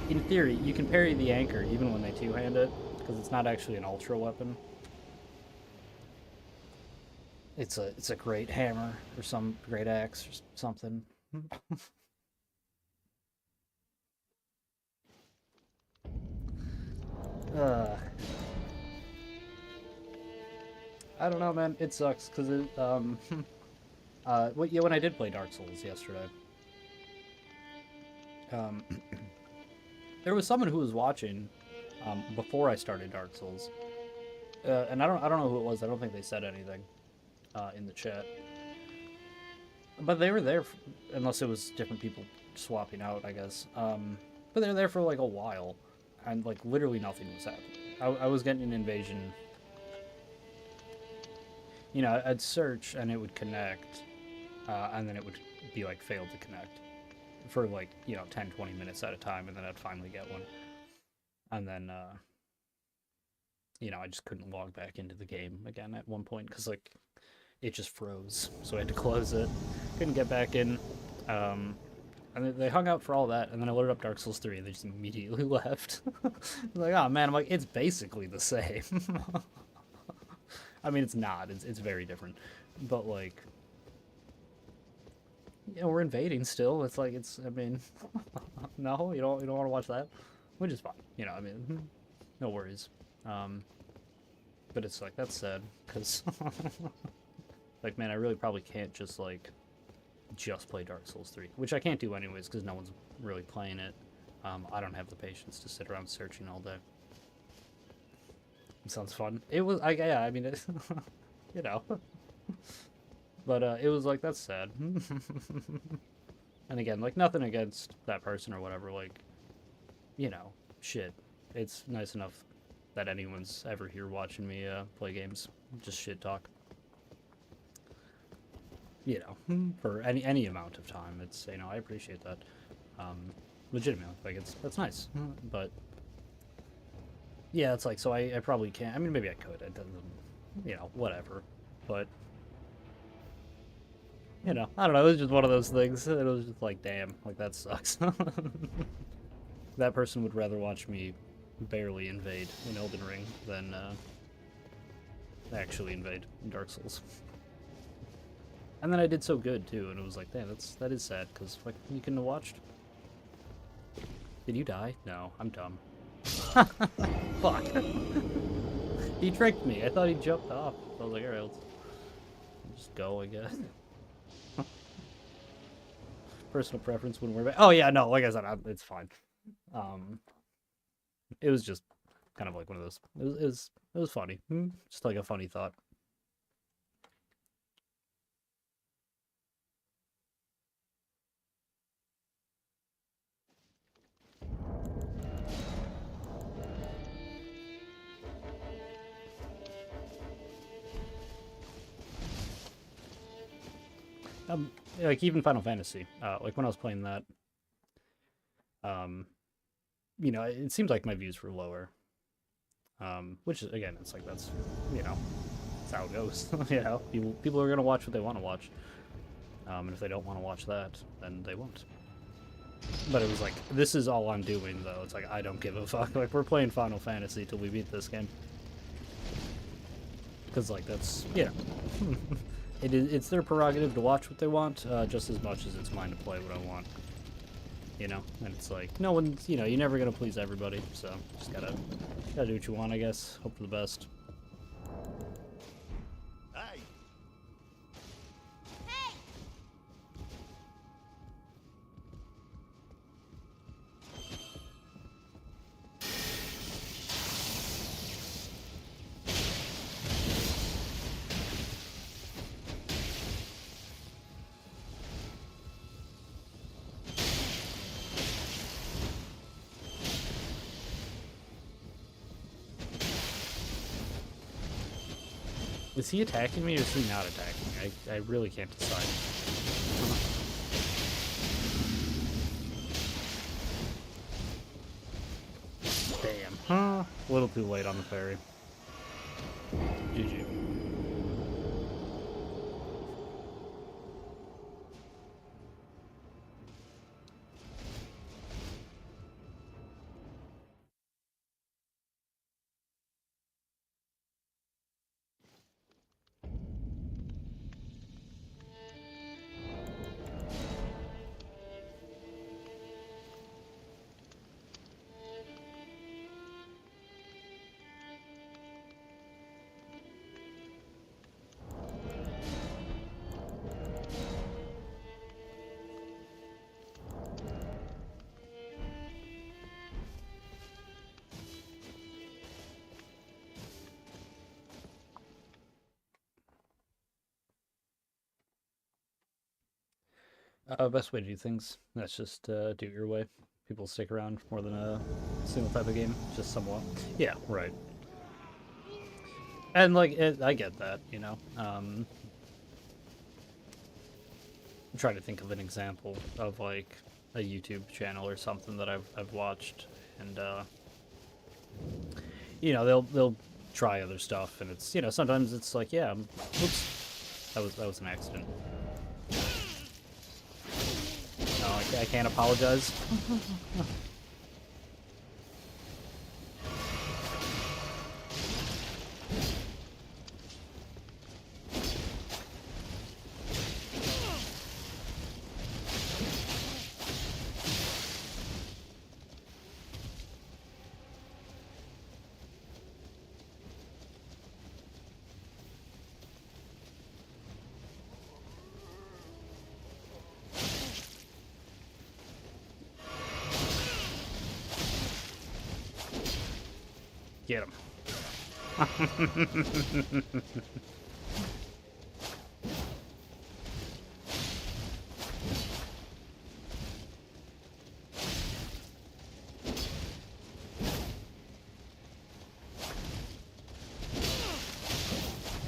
in theory, you can parry the anchor even when they two-hand it, because it's not actually an ultra weapon. It's a great hammer or some great axe or something. I don't know, man. It sucks because it yeah, when I did play Dark Souls yesterday, there was someone who was watching before I started Dark Souls, and I don't know who it was. I don't think they said anything in the chat, but they were there, unless it was different people swapping out, I guess. But they were there for like a while, and like literally nothing was happening. I was getting an invasion. You know, I'd search and it would connect, and then it would be like failed to connect for like, you know, 10-20 minutes at a time, and then I'd finally get one. And then, you know, I just couldn't log back into the game again at one point because, like, it just froze. So I had to close it. Couldn't get back in. And they hung out for all that, and then I loaded up Dark Souls 3, and they just immediately left. Like, oh man, I'm like, it's basically the same. I mean, it's not. It's very different. But, like, you know, we're invading still. It's like, I mean, no, you don't want to watch that? Which is fine. You know, I mean, no worries. But it's like, that's sad, because, like, man, I really probably can't just, like, just play Dark Souls 3, which I can't do anyways, because no one's really playing it. I don't have the patience to sit around searching all day. It sounds fun. It was, yeah, I mean, it, you know. But it was like, that's sad. And again, like, nothing against that person or whatever, like, you know, shit. It's nice enough that anyone's ever here watching me play games. Just shit talk. You know, for any amount of time. It's, you know, I appreciate that. Legitimately, like, that's nice. But yeah, it's like, so I probably can't. I mean, maybe I could. It doesn't, you know, whatever. But, you know, I don't know. It was just one of those things. It was just like, damn, like, that sucks. That person would rather watch me barely invade in Elden Ring than actually invade in Dark Souls. And then I did so good, too, and it was like, damn, that is sad, because, like, you couldn't have watched. Did you die? No, I'm dumb. Fuck. He tricked me. I thought he jumped off. I was like, alright, let's just go, I guess. Personal preference when we're back. Oh, yeah, no, like I said, it's fine. It was just kind of like one of those. It was funny. Just like a funny thought. like even Final Fantasy, like when I was playing that, you know, it seems like my views were lower. Which is, again, it's like that's, you know, that's how it goes. You know, people are gonna watch what they want to watch, and if they don't want to watch that, then they won't. But it was like, this is all I'm doing though. It's like I don't give a fuck. Like we're playing Final Fantasy till we beat this game, because like that's, you know, it's their prerogative to watch what they want, just as much as it's mine to play what I want. You know, and it's like no one's, you know, you're never gonna please everybody, so just gotta do what you want, I guess. Hope for the best. Hey. Is he attacking me or is he not attacking me? I really can't decide. Damn. Huh? A little too late on the ferry. GG. Best way to do things. That's just do it your way. People stick around more than a single type of game, just somewhat. Yeah, right. And like, I get that, you know. I'm trying to think of an example of like a YouTube channel or something that I've watched, and you know, they'll try other stuff, and it's, you know, sometimes it's like, yeah, oops, that was an accident. No, I can't apologize. Get him.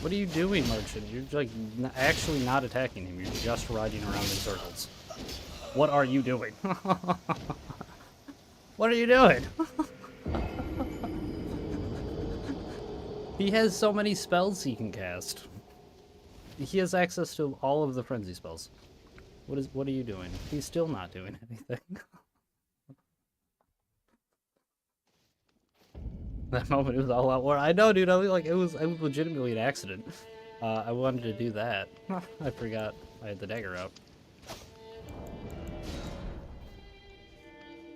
What are you doing, Merchant? You're like actually not attacking him. You're just riding around in circles. What are you doing? What are you doing? He has so many spells he can cast. He has access to all of the frenzy spells. What are you doing? He's still not doing anything. That moment it was all out war. I know, dude. It was legitimately an accident. I wanted to do that. I forgot I had the dagger out.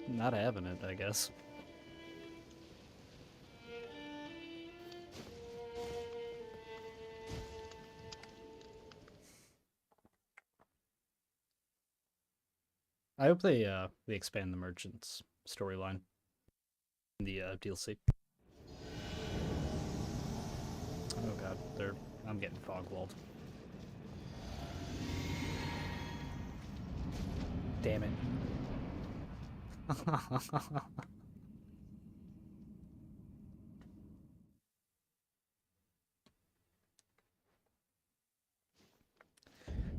Not having it, I guess. I hope they expand the merchant's storyline in the DLC. Oh god, I'm getting fog walled. Damn it.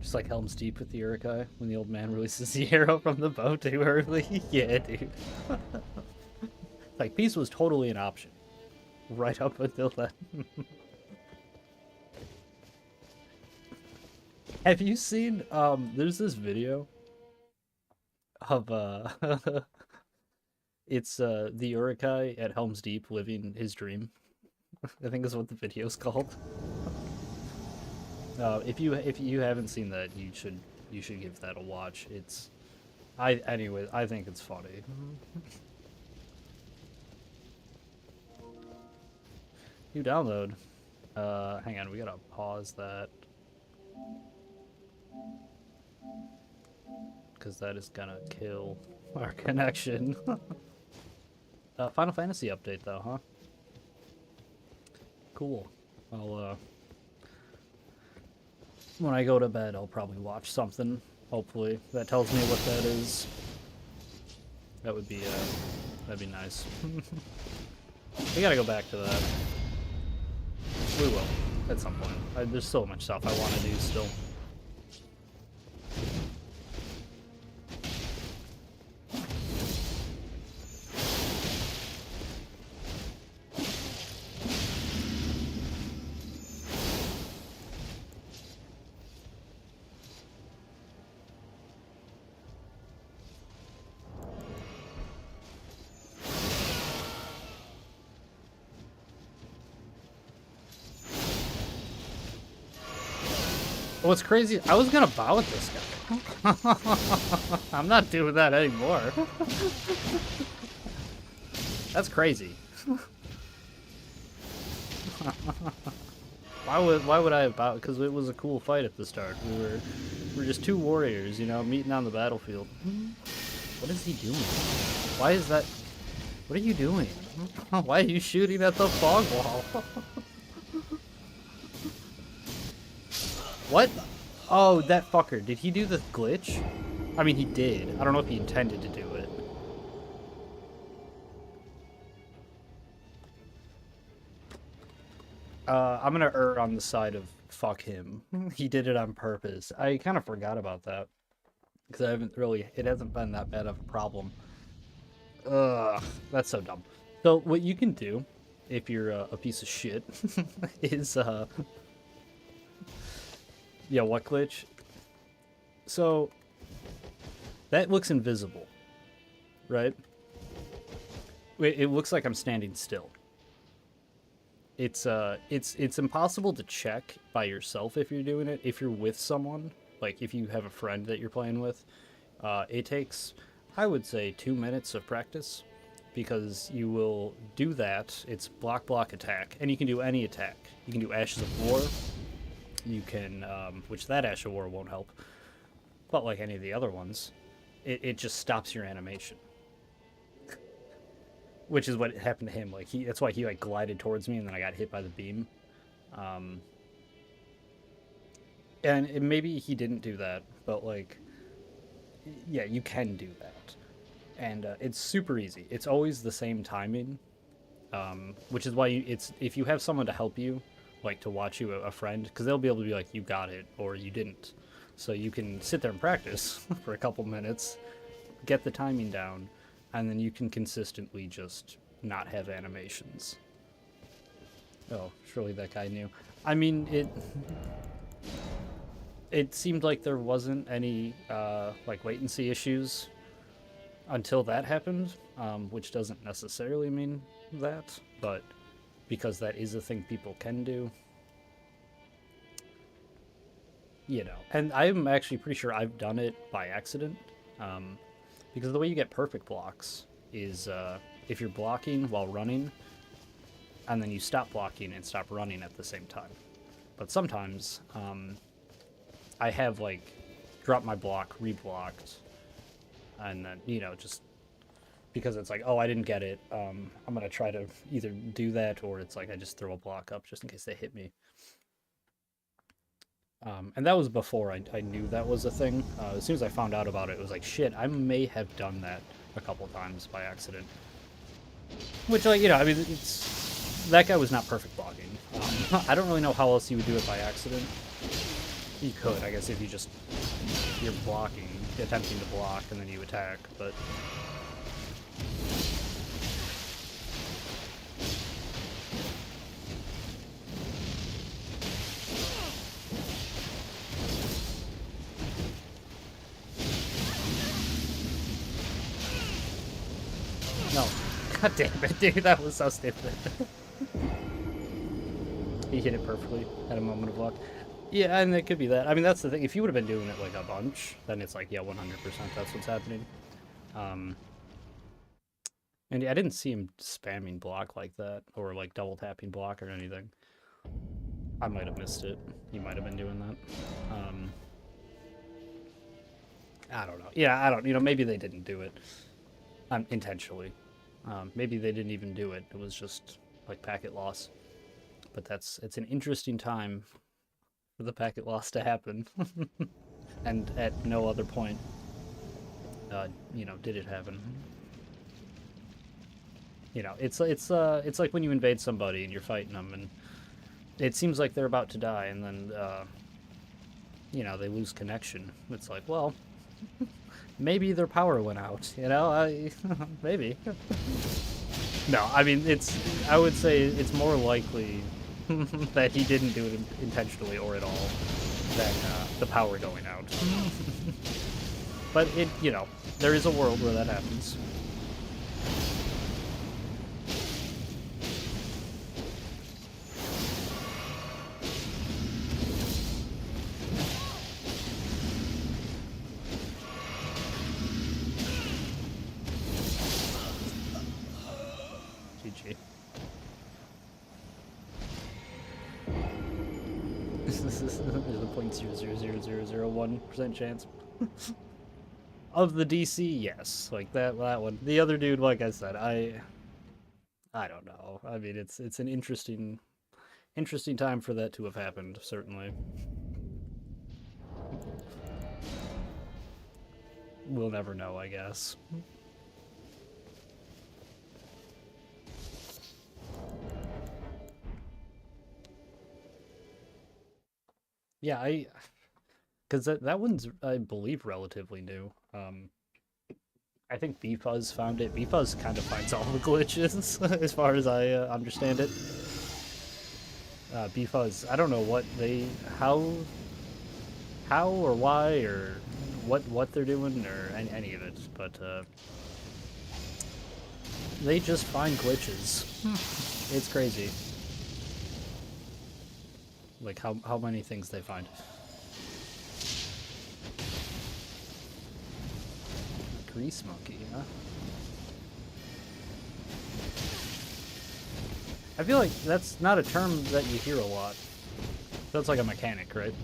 Just like Helm's Deep with the Urukai, when the old man releases the arrow from the bow too early. Yeah, dude. Like, peace was totally an option. Right up until then. Have you seen, there's this video of, it's, the Urukai at Helm's Deep living his dream. I think is what the video's called. If you haven't seen that, you should give that a watch. It's, anyway, I think it's funny. New download. Hang on, we gotta pause that. Because that is gonna kill our connection. Final Fantasy update though, huh? Cool. I'll, when I go to bed, I'll probably watch something, hopefully, that tells me what that is. That would be, that'd be nice. We gotta go back to that. We will, at some point. There's so much stuff I want to do still. What's crazy, I was gonna bow at this guy. I'm not doing that anymore. That's crazy. Why would I have bowed? Because it was a cool fight at the start. We were just two warriors, you know, meeting on the battlefield. What is he doing? Why is that? What are you doing? Why are you shooting at the fog wall? What? Oh, that fucker. Did he do the glitch? I mean, he did. I don't know if he intended to do it. I'm gonna err on the side of fuck him. He did it on purpose. I kind of forgot about that. Because I haven't really... It hasn't been that bad of a problem. Ugh. That's so dumb. So, what you can do, if you're a piece of shit, is, yeah, what glitch? So, that looks invisible, right? It looks like I'm standing still. It's impossible to check by yourself if you're doing it. If you're with someone, like if you have a friend that you're playing with, it takes, I would say, 2 minutes of practice, because you will do that. It's block, attack, and you can do any attack. You can do Ashes of War. You can, which that Ash of War won't help, but like any of the other ones, it just stops your animation. Which is what happened to him. Like that's why he like glided towards me, and then I got hit by the beam. And maybe he didn't do that, but like, yeah, you can do that, and it's super easy. It's always the same timing, which is why if you have someone to help you, like to watch you, a friend, because they'll be able to be like, you got it or you didn't, so you can sit there and practice for a couple minutes, get the timing down, and then you can consistently just not have animations. Oh, surely that guy knew. I mean, it seemed like there wasn't any like latency issues until that happened, which doesn't necessarily mean that, but because that is a thing people can do. You know, and I'm actually pretty sure I've done it by accident, because the way you get perfect blocks is if you're blocking while running, and then you stop blocking and stop running at the same time. But sometimes I have like dropped my block, reblocked, and then, you know, just because it's like, oh, I didn't get it, I'm gonna try to either do that, or it's like I just throw a block up just in case they hit me. And that was before I knew that was a thing. As soon as I found out about it, it was like, shit, I may have done that a couple times by accident. Which, like, you know, I mean, that guy was not perfect blocking. I don't really know how else you would do it by accident. You could, I guess, if you just... You're blocking, attempting to block, and then you attack, but... No. God damn it, dude, that was so stupid. He hit it perfectly, had a moment of luck. Yeah, and it could be that. I mean, that's the thing. If you would have been doing it like a bunch, then it's like, yeah, 100% that's what's happening. And yeah, I didn't see him spamming block like that, or like double tapping block or anything. I might have missed it. He might have been doing that. I don't know. Yeah, I don't. You know, maybe they didn't do it intentionally. Maybe they didn't even do it. It was just like packet loss. But it's an interesting time for the packet loss to happen, and at no other point, you know, did it happen. You know, it's like when you invade somebody and you're fighting them, and it seems like they're about to die, and then you know, they lose connection. It's like, well, maybe their power went out. You know, maybe. No, I mean, I would say it's more likely that he didn't do it intentionally or at all than the power going out. But you know, there is a world where that happens. GG. There's a 0.00001% chance. Of the DC, yes. Like that one. The other dude, like I said, I don't know. I mean, it's an interesting time for that to have happened, certainly. We'll never know, I guess. Yeah, because that one's, I believe, relatively new. I think BFuzz found it. BFuzz kind of finds all the glitches, as far as I understand it. BFuzz, I don't know what how or why or what they're doing or any of it, but they just find glitches. It's crazy. Like how many things they find. Grease monkey, huh? I feel like that's not a term that you hear a lot. That's like a mechanic, right?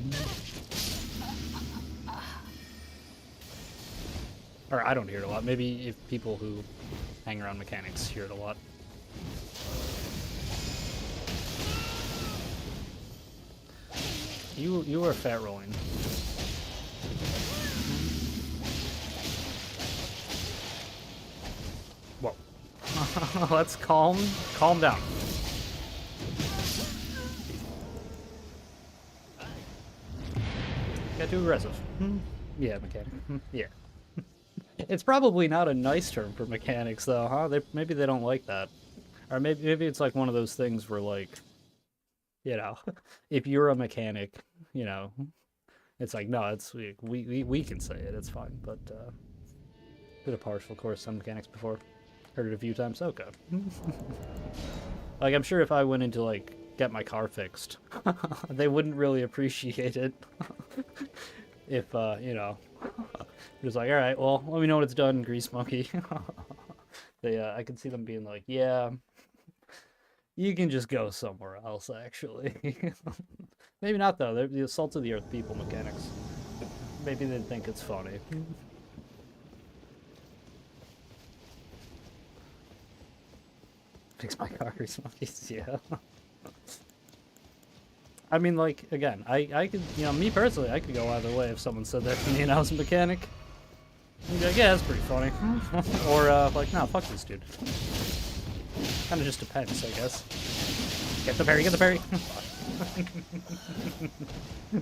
Or I don't hear it a lot. Maybe if people who hang around mechanics hear it a lot. You are fat rolling. Whoa. Let's calm down. Got too aggressive. Yeah, mechanic. Yeah. It's probably not a nice term for mechanics, though, huh? Maybe they don't like that, or maybe it's like one of those things where, like, you know, if you're a mechanic, you know, it's like, no, it's we can say it, it's fine. But did a partial course on mechanics before, heard it a few times. Okay. Like, I'm sure if I went into, like, get my car fixed, they wouldn't really appreciate it. If you know, it was like, all right, well, let me know when it's done, Grease Monkey. I could see them being like, yeah, you can just go somewhere else, actually. Maybe not, though. They're the Salt of the Earth people mechanics. Maybe they'd think it's funny. Fix my car, Grease Monkeys, yeah. I mean, like, again, I could, you know, me personally, I could go either way if someone said that to me and I was a mechanic. I'd be like, yeah, that's pretty funny. Or, like, no, fuck this dude. Kinda just depends, I guess. Get the parry, get the parry!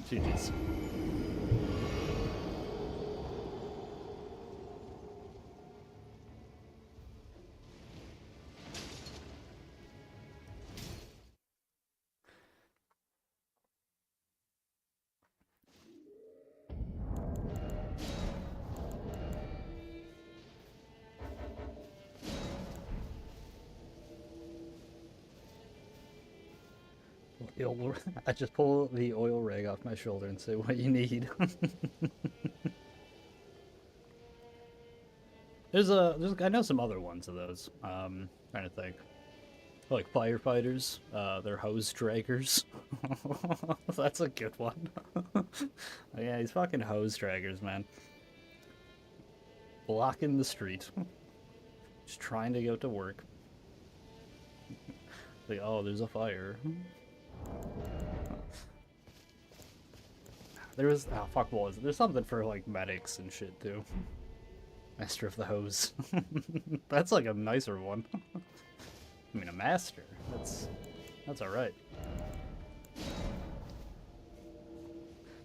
GG's. I just pull the oil rag off my shoulder and say, "What you need?" I know some other ones of those. Trying to think, like firefighters. They're hose draggers. That's a good one. Yeah, these fucking hose draggers, man. Blocking the street, just trying to go to work. Like, oh, there's a fire. There was, oh fuck, what was it? There's something for like medics and shit too. Master of the hose. That's like a nicer one. I mean, a master. That's all right.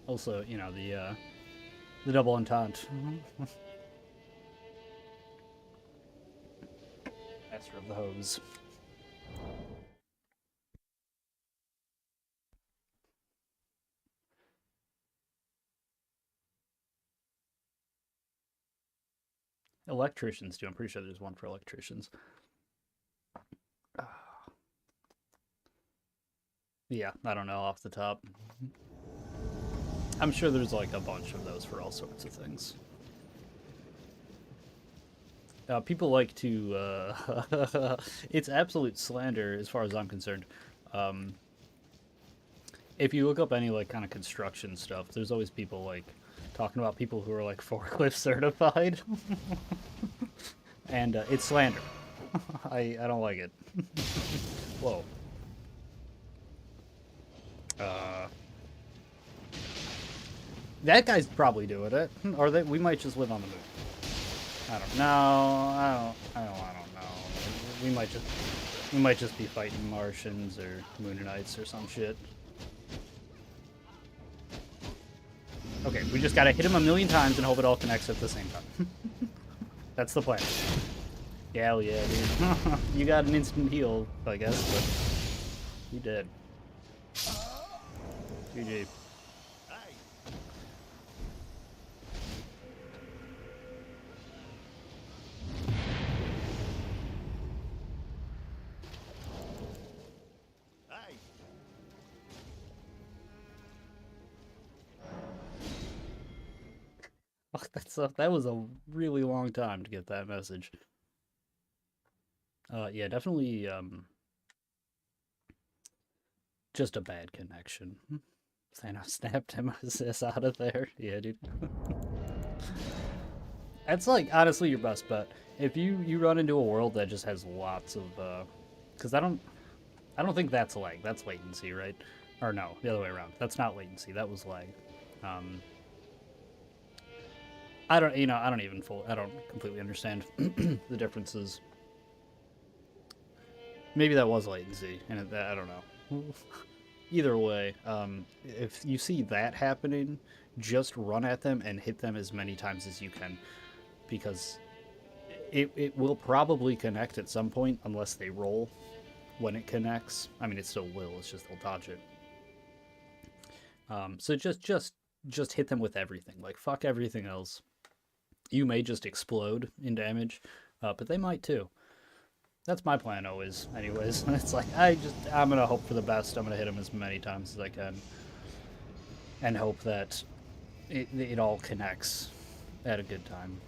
Also, you know, the double entente. Master of the hose. Electricians too. I'm pretty sure there's one for electricians. Yeah, I don't know off the top. I'm sure there's like a bunch of those for all sorts of things. People like to, it's absolute slander as far as I'm concerned. If you look up any like kind of construction stuff, there's always people like talking about people who are like forklift certified. And it's slander. I don't like it. Whoa. That guy's probably doing it, or that we might just live on the moon. I don't know. I don't know. We might just be fighting Martians or Moonites or some shit. Okay, we just gotta hit him a million times and hope it all connects at the same time. That's the plan. Yeah, hell yeah, dude. You got an instant heal, I guess, but you did. GG. That was a really long time to get that message. Yeah, definitely just a bad connection. Thanos snapped him out of there. Yeah, dude. That's like honestly your best bet. If you run into a world that just has lots of because I don't think that's lag. That's latency, right? Or no, the other way around. That's not latency. That was lag. I don't completely understand the differences. Maybe that was latency, and I don't know. Either way, if you see that happening, just run at them and hit them as many times as you can, because it will probably connect at some point unless they roll when it connects. I mean, it still will. It's just they'll dodge it. So just hit them with everything. Like fuck everything else. You may just explode in damage, but they might too. That's my plan always, anyways. It's like, I'm gonna hope for the best. I'm gonna hit him as many times as I can. And hope that it all connects at a good time.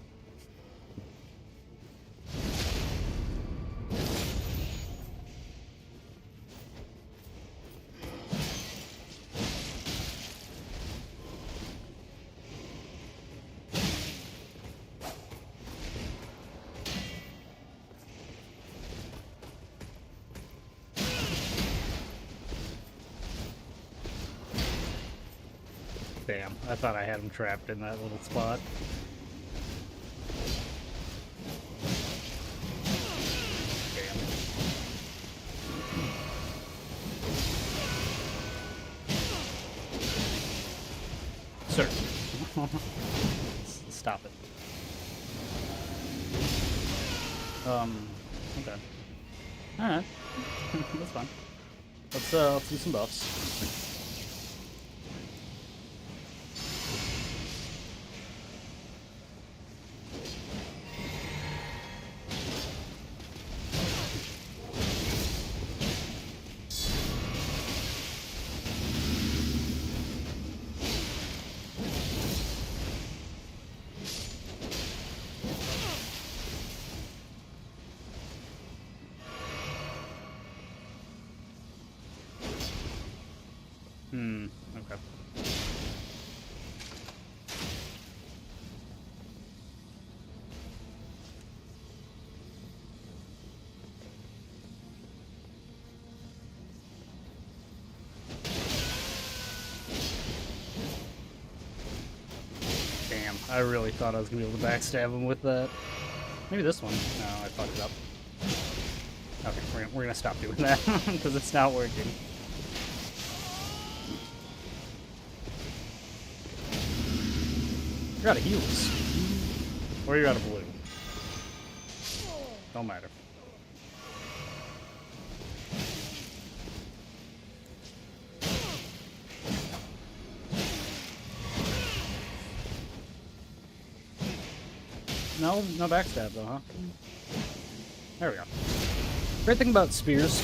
Damn, I thought I had him trapped in that little spot. Damn. Okay. Alright. That's fine. Let's do some buffs. Okay. Damn, I really thought I was gonna be able to backstab him with that. Maybe this one. No, I fucked it up. Okay, we're gonna stop doing that because it's not working. You're out of heals. Or you're out of blue. Don't matter. No backstab though, huh? There we go. Great thing about spears,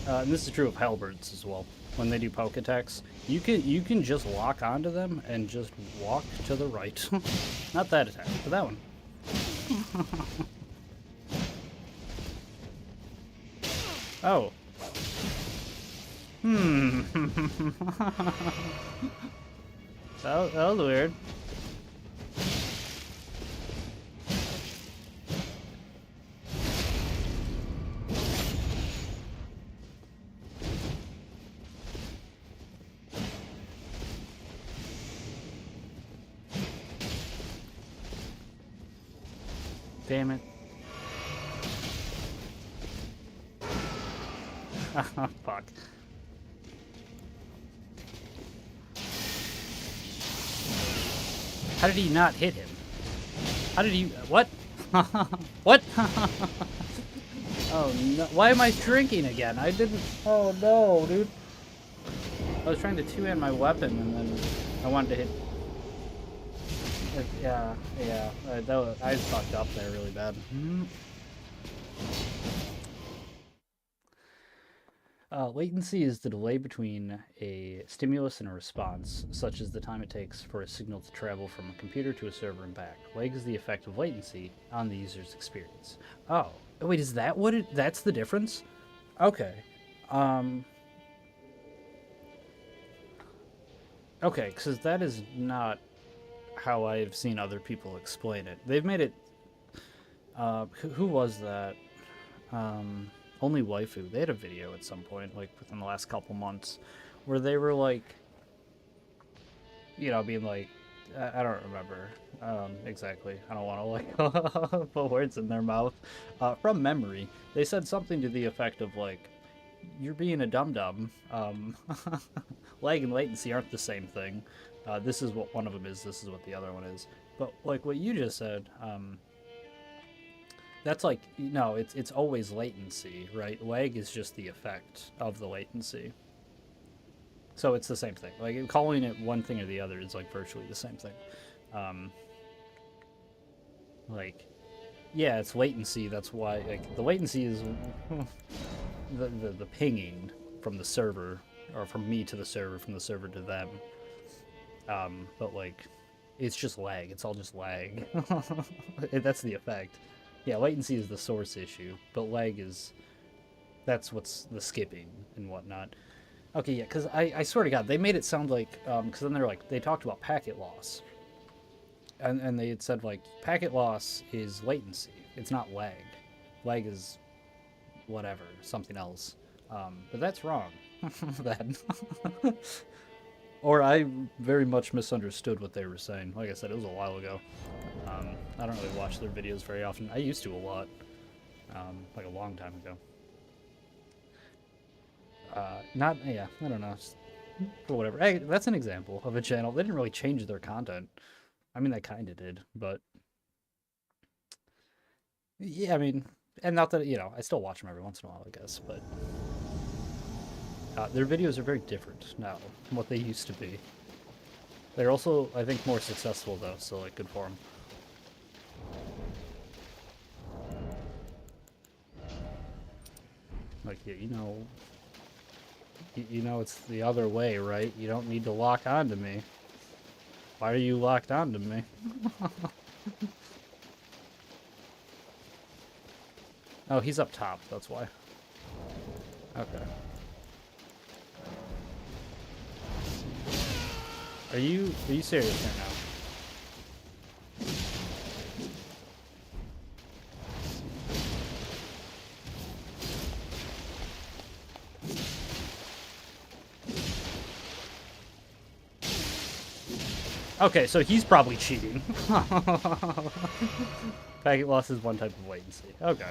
and this is true of halberds as well. When they do poke attacks, you can just lock onto them and just walk to the right. Not that attack, but that one. Oh. That was weird. Damn it. Fuck. How did he not hit him? How did he... What? What? Oh no. Why am I drinking again? I didn't... Oh no, dude. I was trying to two-hand my weapon and then I wanted to hit... Yeah. I fucked up there really bad. Latency is the delay between a stimulus and a response, such as the time it takes for a signal to travel from a computer to a server and back. Lag is the effect of latency on the user's experience. Oh, wait, is that what it... That's the difference? Okay. Okay, because that is not how I've seen other people explain it. They've made it... who was that? Only Waifu. They had a video at some point, like within the last couple months, where they were like, you know, being like, I don't remember exactly. I don't want to like put words in their mouth. From memory, they said something to the effect of like, "You're being a dum dum. Lag and latency aren't the same thing. This is what one of them is. This is what the other one is." But like what you just said. That's like, no, it's always latency, right? Lag is just the effect of the latency. So it's the same thing. Like, calling it one thing or the other is like virtually the same thing. Like, yeah, it's latency. That's why, like, the latency is the pinging from the server, or from me to the server, from the server to them. But like, it's just lag. It's all just lag. That's the effect. Yeah, latency is the source issue, but lag is... That's what's the skipping and whatnot. Okay, yeah, because I swear to God, they made it sound like... Because then they're like, they talked about packet loss. And they had said, like, packet loss is latency. It's not lag. Lag is whatever, something else. But that's wrong. Then. Or I very much misunderstood what they were saying. Like I said, it was a while ago. I don't really watch their videos very often. I used to a lot, like a long time ago. Yeah, I don't know. Just, or whatever. Hey, that's an example of a channel. They didn't really change their content. I mean, they kind of did, but... Yeah, I mean, And not that, I still watch them every once in a while, I guess, but their videos are very different now from what they used to be. They're also, I think, more successful, though, so, like, good for them. Like, it's the other way, right? You don't need to lock onto me. Why are you locked onto me? Oh, he's up top, that's why. Okay. Are you serious right now? Okay, so he's probably cheating. Packet loss is one type of latency. Okay.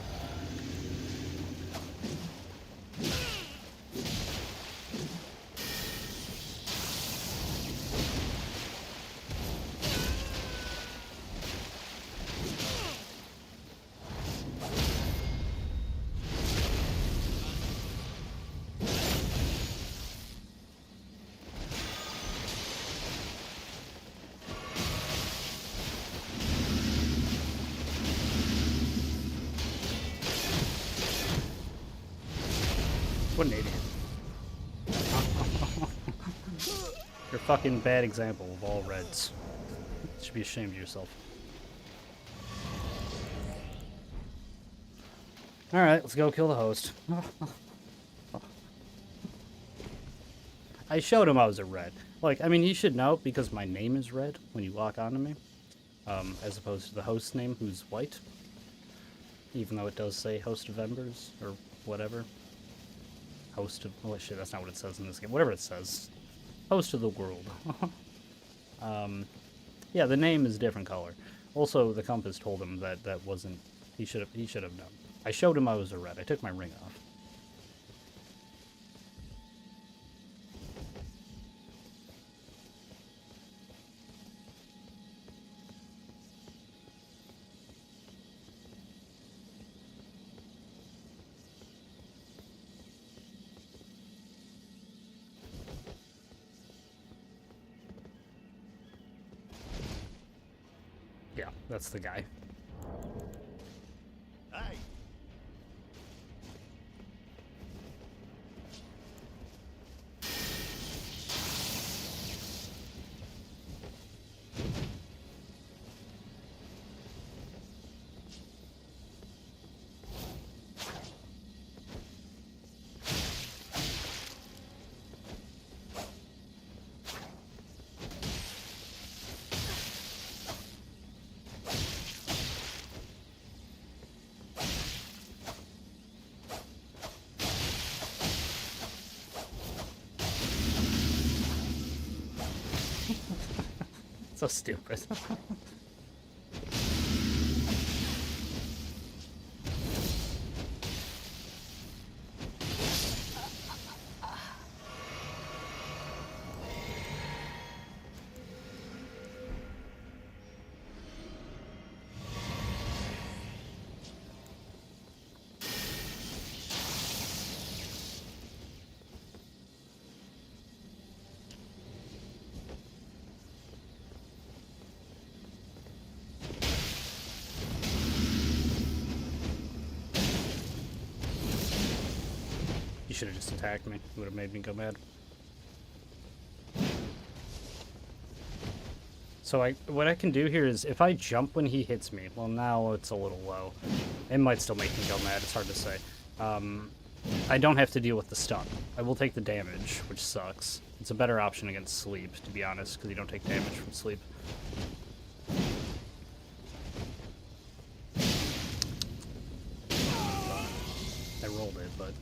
What an idiot. You're a fucking bad example of all reds. You should be ashamed of yourself. Alright, let's go kill the host. I showed him I was a red. Like, I mean, he should know because my name is red when you lock onto me. As opposed to the host's name, who's white. Even though it does say host of embers, or whatever. Host of... oh shit, that's not what it says in this game. Whatever it says. Host of the world. Yeah, the name is a different color. Also, the compass told him that wasn't... He should have known. I showed him I was a red. I took my ring off. Yeah, that's the guy. Hey. So stupid. You should have just attacked me. It would have made me go mad. So what I can do here is, if I jump when he hits me, well, now it's a little low. It might still make me go mad, it's hard to say. I don't have to deal with the stun. I will take the damage, which sucks. It's a better option against sleep, to be honest, because you don't take damage from sleep. I rolled it, but...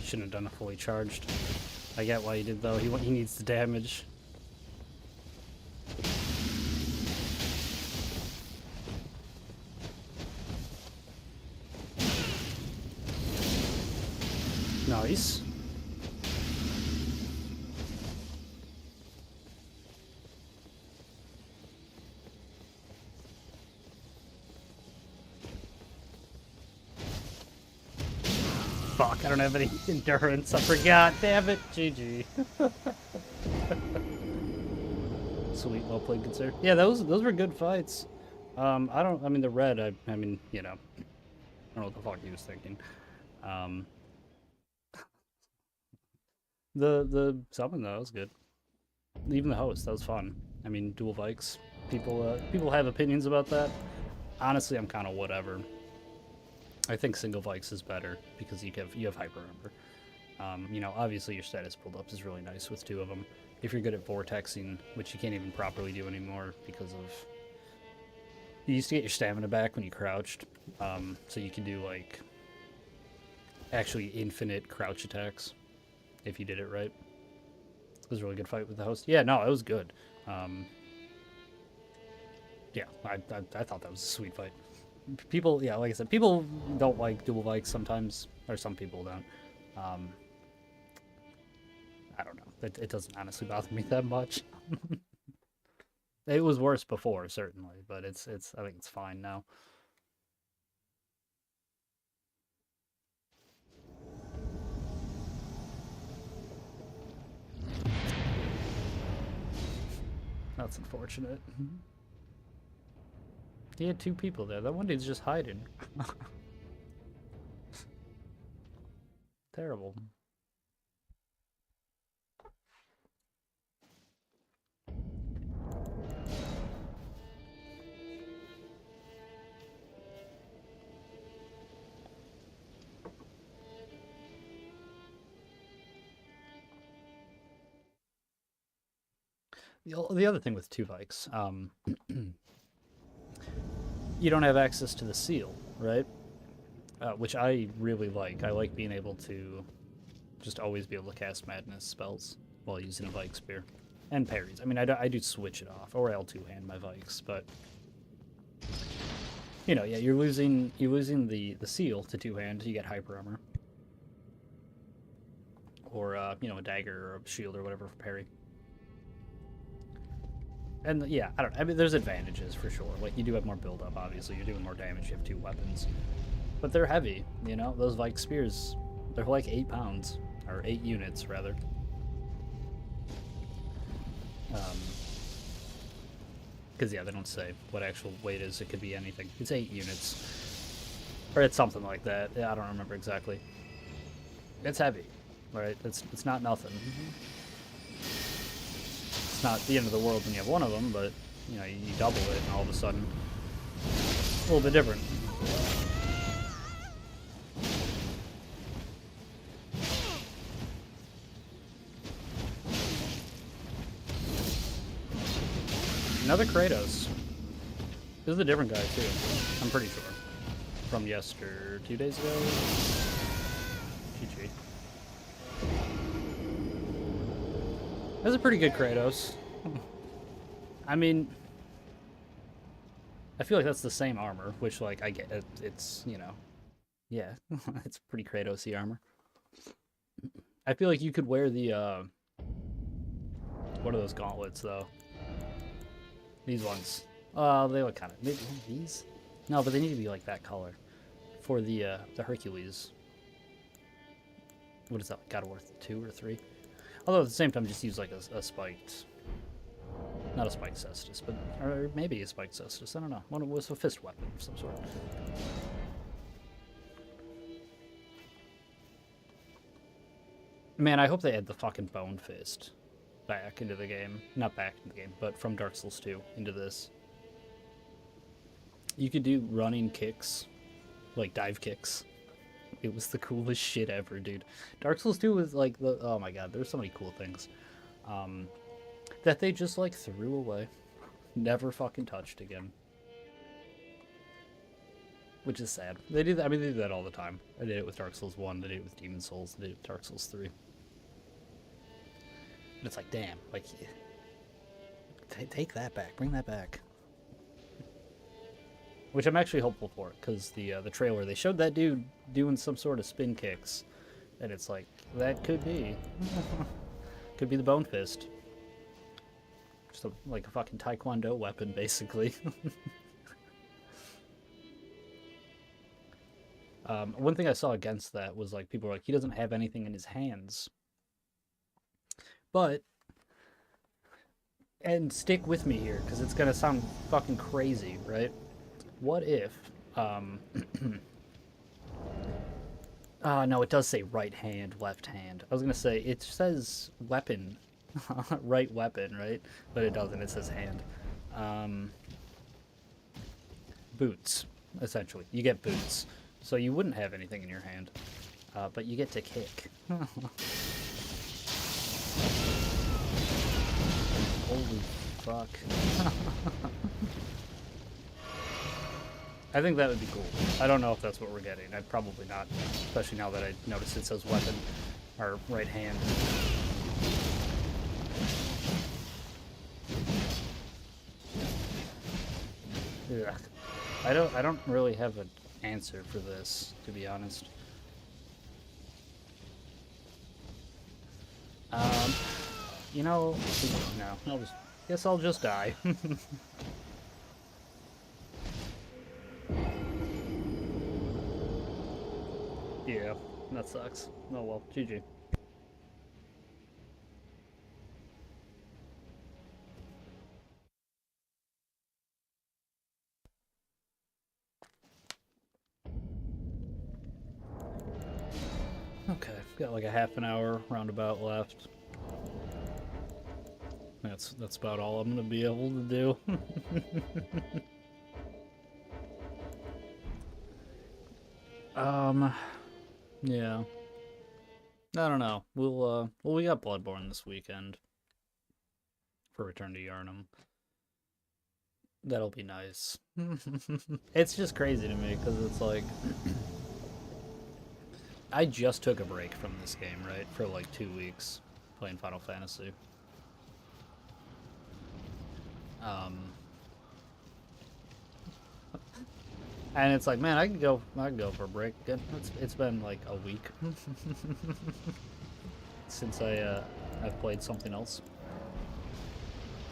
shouldn't have done a fully charged. I get why he did, though. He needs the damage. Nice. Fuck, I don't have any endurance. I forgot. Damn it. GG. Sweet, well played, good sir. Yeah, those were good fights. I mean, the red, I mean, you know, I don't know what the fuck he was thinking. The summon, though, was good. Even the host, that was fun. I mean, dual Vikes. People have opinions about that. Honestly, I'm kind of whatever. I think single Vikes is better because you have hyper armor. You know, obviously your status build up is really nice with two of them. If you're good at vortexing, which you can't even properly do anymore because of you used to get your stamina back when you crouched, so you can do like actually infinite crouch attacks if you did it right. It was a really good fight with the host. Yeah, no, it was good. Yeah, I thought that was a sweet fight. People, yeah, like I said, people don't like dual Vikes sometimes, or some people don't. I don't know. It doesn't honestly bother me that much. It was worse before, certainly, but it's I think it's fine now. That's unfortunate. He had two people there. That one dude's just hiding. Terrible. The other thing with two Vikes, you don't have access to the seal, right? Which I really like. I like being able to just always be able to cast madness spells while using a Vike Spear. And parries. I mean, I do switch it off, or I'll two-hand my Vikes, but you know, yeah, you're losing the seal to two-hand. You get hyper armor, or you know, a dagger or a shield or whatever for parry. And yeah, I don't know. I mean, there's advantages for sure. Like you do have more build-up. Obviously, you're doing more damage. You have two weapons, but they're heavy. You know, those Vike Spears, they're like 8 pounds or 8 units rather. Because yeah, they don't say what actual weight is. It could be anything. It's 8 units, or it's something like that. Yeah, I don't remember exactly. It's heavy, right? It's not nothing. It's not the end of the world when you have one of them, but you know, you double it, and all of a sudden, a little bit different. Another Kratos. This is a different guy too. I'm pretty sure. From 2 days ago. GG. That's a pretty good Kratos. I mean, I feel like that's the same armor, which like I get it. It's, you know, yeah, it's pretty Kratos-y armor. I feel like you could wear the what are those gauntlets though? These ones. They look kind of maybe these. No, but they need to be like that color for the Hercules. What is that? God of War 2 or 3? Although at the same time, just use like a spiked, not a spiked cestus, but or maybe a spiked cestus. I don't know. One was a fist weapon of some sort. Man, I hope they add the fucking bone fist back into the game. Not back into the game, but from Dark Souls 2 into this. You could do running kicks, like dive kicks. It was the coolest shit ever, dude. Dark Souls 2 was like the, oh my god, there's so many cool things that they just like threw away. Never fucking touched again. Which is sad. They do that, I mean, they do that all the time. I did it with Dark Souls 1, they did it with Demon Souls, they did it with Dark Souls 3. But it's like, damn, like, take that back, bring that back. Which I'm actually hopeful for, because the trailer, they showed that dude doing some sort of spin kicks, and it's like, that could be. Could be the Bone Fist. Just like a fucking taekwondo weapon, basically. One thing I saw against that was like people were like, he doesn't have anything in his hands. But, and stick with me here because it's gonna sound fucking crazy, right? What if, no, it does say right hand, left hand. I was gonna say it says weapon, right weapon, right? But it doesn't. It says hand. Um, Boots, essentially. You get boots. So you wouldn't have anything in your hand, but you get to kick. Holy fuck. I think that would be cool. I don't know if that's what we're getting. I'd probably not, especially now that I noticed it says weapon, or right hand. Yeah. I don't really have an answer for this, to be honest. You know, no, guess I'll just die. Yeah, that sucks. Oh well, GG. Okay, got like a half an hour roundabout left. That's about all I'm gonna be able to do. Yeah. I don't know. Well, we got Bloodborne this weekend for Return to Yharnam. That'll be nice. It's just crazy to me because it's like I just took a break from this game, right, for like 2 weeks playing Final Fantasy. And it's like, man, I can go for a break. It's been like a week since I've played something else.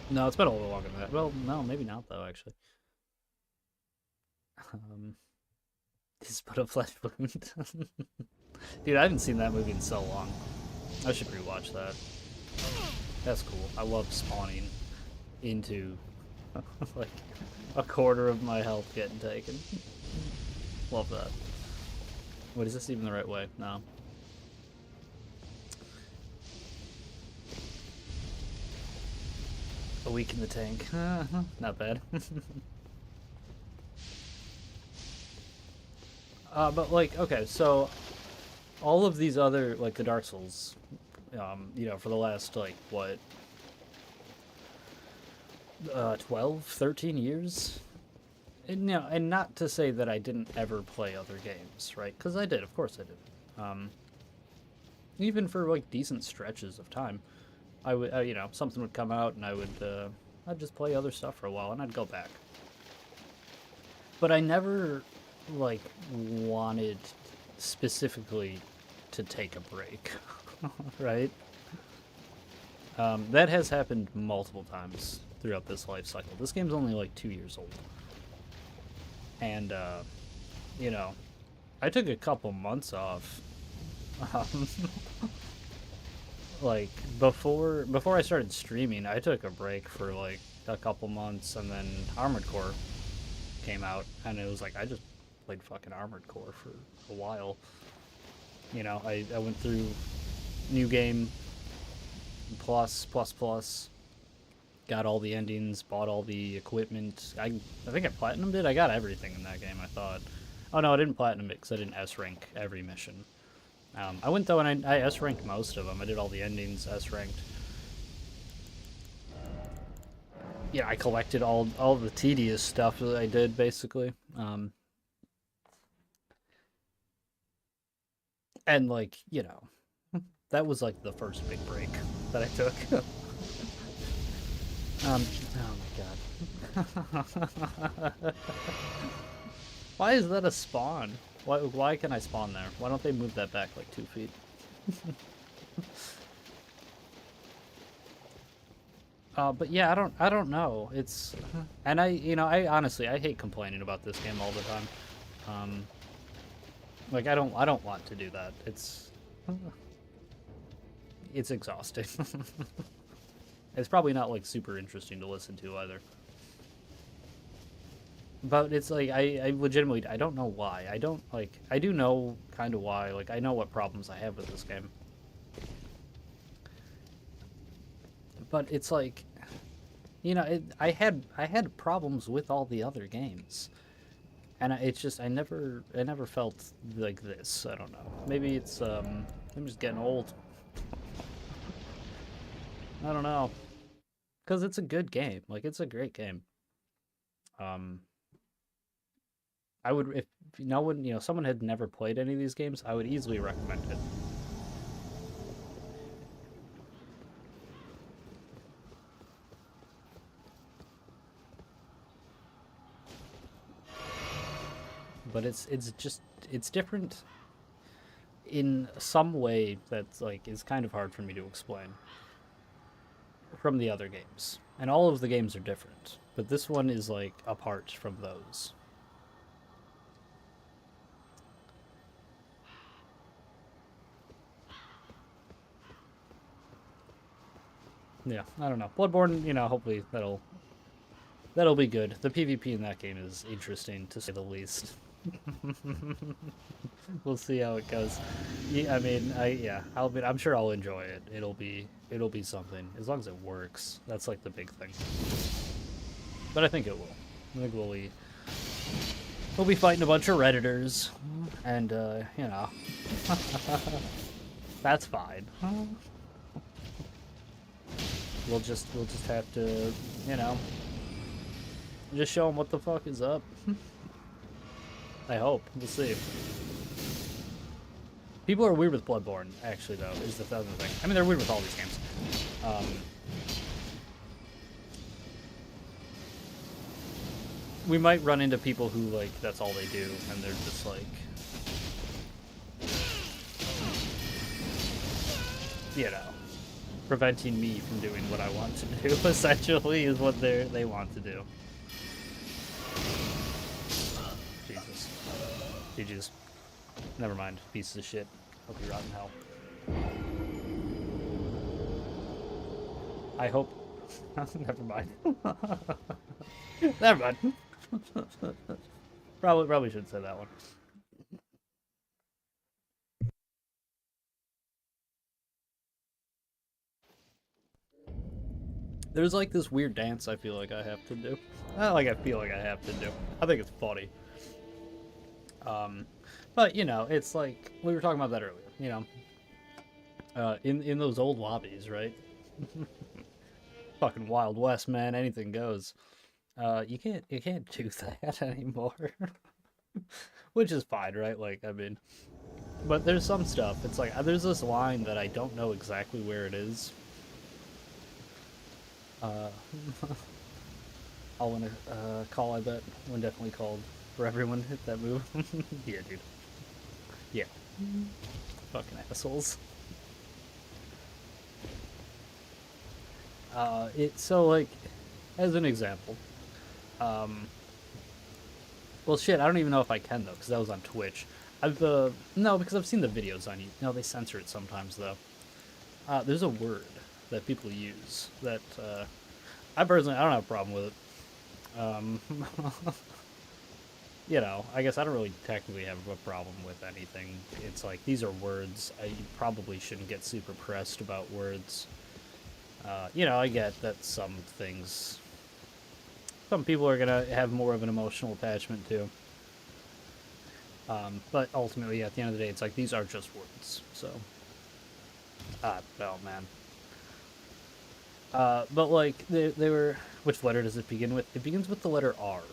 No, it's been a little longer than that. Well, no, maybe not though. Actually, this but a flesh wound. Dude, I haven't seen that movie in so long. I should rewatch that. That's cool. I love spawning into like a quarter of my health getting taken. Love that. What is this even the right way? No. A week in the tank. Not bad. But like, okay, so all of these other, like the Dark Souls, you know, for the last like what, 12, 13 years? And, you know, and not to say that I didn't ever play other games, right? Because I did, of course I did. Even for like decent stretches of time, I would, you know, something would come out and I'd just play other stuff for a while and I'd go back. But I never like wanted specifically to take a break, right? That has happened multiple times throughout this life cycle. This game's only like 2 years old. And, you know, I took a couple months off. Like, before I started streaming, I took a break for like a couple months, and then Armored Core came out, and it was like, I just played fucking Armored Core for a while. You know, I went through New Game, Plus, got all the endings, bought all the equipment. I think I platinumed it. I got everything in that game, I thought. Oh no, I didn't platinum it because I didn't S-rank every mission. I went though and I S-ranked most of them. I did all the endings S-ranked. Yeah, I collected all the tedious stuff that I did, basically. And like, you know, that was like the first big break that I took. Oh my god. Why is that a spawn? Why can I spawn there? Why don't they move that back like 2 feet? But yeah, I don't know. It's, and I honestly, I hate complaining about this game all the time. Like, I don't want to do that. It's exhausting. It's probably not, like, super interesting to listen to either. But it's like, I legitimately, I don't know why. I don't, like, I do know kind of why. Like, I know what problems I have with this game. But it's like, you know, I had problems with all the other games. And it's just, I never felt like this. I don't know. Maybe it's, I'm just getting old. I don't know. Because it's a good game. Like, it's a great game. Um, I would, if no one, you know, someone had never played any of these games, I would easily recommend it. But it's just, it's different in some way that's, like, is kind of hard for me to explain from the other games. And all of the games are different, but this one is, like, apart from those. Yeah, I don't know. Bloodborne, you know, hopefully that'll be good. The PvP in that game is interesting, to say the least. We'll see how it goes. Yeah, I mean, I'm sure I'll enjoy it. It'll be something as long as it works. That's like the big thing. But I think it will. I think we'll be fighting a bunch of redditors, and you know, that's fine. We'll just have to, you know, just show them what the fuck is up. I hope. We'll see. People are weird with Bloodborne, actually, though, is the other thing. I mean, they're weird with all these games. We might run into people who, like, that's all they do, and they're just, like, you know, preventing me from doing what I want to do, essentially, is what they want to do. Jesus. GG's. Never mind. Pieces of shit. Hope you rot in hell. I hope... Never mind. Never mind. Probably should say that one. There's like this weird dance I feel like I have to do. Not like I feel like I have to do. I think it's funny. But you know, it's like we were talking about that earlier. You know, in those old lobbies, right? Fucking Wild West, man. Anything goes. You can't do that anymore. Which is fine, right? Like, I mean, but there's some stuff. It's like there's this line that I don't know exactly where it is. I'll win a call, I bet. One definitely called for everyone hit that move. Yeah, dude. Yeah. Fucking assholes. So like, as an example, well, shit, I don't even know if I can though, because that was on Twitch. No, because I've seen the videos on you. No, they censor it sometimes though. There's a word that people use that I personally I don't have a problem with it. You know, I guess I don't really technically have a problem with anything. It's like these are words. You probably shouldn't get super pressed about words. You know, I get that some things, some people are gonna have more of an emotional attachment to. But ultimately, at the end of the day, it's like these are just words. So, oh man. But like they were. Which letter does it begin with? It begins with the letter R.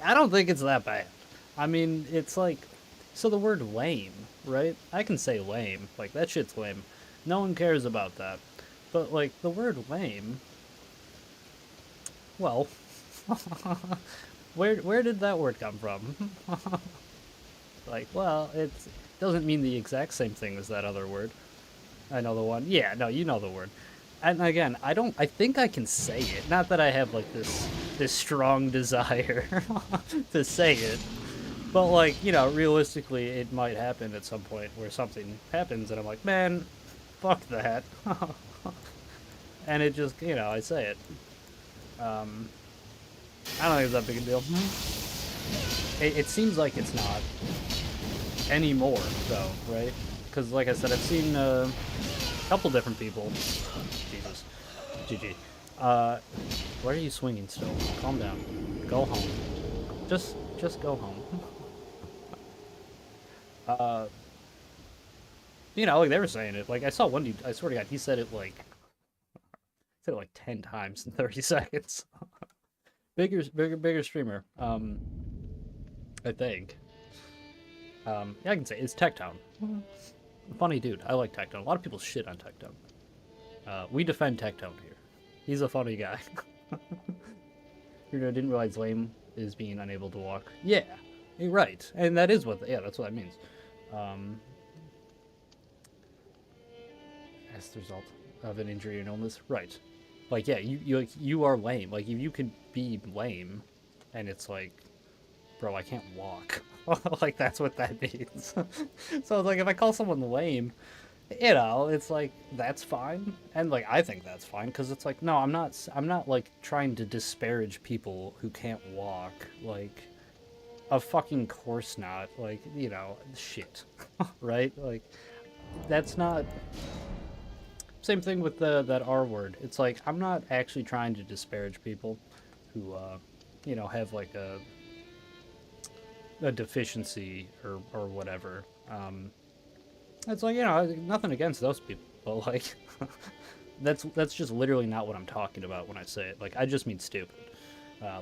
I don't think it's that bad. I mean, it's like, so the word lame, right? I can say lame. Like, that shit's lame. No one cares about that. But, like, the word lame, well, where did that word come from? Like, well, it doesn't mean the exact same thing as that other word. I know the one. Yeah, no, you know the word. And again, I think I can say it. Not that I have, like, this strong desire to say it. But like, you know, realistically, it might happen at some point where something happens, and I'm like, man, fuck that, and it just, you know, I say it. I don't think it's that big a deal. It seems like it's not anymore, though, right? Because, like I said, I've seen a couple different people. Jesus, GG. Why are you swinging still? Calm down. Go home. Just go home. You know, like they were saying it. Like I saw one dude. I swear to God, he said it like 10 times in 30 seconds. bigger streamer. I think. Yeah, I can say it's Techtown. Funny dude. I like Techtown. A lot of people shit on Techtown. We defend Techtown here. He's a funny guy. You know, didn't realize lame is being unable to walk. Yeah, you're right, and that is what. Yeah, that's what that means. As the result of an injury and illness, right? Like, yeah, you are lame. Like, you could be lame, and it's like, bro, I can't walk. Like, that's what that means. So, like, if I call someone lame, you know, it's like, that's fine. And, like, I think that's fine, because it's like, no, I'm not, like, trying to disparage people who can't walk. Like, of fucking course not. Like, you know, shit. Right? Like, that's not... Same thing with that R word. It's like, I'm not actually trying to disparage people who, you know, have, like, a deficiency or whatever. It's like, you know, nothing against those people, but like, that's just literally not what I'm talking about when I say it. Like, I just mean stupid.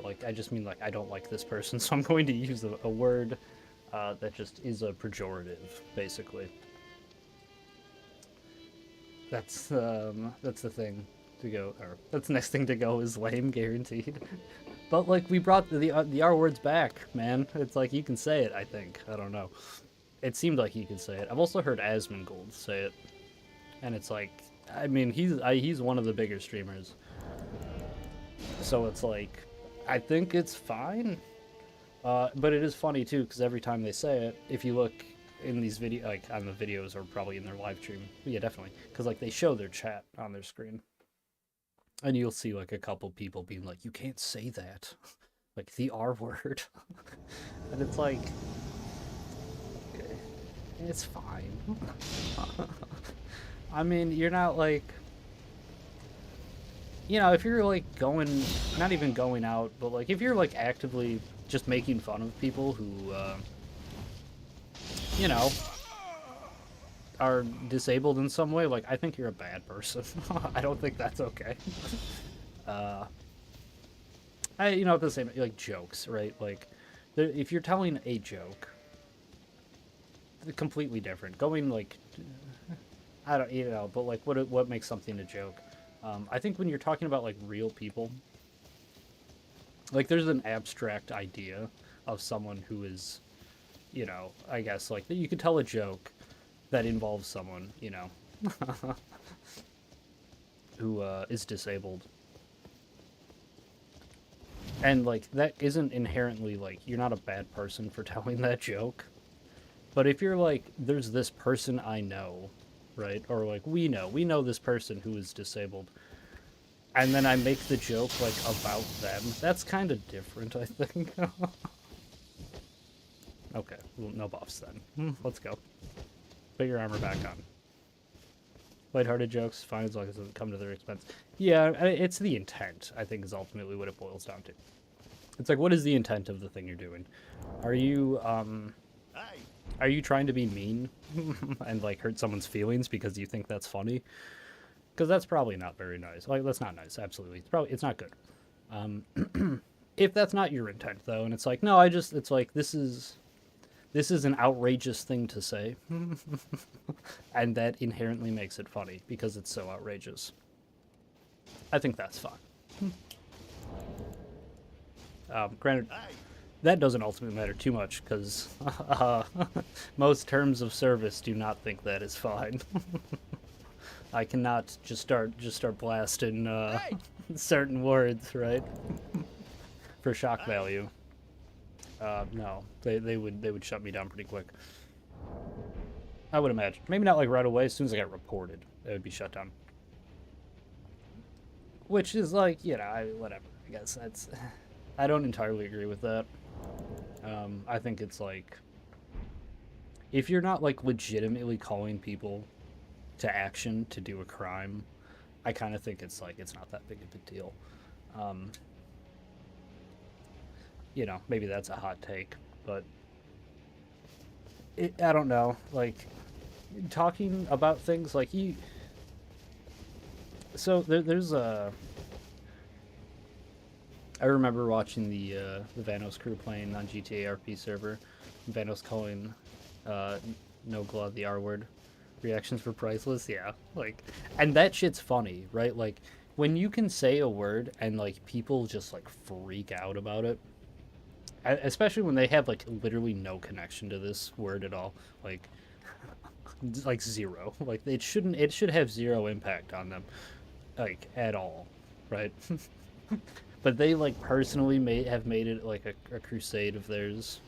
Like, I just mean, like, I don't like this person, so I'm going to use a word that just is a pejorative, basically. That's the thing to go, or that's the next thing to go is lame, guaranteed. But like, we brought the R words back, man. It's like, you can say it, I think. I don't know. It seemed like he could say it. I've also heard Asmongold say it, and it's like, I mean, he's one of the bigger streamers, so it's like, I think it's fine. But it is funny too, because every time they say it, if you look in these video, like on the videos or probably in their live stream, but yeah, definitely, because like they show their chat on their screen, and you'll see like a couple people being like, "You can't say that," like the R word, and it's like, okay, it's fine. I mean, you're not like, you know, if you're like going, not even going out, but like if you're like actively just making fun of people who, you know, are disabled in some way, like, I think you're a bad person. I don't think that's okay. You know, the same, like, jokes, right? Like, if you're telling a joke, completely different. Going, like, I don't, you know, but, like, what makes something a joke? I think when you're talking about, like, real people, like, there's an abstract idea of someone who is, you know, I guess, like, you could tell a joke that involves someone, you know, who is disabled. And, like, that isn't inherently, like, you're not a bad person for telling that joke. But if you're like, there's this person I know, right? Or, like, we know this person who is disabled, and then I make the joke, like, about them, that's kind of different, I think. Okay, well, no buffs then. Let's go. Put your armor back on. Lighthearted jokes, fine as long as it doesn't come to their expense. Yeah, it's the intent, I think, is ultimately what it boils down to. It's like, what is the intent of the thing you're doing? Are you trying to be mean and, like, hurt someone's feelings because you think that's funny? Because that's probably not very nice. Like, that's not nice, absolutely. It's not good. If that's not your intent, though, and it's like, no, it's like, this is an outrageous thing to say, and that inherently makes it funny because it's so outrageous. I think that's fine. Granted, that doesn't ultimately matter too much because most terms of service do not think that is fine. I cannot just start blasting certain words, right? For shock value. No, they would shut me down pretty quick. I would imagine. Maybe not like right away. As soon as I got reported, it would be shut down. Which is like, whatever. I guess that's. I don't entirely agree with that. I think it's like, if you're not like legitimately calling people to action to do a crime, I kind of think it's like it's not that big of a deal. Um, maybe that's a hot take, but I don't know. Like, talking about things like you. So there's a. I remember watching the Vanos crew playing on GTA RP server. Vanos calling Nogla the R word. Reactions were priceless. Yeah, like, and that shit's funny, right? Like, when you can say a word and like people just like freak out about it, especially when they have like literally no connection to this word at all, like zero. Like, it should have zero impact on them, like, at all, right? But they like personally have made it like a crusade of theirs.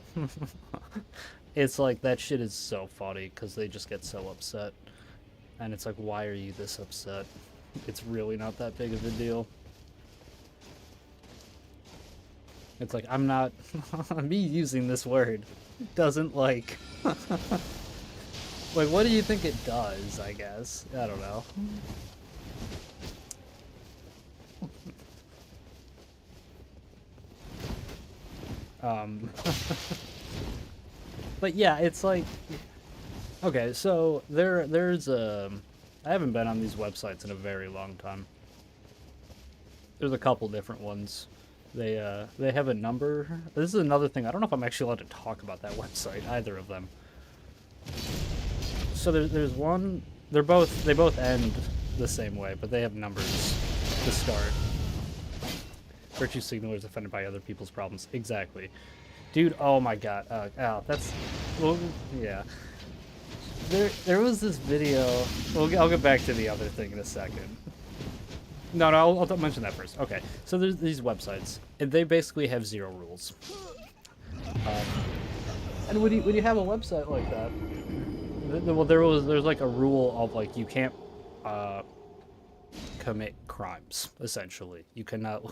It's like that shit is so funny because they just get so upset, and it's like, why are you this upset? It's really not that big of a deal. It's like, I'm not. Me using this word doesn't like. Like, what do you think it does? I guess I don't know. But yeah, it's like, okay, so there's I haven't been on these websites in a very long time. There's a couple different ones. They have a number. This is another thing. I don't know if I'm actually allowed to talk about that website, either of them. So there's one. They both end the same way, but they have numbers to start. Virtue signalers offended by other people's problems. Exactly. Dude, oh my god. That's... Well, yeah. There was this video... I'll get back to the other thing in a second. No, I'll mention that first. Okay, so there's these websites, and they basically have zero rules. And when you have a website like that... Well, there's like a rule of, like, you can't... commit crimes, essentially. You cannot...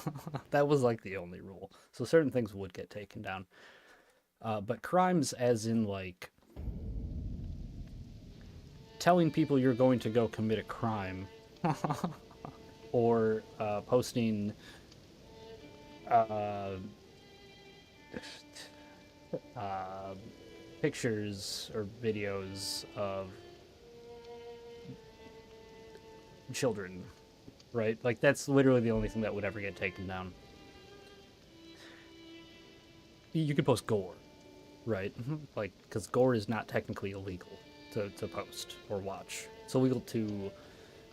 That was like the only rule. So certain things would get taken down. But crimes as in, like, telling people you're going to go commit a crime or posting pictures or videos of children, right? Like, that's literally the only thing that would ever get taken down. You could post gore, right? Like, because gore is not technically illegal to post or watch. It's illegal to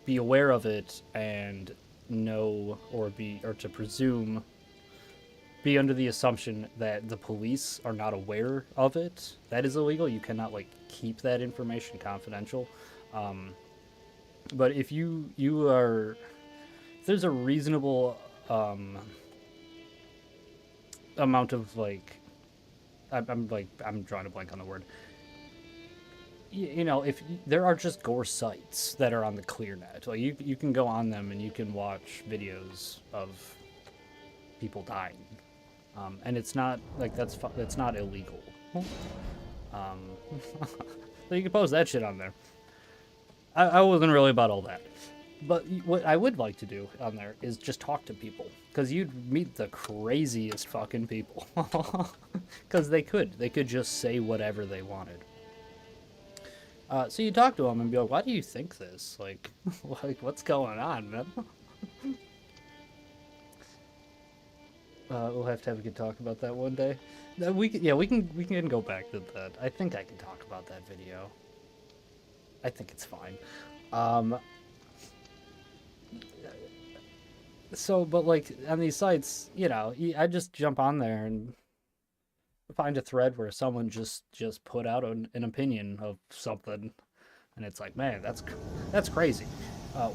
be aware of it and know or to presume, be under the assumption that the police are not aware of it. That is illegal. You cannot, like, keep that information confidential. But if you are, if there's a reasonable amount of, like, I'm drawing a blank on the word. If there are just gore sites that are on the ClearNet, like, you can go on them and you can watch videos of people dying, and it's not like that's not illegal. So you can post that shit on there. I wasn't really about all that. But what I would like to do on there is just talk to people. Because you'd meet the craziest fucking people. Because they could just say whatever they wanted. So you talk to them and be like, why do you think this? Like, what's going on, man? We'll have to have a good talk about that one day. We can go back to that. I think I can talk about that video. I think it's fine. So, but like on these sites, I just jump on there and find a thread where someone just put out an opinion of something, and it's like, man, that's crazy.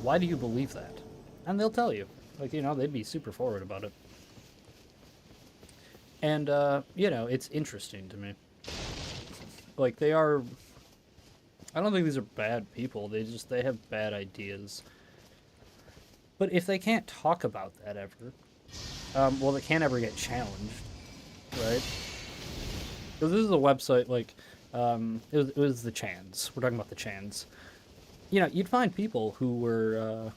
Why do you believe that? And they'll tell you, like, they'd be super forward about it. And, you know, it's interesting to me. Like, they are... I don't think these are bad people. They have bad ideas. But if they can't talk about that ever, well, they can't ever get challenged, right? Because this is a website, like, it was the Chans. We're talking about the Chans. You know, you'd find people who were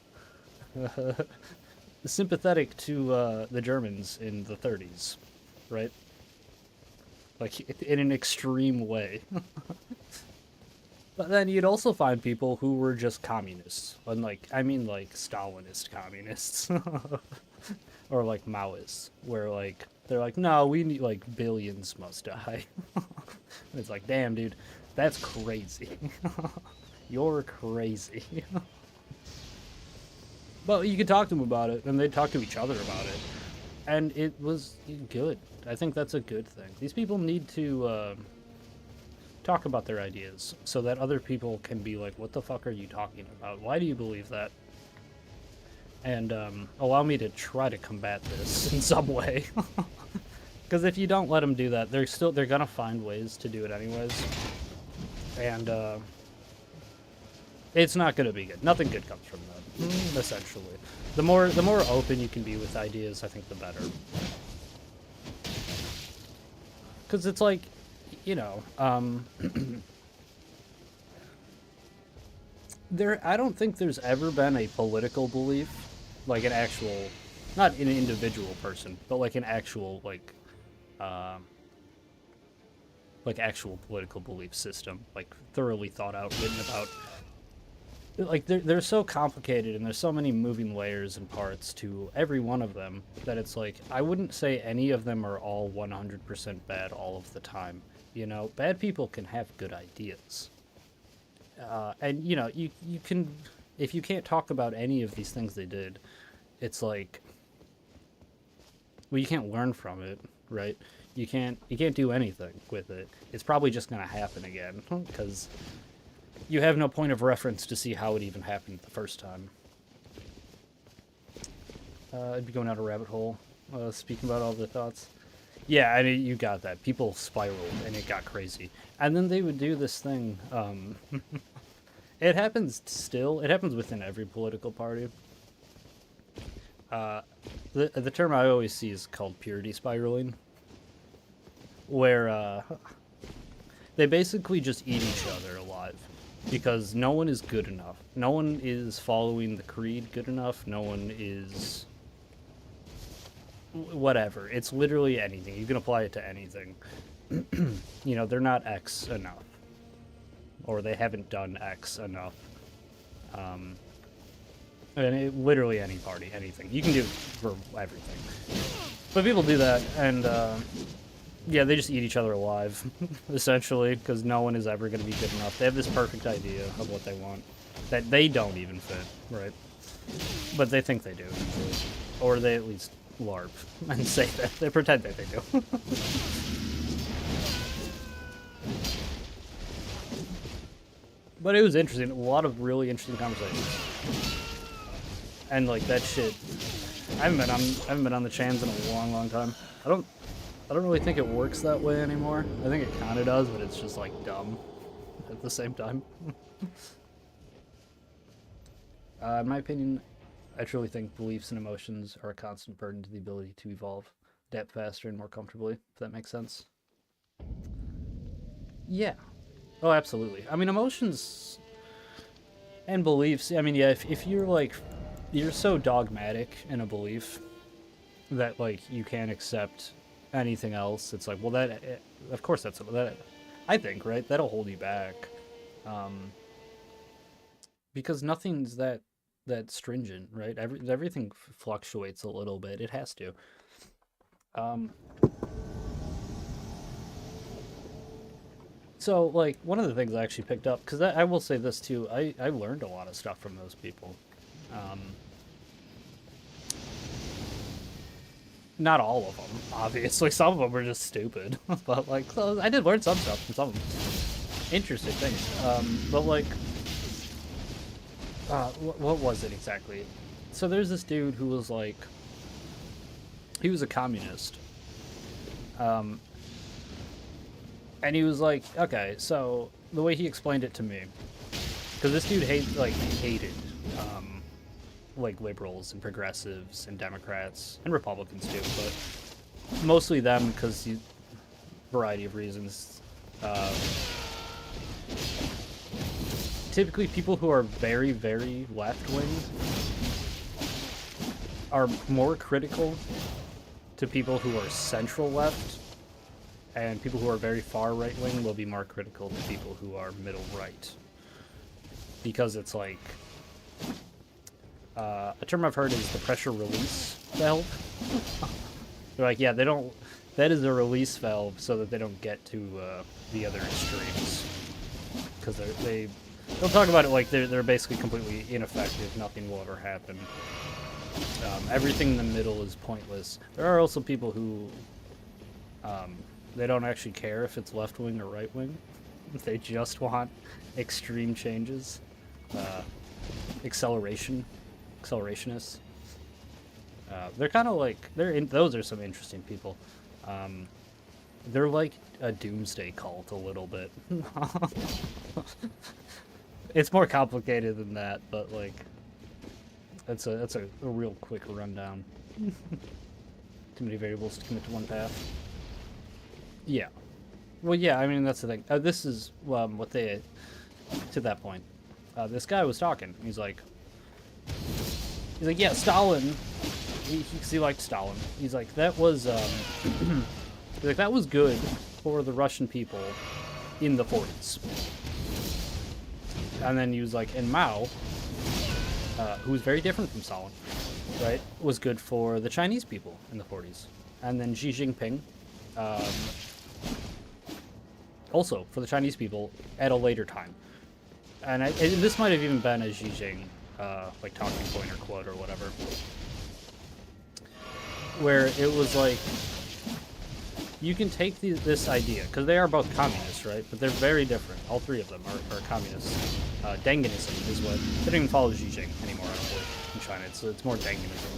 sympathetic to the Germans in the 30s, right? Like, in an extreme way. But then you'd also find people who were just communists. And like, I mean like Stalinist communists. Or like Maoists. Where like, they're like, no, we need like billions must die. It's like, damn dude, that's crazy. You're crazy. But you could talk to them about it, and they'd talk to each other about it. And it was good. I think that's a good thing. These people need to talk about their ideas so that other people can be like, what the fuck are you talking about? Why do you believe that? And allow me to try to combat this in some way. Because if you don't let them do that, they're gonna find ways to do it anyways. And it's not gonna be good. Nothing good comes from that, essentially. The more open you can be with ideas, I think the better. Because it's like, you know, I don't think there's ever been a political belief, like an actual, not an individual person, but like an actual, like actual political belief system, like thoroughly thought out, written about. Like, they're so complicated, and there's so many moving layers and parts to every one of them that it's like, I wouldn't say any of them are all 100% bad all of the time. You know, bad people can have good ideas. And, you know, you can, if you can't talk about any of these things they did, it's like, well, you can't learn from it, right? You can't do anything with it. It's probably just going to happen again, because you have no point of reference to see how it even happened the first time. I'd be going down a rabbit hole, speaking about all the thoughts. Yeah, I mean, you got that. People spiraled, and it got crazy. And then they would do this thing. It happens still. It happens within every political party. The term I always see is called purity spiraling, where they basically just eat each other alive. Because no one is good enough. No one is following the creed good enough. No one is... whatever. It's literally anything. You can apply it to anything. You know, they're not X enough. Or they haven't done X enough. And literally any party, anything. You can do it for everything. But people do that, and yeah, they just eat each other alive, essentially, because no one is ever going to be good enough. They have this perfect idea of what they want that they don't even fit, right? But they think they do, or they at least LARP and say that. They pretend that they do. But it was interesting. A lot of really interesting conversations. And like that shit, I haven't been on the Chans in a long time. I don't really think it works that way anymore. I think it kind of does, but it's just like dumb at the same time. In my opinion, I truly think beliefs and emotions are a constant burden to the ability to evolve, adapt faster and more comfortably, if that makes sense. Yeah. Oh, absolutely. I mean, emotions and beliefs, I mean, yeah, if you're like, you're so dogmatic in a belief that like you can't accept anything else, it's like, well, that, of course that's, that, I think, right, that'll hold you back. Because nothing's that stringent, right? Everything fluctuates a little bit. It has to. So, like, one of the things I actually picked up, because I will say this too, I learned a lot of stuff from those people. Not all of them, obviously. Some of them were just stupid. But, like, so I did learn some stuff from some of them. Interesting things. But, like, what was it exactly? So there's this dude who was, like, he was a communist. And he was like, okay, so the way he explained it to me, because this dude hated like liberals and progressives and Democrats and Republicans too, but mostly them because variety of reasons. Typically, people who are very, very left-wing are more critical to people who are central left, and people who are very far right-wing will be more critical to people who are middle right. Because it's like, a term I've heard is the pressure release valve. They're like, yeah, that is a release valve so that they don't get to the other extremes. Because they'll talk about it like they're basically completely ineffective, nothing will ever happen. Everything in the middle is pointless. There are also people who, they don't actually care if it's left-wing or right-wing. They just want extreme changes. Accelerationists. They're kind of like, those are some interesting people. They're like a doomsday cult a little bit. It's more complicated than that, but like, that's a real quick rundown. Too many variables to commit to one path. Yeah. Well, yeah, I mean, that's the thing. This is what they, to that point. This guy was talking. He's like, yeah, Stalin. He liked Stalin. He's like, that was, he's like, that was good for the Russian people in the 40s. And then he was like, and Mao, who was very different from Stalin, right, was good for the Chinese people in the 40s. And then Xi Jinping, also for the Chinese people at a later time. And this might have even been a Xi Jinping, like, talking point or quote or whatever. Where it was like, you can take this idea, because they are both communists, right? But they're very different. All three of them are communists. Denganism is what, they don't even follow Xi Jinping anymore, I don't believe, in China. It's more Denganism.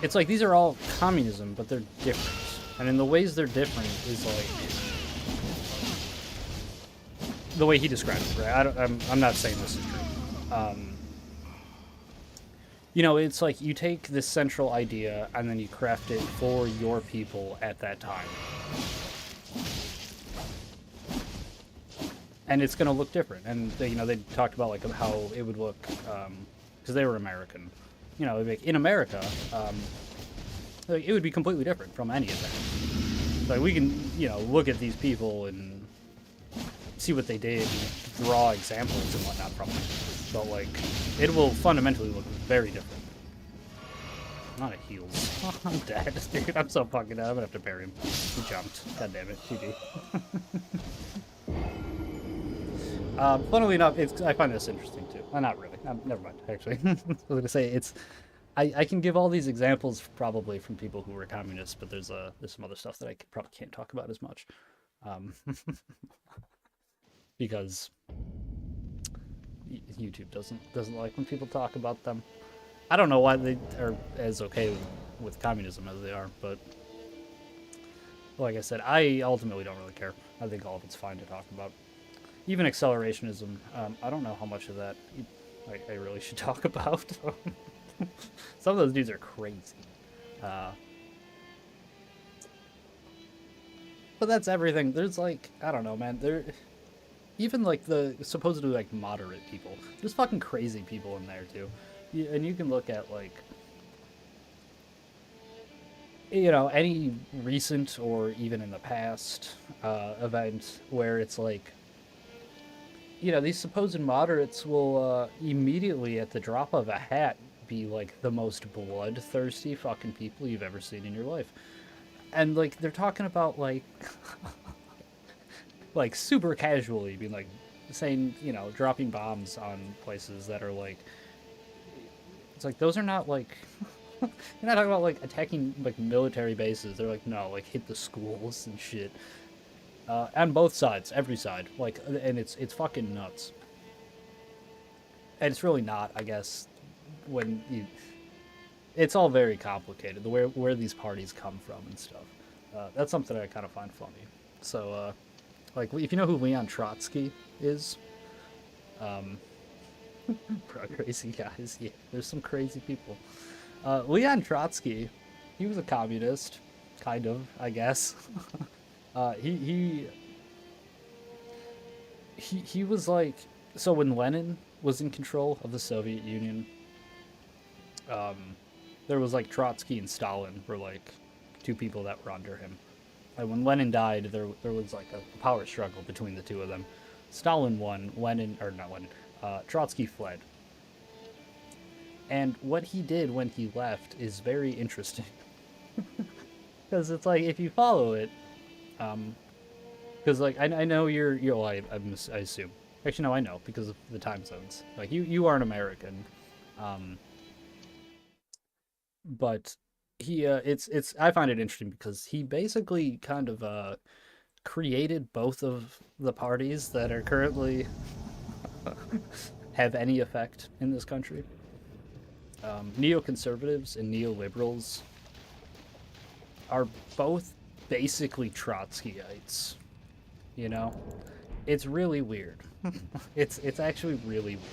It's like, these are all communism, but they're different. And in the ways they're different is like, the way he described it, right? I'm not saying this is true. You know, it's like you take this central idea and then you craft it for your people at that time. And it's going to look different. And, they talked about, like, how it would look, because they were American. You know, like, in America, like, it would be completely different from any of that. Like, we can, look at these people and see what they did, draw examples and whatnot from them. But, like, it will fundamentally look very different. Not a heals. I'm dead, dude. I'm so fucking dead. I'm gonna have to bury him. He jumped. God damn it. GG. Funnily enough, I find this interesting too. Not really. Never mind, actually. I was gonna say, I can give all these examples probably from people who were communists, but there's some other stuff that I probably can't talk about as much. Because YouTube doesn't like when people talk about them. I don't know why they are as okay with communism as they are, but like I said, I ultimately don't really care. I think all of it's fine to talk about. Even accelerationism, I don't know how much of that I really should talk about. Some of those dudes are crazy. But that's everything. There's like, I don't know, man. Even like the supposedly like moderate people. There's fucking crazy people in there too. And you can look at like, any recent or even in the past event where it's like, these supposed moderates will immediately at the drop of a hat be like the most bloodthirsty fucking people you've ever seen in your life. And like, they're talking about like, like super casually being like, saying, dropping bombs on places that are like, it's like, those are not like, you're not talking about like attacking like military bases. They're like, no, like hit the schools and shit. On both sides, every side, like, and it's fucking nuts. And it's really not, I guess, when it's all very complicated. The where these parties come from and stuff. That's something I kind of find funny. So, like, if you know who Leon Trotsky is, um, crazy guys. Yeah, there's some crazy people. Leon Trotsky, he was a communist, kind of, I guess. He was like, so when Lenin was in control of the Soviet Union, um, there was like Trotsky and Stalin were like two people that were under him. And when Lenin died, there was like a power struggle between the two of them. Stalin won. Lenin, or not Lenin, Trotsky fled. And what he did when he left is very interesting. Because it's like, if you follow it, because like I know you're well, I assume. Actually, no, I know because of the time zones. Like you are an American, um, but he it's I find it interesting because he basically kind of created both of the parties that are currently have any effect in this country. Neoconservatives and neoliberals are both basically Trotskyites. You know, it's really weird. It's actually really weird.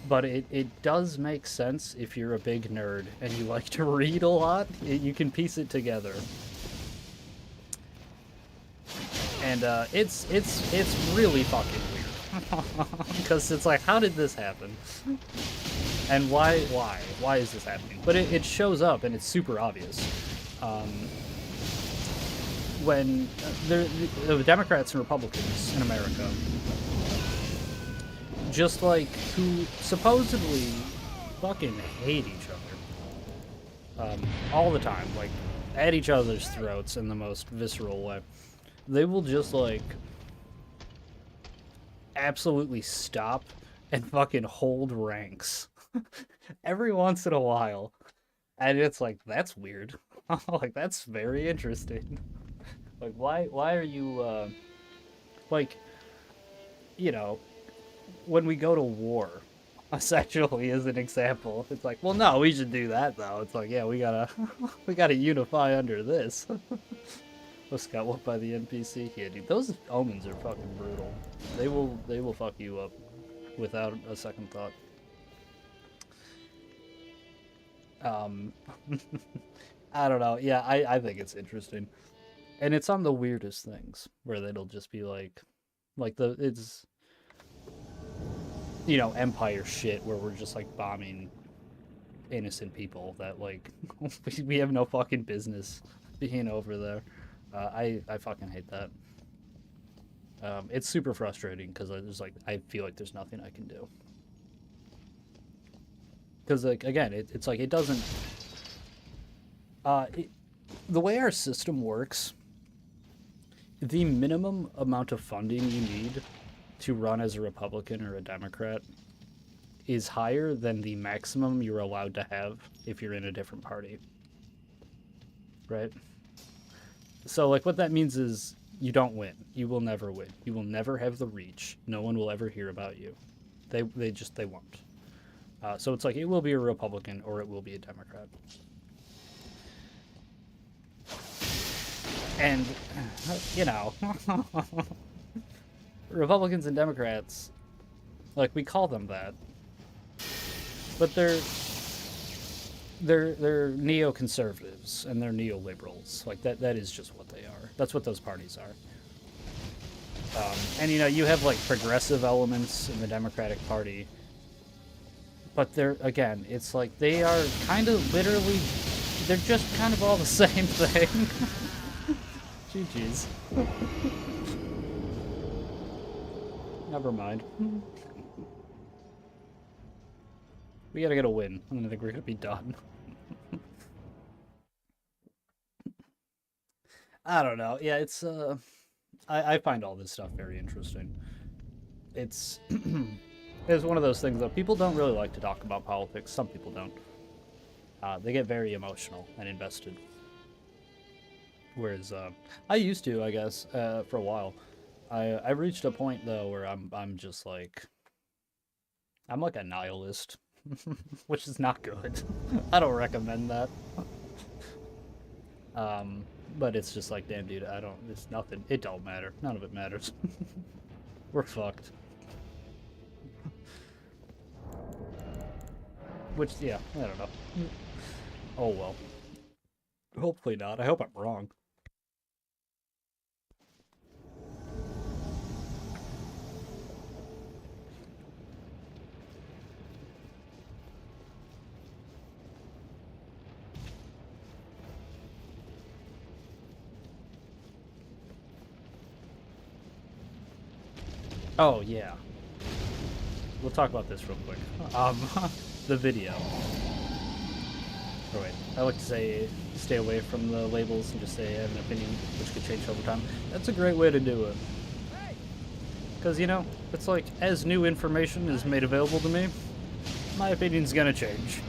But it does make sense if you're a big nerd and you like to read a lot. You can piece it together. And it's really fucking weird. Because it's like, how did this happen? And why is this happening? But it shows up and it's super obvious. When the Democrats and Republicans in America, just like who supposedly fucking hate each other all the time, like at each other's throats in the most visceral way, they will just like absolutely stop and fucking hold ranks every once in a while. And it's like, that's weird. Like, that's very interesting. Like, why are you, like, you know, when we go to war, essentially, as an example, it's like, well, no, we should do that, though. It's like, yeah, we gotta, we gotta unify under this. Let's got whooped by the NPC here, dude. Those omens are fucking brutal. They will fuck you up without a second thought. I don't know. Yeah, I think it's interesting. And it's on the weirdest things where it'll just be like it's, you know, empire shit where we're just like bombing innocent people that like we have no fucking business being over there. I fucking hate that. It's super frustrating because I feel like there's nothing I can do. Because like again, it's like it doesn't. The way our system works, the minimum amount of funding you need to run as a Republican or a Democrat is higher than the maximum you're allowed to have if you're in a different party. Right? So, like, what that means is you don't win. You will never win. You will never have the reach. No one will ever hear about you. They won't. So it's like it will be a Republican or it will be a Democrat. And, you know, Republicans and Democrats, like, we call them that, but they're neoconservatives and they're neoliberals. Like, that is just what they are. That's what those parties are. And, you know, you have, like, progressive elements in the Democratic Party, but they're, again, it's like they are kind of literally, they're just kind of all the same thing. GG's. Never mind. We gotta get a win. I don't think we're gonna be done. I don't know. Yeah, it's I find all this stuff very interesting. It's it's one of those things though. People don't really like to talk about politics. Some people don't. They get very emotional and invested. Whereas I used to, I guess, for a while. I reached a point though where I'm just like I'm like a nihilist which is not good. I don't recommend that. But it's just like, damn, dude, it's nothing. It don't matter. None of it matters. We're fucked. Which, yeah, I don't know. Oh well. Hopefully not. I hope I'm wrong. Oh, yeah. We'll talk about this real quick. The video. Oh, wait. I like to say stay away from the labels and just say I have an opinion, which could change over time. That's a great way to do it. Because, you know, it's like, as new information is made available to me, my opinion's gonna change.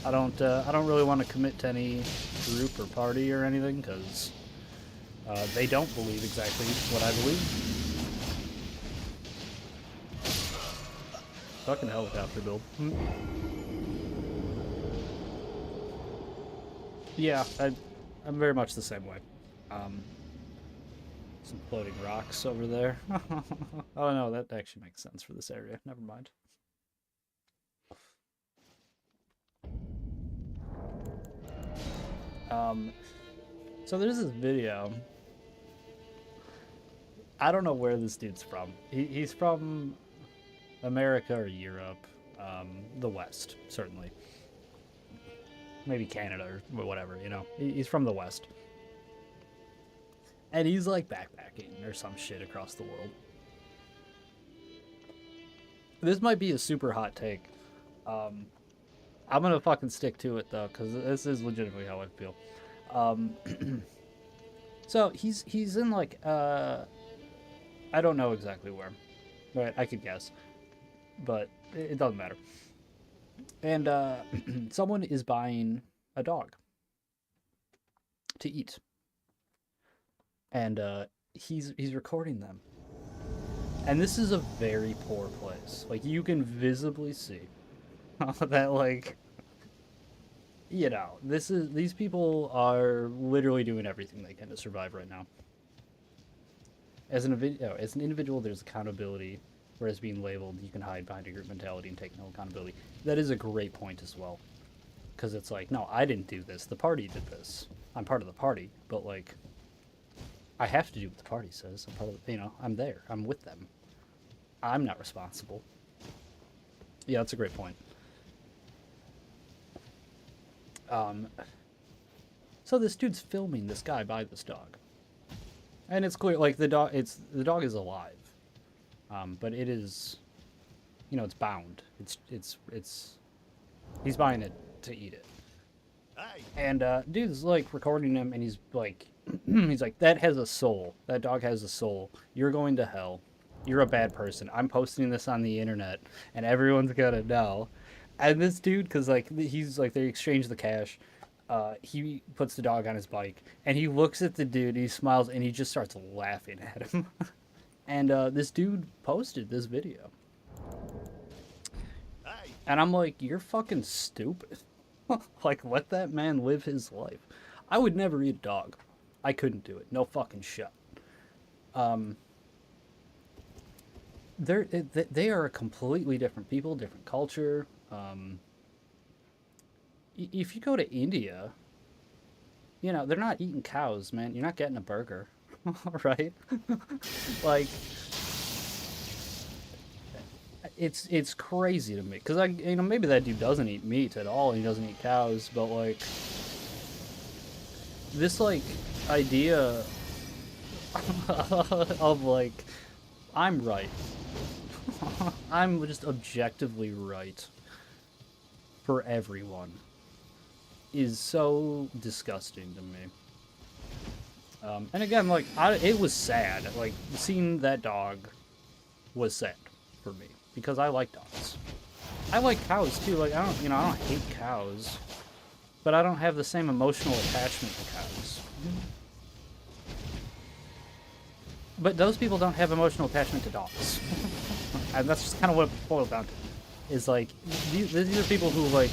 I don't really want to commit to any group or party or anything, because they don't believe exactly what I believe. Fucking helicopter build. Yeah, I'm very much the same way. Some floating rocks over there. Oh no, that actually makes sense for this area. Never mind. So there's this video. I don't know where this dude's from. He's from America or Europe, the West, certainly. Maybe Canada or whatever, you know. He's from the West. And he's like backpacking or some shit across the world. This might be a super hot take. I'm gonna fucking stick to it though, because this is legitimately how I feel. So he's in like I don't know exactly where. Right, I could guess. But it doesn't matter. And someone is buying a dog to eat. And he's recording them. And this is a very poor place. Like, you can visibly see that, like, you know, these people are literally doing everything they can to survive right now. As an individual, there's accountability, whereas being labeled, you can hide behind a group mentality and take no accountability. That is a great point as well. Because it's like, no, I didn't do this. The party did this. I'm part of the party, but, like, I have to do what the party says. I'm part of the, you know, I'm there. I'm with them. I'm not responsible. Yeah, that's a great point. So this dude's filming this guy buy this dog. And it's clear, like, the dog is alive. But it is, you know, it's bound. He's buying it to eat it. And dude's like recording him, and he's like, that has a soul. That dog has a soul. You're going to hell. You're a bad person. I'm posting this on the internet, and everyone's gonna know. And this dude, because like he's like, they exchange the cash. He puts the dog on his bike, and he looks at the dude. He smiles, and he just starts laughing at him. And this dude posted this video. And I'm like, you're fucking stupid. Like, let that man live his life. I would never eat a dog. I couldn't do it. No fucking shot. They are a completely different people, different culture. If you go to India, you know, they're not eating cows, man. You're not getting a burger. Right? Like, it's crazy to me, because you know, maybe that dude doesn't eat meat at all, and he doesn't eat cows, but like, this like idea of like, I'm right. I'm just objectively right for everyone is so disgusting to me. And again, like, it was sad. Like, seeing that dog was sad for me, because I like dogs. I like cows too. Like, I don't hate cows, but I don't have the same emotional attachment to cows. But those people don't have emotional attachment to dogs. And that's just kind of what it boiled down to. is like, these are people who like,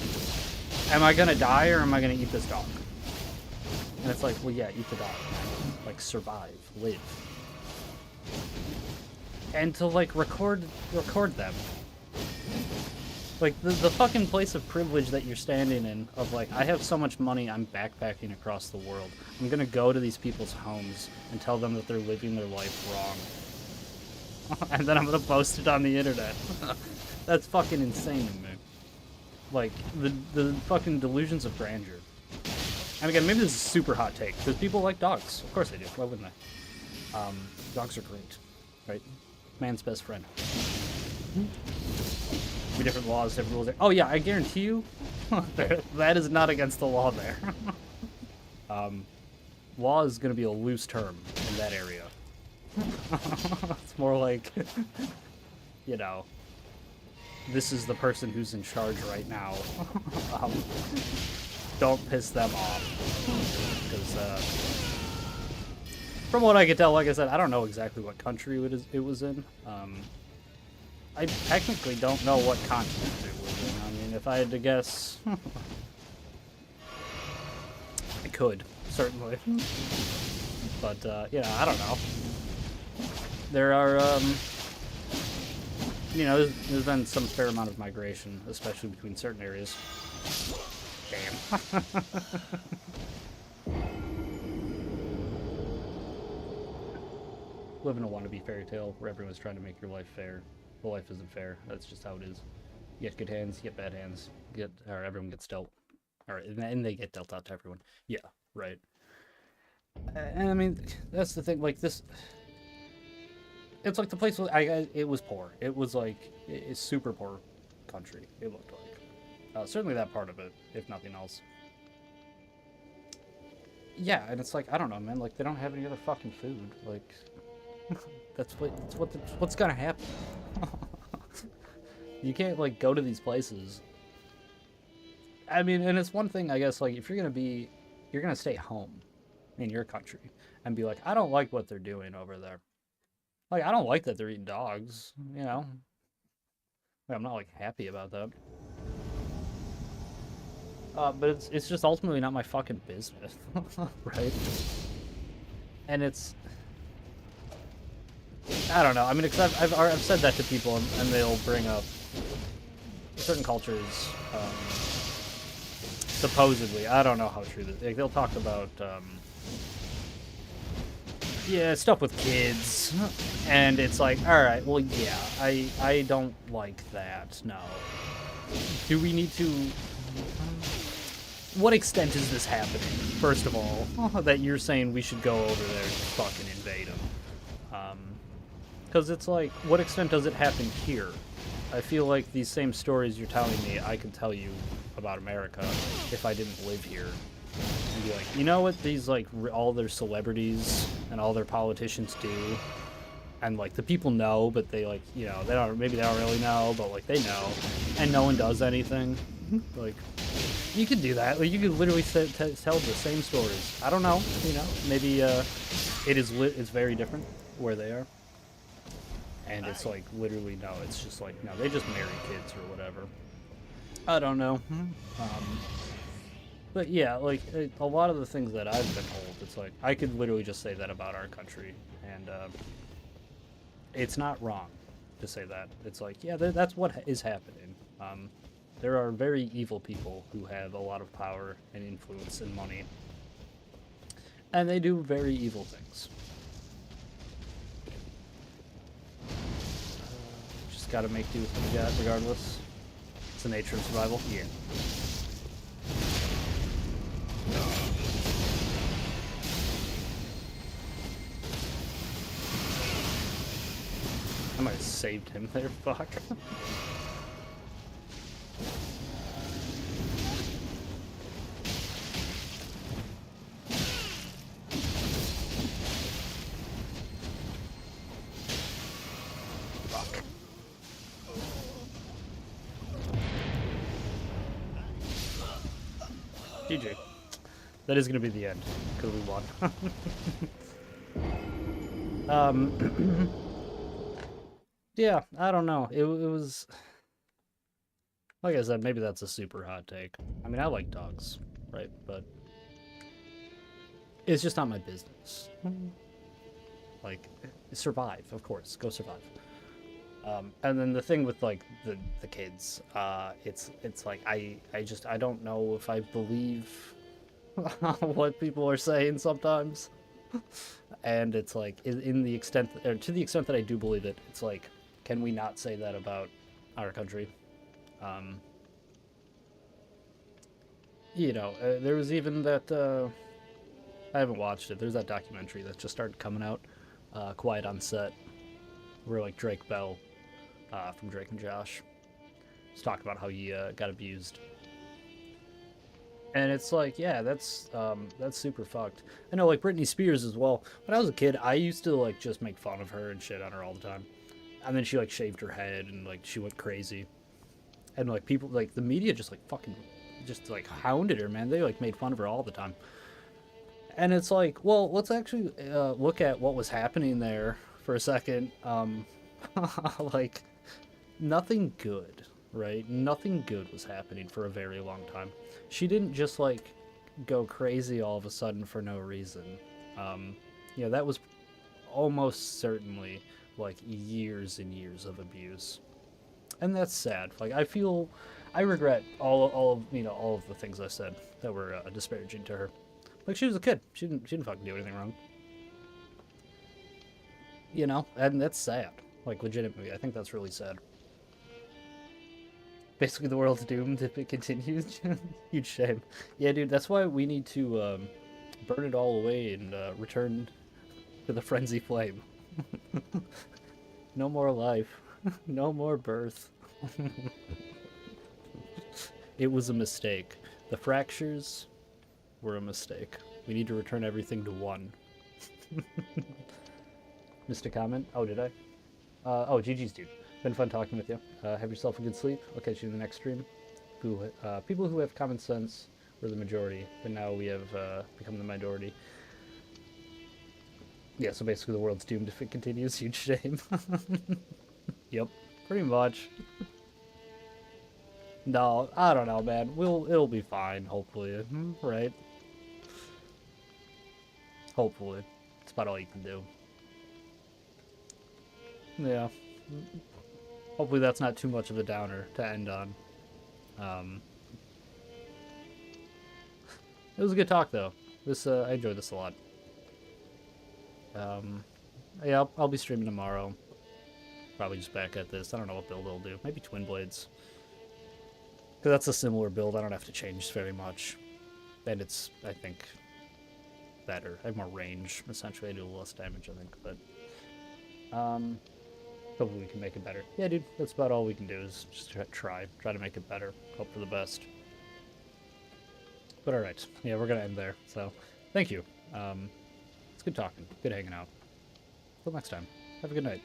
am I gonna die or am I gonna eat this dog? And it's like, well, yeah, eat the dog. Like, survive, live. And to like record them. Like, the fucking place of privilege that you're standing in, of like, I have so much money, I'm backpacking across the world. I'm gonna go to these people's homes and tell them that they're living their life wrong. And then I'm gonna post it on the internet. That's fucking insane to me. Like, the fucking delusions of grandeur. And again, maybe this is a super hot take, because people like dogs. Of course they do. Why wouldn't they? Dogs are great, right? Man's best friend. Different laws, different rules. Oh yeah, I guarantee you, that is not against the law there. Law is going to be a loose term in that area. It's more like, you know, this is the person who's in charge right now. Don't piss them off. Because, from what I can tell, like I said, I don't know exactly what country it was in. I technically don't know what continent it was in. I mean, if I had to guess... I could, certainly. But, yeah, I don't know. There are, you know, there's been some fair amount of migration, especially between certain areas. Damn. Live in a wannabe fairy tale where everyone's trying to make your life fair. Well, life isn't fair. That's just how it is. You get good hands, you get bad hands. Or everyone gets dealt. Or, and they get dealt out to everyone. Yeah, right. And I mean, that's the thing. Like this, it's like the place. It was poor. It was like it's super poor country. It looked like. Certainly that part of it, if nothing else. Yeah, and it's like I don't know, man. Like they don't have any other fucking food. Like. That's what's gonna happen. You can't like go to these places. I mean, and it's one thing, I guess, like if you're gonna stay home in your country and be like, I don't like what they're doing over there. Like, I don't like that they're eating dogs, you know. I'm not like happy about that. But it's just ultimately not my fucking business, right? And it's. I don't know. I mean, because I've said that to people, and they'll bring up certain cultures, supposedly. I don't know how true this is. Like, they'll talk about, yeah, stuff with kids, and it's like, alright, well, yeah, I don't like that, no. Do we need to... What extent is this happening, first of all, that you're saying we should go over there and fucking invade them? Because it's like, what extent does it happen here? I feel like these same stories you're telling me, I could tell you about America if I didn't live here. And be like, you know what these, like, all their celebrities and all their politicians do? And, like, the people know, but they, like, you know, maybe they don't really know, but, like, they know. And no one does anything. Like, you could do that. Like, you could literally tell the same stories. I don't know, you know, maybe, it's very different where they are. And it's like, literally, no, it's just like, no, they just marry kids or whatever. I don't know. But yeah, like, a lot of the things that I've been told, it's like, I could literally just say that about our country. And, it's not wrong to say that. It's like, yeah, that's what is happening. There are very evil people who have a lot of power and influence and money. And they do very evil things. Just gotta make do with what you got, regardless. It's the nature of survival. Yeah. I might have saved him there, fuck. GG. That is going to be the end, because we won. Yeah, I don't know. It was... Like I said, maybe that's a super hot take. I mean, I like dogs, right? But it's just not my business. Like, survive, of course. Go survive. And then the thing with like the kids, it's like I don't know if I believe what people are saying sometimes, and it's like in the extent or to the extent that I do believe it, it's like, can we not say that about our country? Um, there was even that I haven't watched it. There's that documentary that just started coming out, Quiet on Set, where like Drake Bell from Drake and Josh was talking about how he got abused, and it's like, yeah, that's super fucked. I know, like Britney Spears as well. When I was a kid, I used to like just make fun of her and shit on her all the time, and then she like shaved her head and like she went crazy, and like people like the media just like fucking just like hounded her, man. They like made fun of her all the time. And it's like, well, let's actually look at what was happening there for a second. Like, nothing good, right? Nothing good was happening for a very long time. She didn't just, like, go crazy all of a sudden for no reason. Um, that was almost certainly, like, years and years of abuse. And that's sad. Like, I regret all of the things I said that were disparaging to her. Like, she was a kid. She didn't fucking do anything wrong. And that's sad. Like, legitimately, I think that's really sad. Basically, the world's doomed if it continues. Huge shame. Yeah, dude, that's why we need to burn it all away and return to the frenzy flame. No more life. No more birth. It was a mistake. The fractures were a mistake. We need to return everything to one. Missed a comment? Oh, did I? GG's, dude. Been fun talking with you. Have yourself a good sleep. I'll catch you in the next stream. People who have common sense were the majority, but now we have become the minority. Yeah, so basically the world's doomed if it continues. Huge shame. Yep, pretty much. No, I don't know, man. It'll be fine, hopefully. Right? Hopefully. It's about all you can do. Yeah. Hopefully that's not too much of a downer to end on. Um, it was a good talk, though. I enjoyed this a lot. Yeah, I'll be streaming tomorrow. Probably just back at this. I don't know what build I'll do. Maybe Twin Blades. Because that's a similar build. I don't have to change very much. And it's, I think, better. I have more range, essentially. I do less damage, I think. But, hopefully we can make it better. Yeah, dude, that's about all we can do is just try to make it better. Hope for the best. But alright, yeah, we're gonna end there. So, thank you. It's good talking. Good hanging out. Till next time. Have a good night.